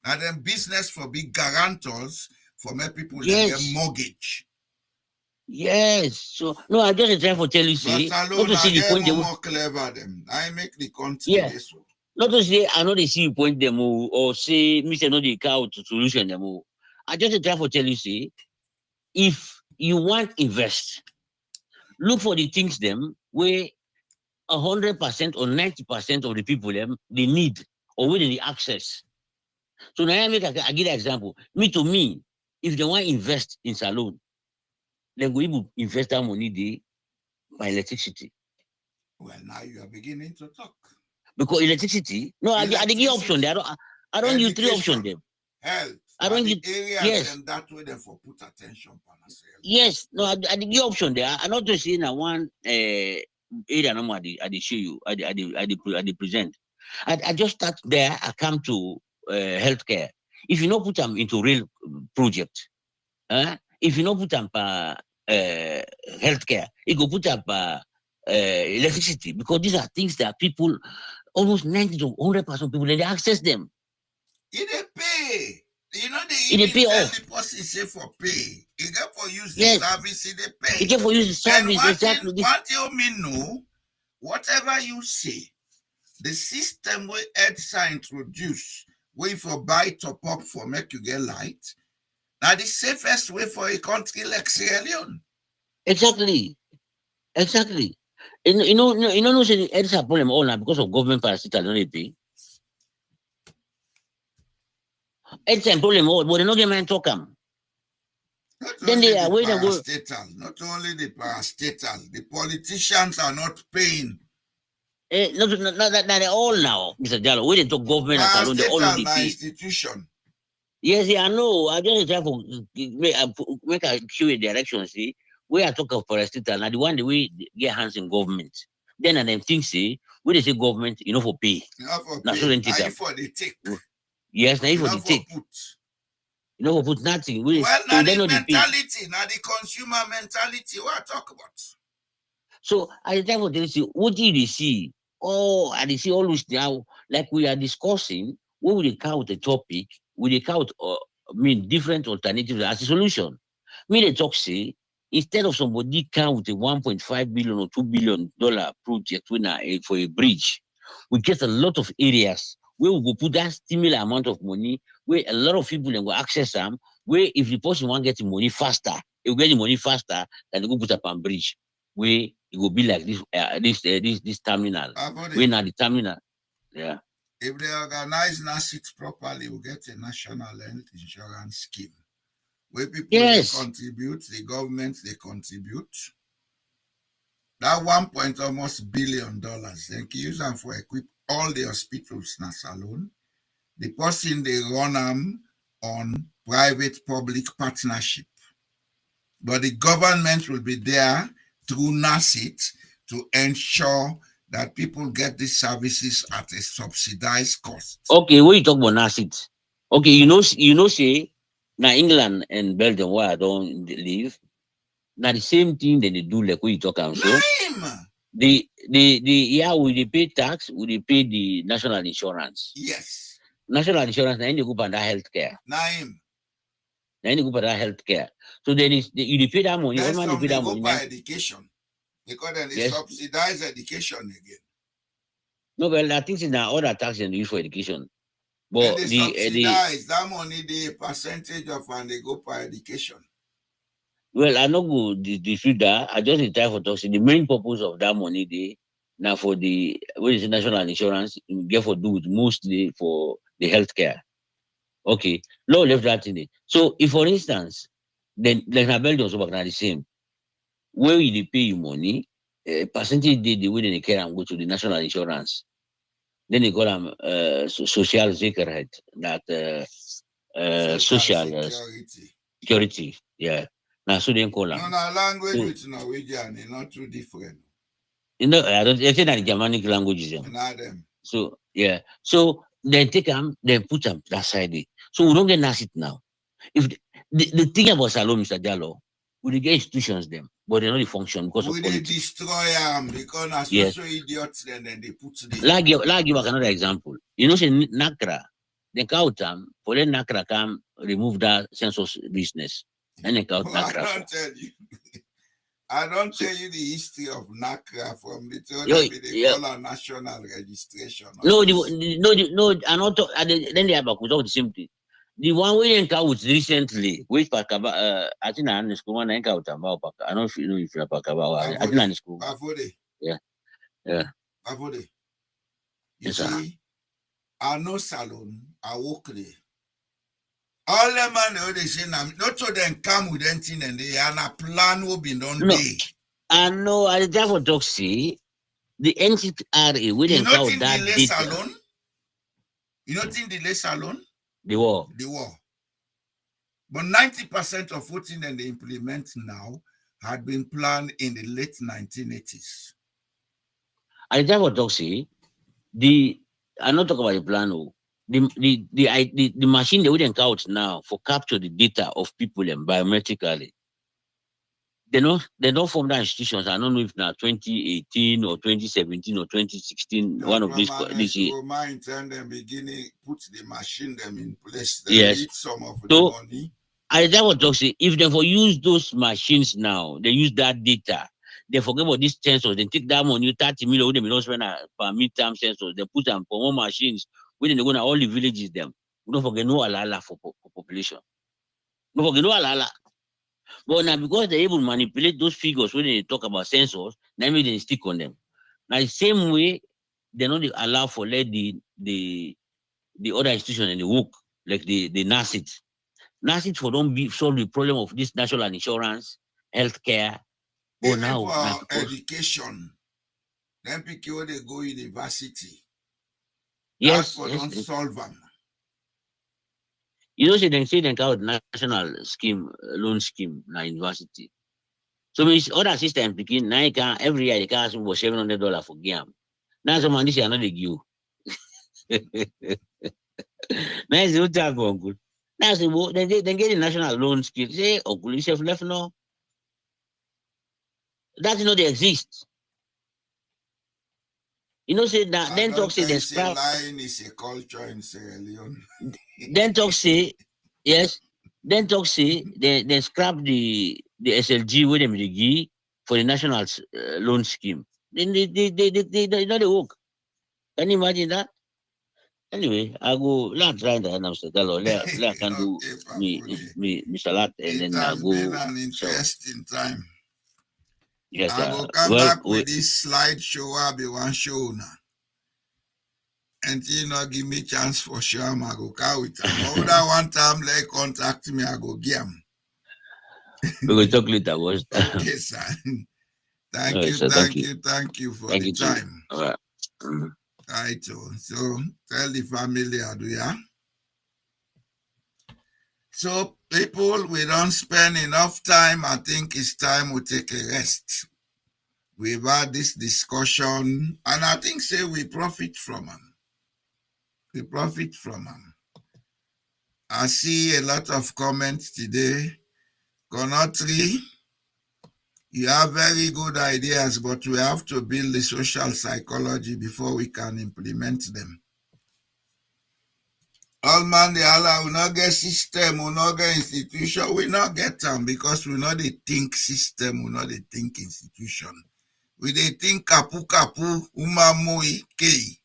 and then business for big guarantors for my people that Yes. get mortgage. Yes. So no, I just try to tell you, see, not to see the point more clever them. I make the country Yeah. this one. Not to say I know they see you point them or say Mr. No the cow to solution them. I just try to tell you, see, if you want invest, look for the things them where 100% or 90% of the people them they need or where they access. So now I give an example. To me, if they want to invest in salon, then we will invest that money there by electricity. Well, now you are beginning to talk. Because electricity, no, I give option there. I don't use 3 options there. Health. I don't use yes. And that way they for put attention. Yes, no, I give option there. I not just say in one area no more. I show you. I present. I just start there. I come to healthcare. If you not put them into real project, if you not put them healthcare, you go put up electricity because these are things that people almost 90 to 100% people they access them. They pay. You know they even pay tell off. the person say for pay. You get for use Yes. the service, they pay. You get for use the service exactly. What you mean no? Whatever you say, the system where EDSA introduce, where for buy top up for make you get light. Now the safest way for a country like Sierra Leone. Exactly. You know, say EDSA problem all now because of government parasitic don't they pay. EDSA problem all, but they not get man talk them. Then they are waiting. Not only the parastatal, the politicians are not paying. Not they all now, Mr. Jallo. We didn't talk government and salon, they all know the institution. Yes, I know. I just try to make a cue direction, see. We are talking of parastatal, now the one that we get hands in government. Then and them things say, when they say government, you know for pay. Now for the take. Yes, now for the take. You know, put nothing. Well, now the mentality, now the consumer mentality, what I talk about. So I tell you, what did you see? Oh, I see always now, like we are discussing, when we count the topic, we count, different alternatives as a solution. The talk say, instead of somebody count a $1.5 billion or $2 billion project for a bridge, we get a lot of areas where we go put that similar amount of money, where a lot of people will access them, where if the person want to get the money faster, they will get the money faster than they go put up on bridge, where it will be like this terminal. Where now the terminal, yeah. If they organize NASIT properly, we'll get a national health insurance scheme where people they contribute, the government they contribute. That almost $1 billion, they can use them for equip all the hospitals in salon. The person they run them on private-public partnership. But the government will be there through NASIT to ensure that people get these services at a subsidized cost. Okay, when you talk about NASIT, okay, you know, say, now England and Belgium where I don't live, now the same thing that they do like when you talk about. So we they pay tax, we pay the national insurance. Yes. National insurance, now you go by that healthcare. Naim. Now you go by that healthcare. So then you pay that money. Then you pay that money. Go by education. Because then they subsidize education again. No, but I think it's now other tax they use for education. But they subsidize that money, the percentage of and they go for education. Well, I not go dispute that. I just try for talking. The main purpose of that money they now for the national insurance, get for do it mostly for the healthcare. Okay, law left that in it. So if for instance, then like Belgium also the same. Where you pay you money, percentage the way they care and go to the national insurance. Then they call them social security, that social security. Yeah. Now, so they call No, them. no, language So, with Norwegian is not too different. you know, I don't. I say that the Germanic languages. Not them. So yeah. So then take them, then put them that side. So we don't get NASIT now. If the thing about Salom, Mr. Diallo, we get institutions them, but they don't function because of We they politics. destroy them because as Yes. so idiots, then they put the. Like give another example. You know, say Nakra, they count them for then Nakra come remove that census business, and they count Oh, I Nakra. don't tell you. I don't tell you the history of NACRA from the time Yo, that they call a national registration. No, office. and not then they have talk the same thing. The one we encountered recently, which Pakaba, I think I understand one encounter about Paka. I don't know if you know if you're Pakaba. I think I understand. Bafode. Yeah, yeah. Bafode. You Yes, sir. see, I know salon, I work there. All the man they say now, not to them come with anything and they are a plan will be done No, day. I know. I therefore talk see the NCRA we You didn't not count in that delay data. salon? You not in delay salon? The war. The war. But 90% of what in they implement now had been planned in the late 1980s. I therefore talk see the. I not talk about the plan. Oh. The machine they wouldn't count now for capture the data of people and biometrically. They don't form that institutions. I don't know if now 2018 or 2017 or 2016, one of these this year. Mind turn them beginning, put the machine them in place. They Yes. eat some of the So money. I that what talk say if they for use those machines now, they use that data. They forget about these sensors. They take that money, 30 million, they don't spend per midterm sensors. They put them for more machines. When they go to all the villages, them. We don't forget no alala for population. Don't forget no alala. But now because they're able to manipulate those figures when they talk about sensors, now maybe they stick on them. Now the same way they don't allow for let the other institution and the work, like the NASIT. NASIT for don't be solve the problem of this national insurance, healthcare. Oh Even now, for because, education, then people they go university. yes, That for yes, don't solve them. You know, say they call national scheme, loan scheme, na university. So means other system picking now every year they can ask me for $700 for game. Now some man this year not the give. Now it's what have uncle. Now say they get the national loan scheme. Say uncle yourself left no. That you know they exist. You know say that then talk say they scrap. Lying is a culture in Sierra Leone. Then talk say yes. Then talk say they scrap the SLG with them the give for the national loan scheme. Then they not the work. Can you imagine that? Anyway, I go let's try that now, Mr. Gallo. Let can do me salat and It then I has been go. an interesting time. Yes, I will come well, back with this slideshow. I'll be one show now. And you know, give me chance for sure. I go carry with them. More than one time, they contact me. I go give them. we will talk later. Was Okay, sir. Thank right, you, sir, thank you for thank the you too. time. All right. Right. So tell the family, Aduya. So people, we don't spend enough time. I think it's time we take a rest. We've had this discussion, and I think say we profit from them. We profit from them. I see a lot of comments today. Conotry, you have very good ideas, but we have to build the social psychology before we can implement them. All man, the Allah will not get system, will not get institution, we not get them because we not the think system, we not the think institution. We they think kapu umamui kei.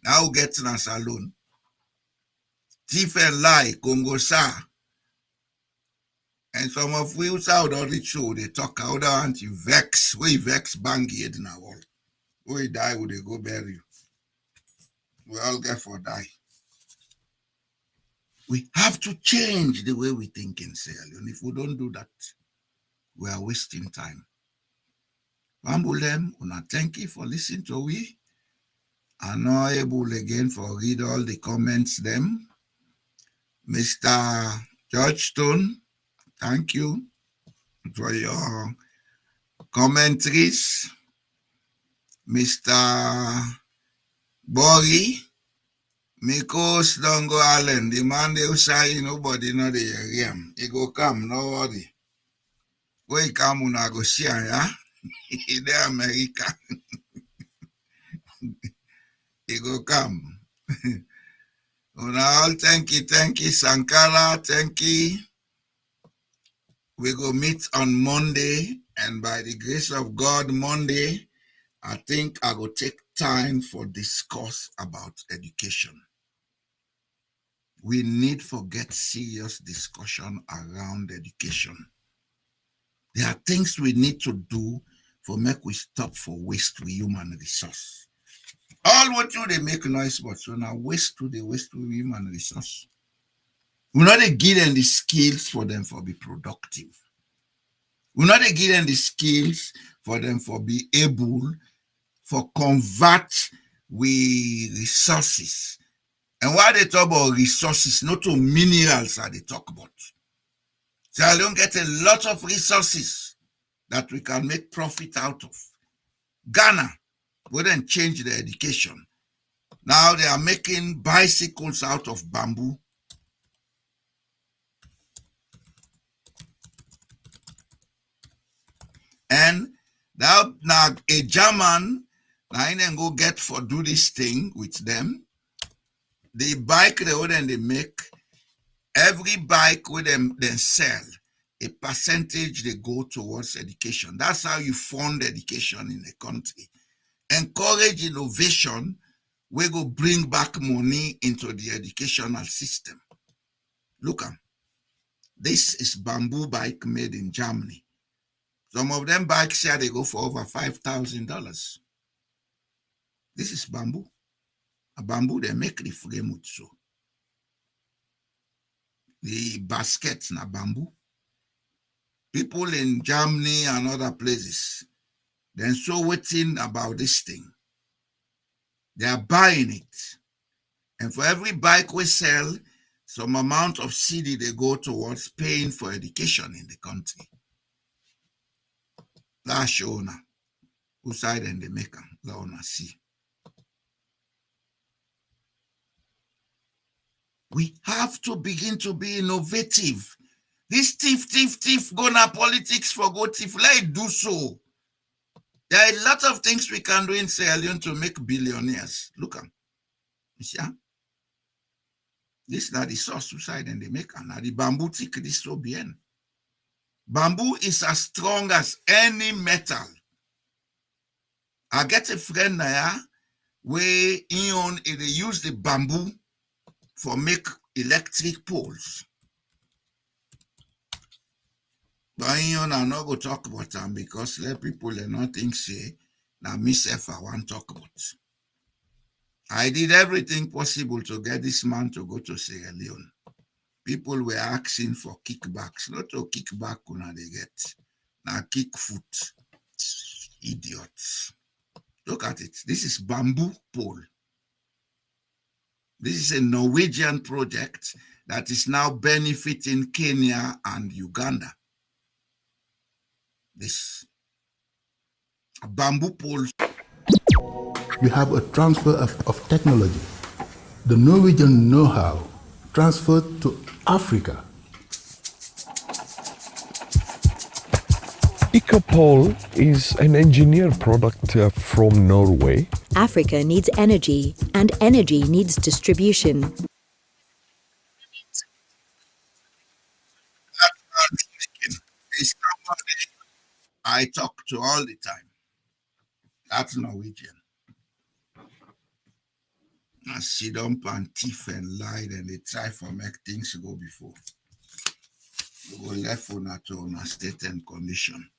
Now get us alone. Thief and lie, Congo sa. And some of we out of the show, they talk out and you vex, we vex bangy in our wall. We die, we they go bury you. We all get for die. We have to change the way we think in Sierra Leone. If we don't do that, we are wasting time. Wambulem, una thank you for listening to we. I'm not able again for read all the comments them. Mr. George Stone, thank you. for your commentaries. Mr. Bori, Mikos don't go Allen. The man they say nobody know the area. He go come, no worry. Where he come una go share, yeah? He there America. He go come. Una all thank you, Sankara, thank you. We go meet on Monday, and by the grace of God, Monday, I think I will take time for discourse about education. We need to get serious discussion around education. There are things we need to do for make we stop for waste with human resource. All what you they make noise, but so now waste with human resource. We not give them the skills for them for be productive. We not give them the skills for them for be able for convert with resources. And why they talk about resources, not to minerals are they talk about. So I don't get a lot of resources that we can make profit out of. Ghana wouldn't change their education. Now they are making bicycles out of bamboo. And now a German, now then go get for do this thing with them. The bike they wouldn't they make, every bike with them then sell, a percentage they go towards education. That's how you fund education in the country. Encourage innovation, we go bring back money into the educational system. Look, this is bamboo bike made in Germany. Some of them bikes here, they go for over $5,000. This is bamboo. A bamboo, they make the frame with so. The baskets na bamboo. People in Germany and other places, they're so waiting about this thing. They are buying it. And for every bike we sell, some amount of CD they go towards paying for education in the country. That's show now. Who side and the maker, that wanna see. We have to begin to be innovative. This thief, gonna politics for go thief. Let it do so. There are a lot of things we can do in Sierra Leone to make billionaires. Look at you see, huh? This is not the source suicide and the maker. Now the bamboo thick this so bien. Bamboo is as strong as any metal. I get a friend now where he use the bamboo for make electric poles. But I not go talk about them because let people not think say now myself I want to talk about. I did everything possible to get this man to go to Sierra Leone. People were asking for kickbacks, not to kickback they get. Now kick foot. Idiots. Look at it. This is bamboo pole. This is a Norwegian project that is now benefiting Kenya and Uganda. This bamboo poles. You have a transfer of technology. The Norwegian know-how transferred to Africa. Ecopole is an engineered product from Norway. Africa needs energy, and energy needs distribution. It's somebody I talk to all the time. That's Norwegian. I sit up and thief and lie and they try to make things go before. We go left una to una state and condition.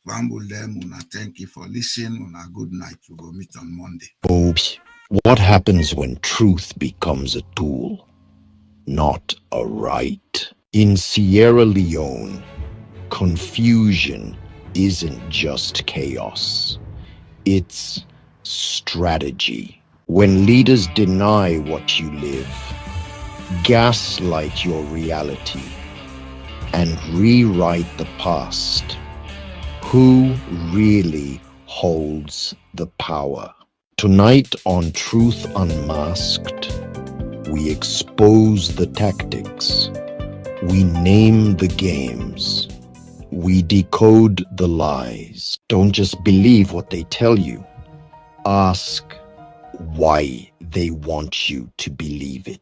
Famble them, una thank you for listening, una good night. We go meet on Monday. What happens when truth becomes a tool, not a right? In Sierra Leone, confusion isn't just chaos. It's strategy. When leaders deny what you live, gaslight your reality, and rewrite the past. Who really holds the power? Tonight on Truth Unmasked, we expose the tactics, we name the games, we decode the lies. Don't just believe what they tell you. Ask why they want you to believe it.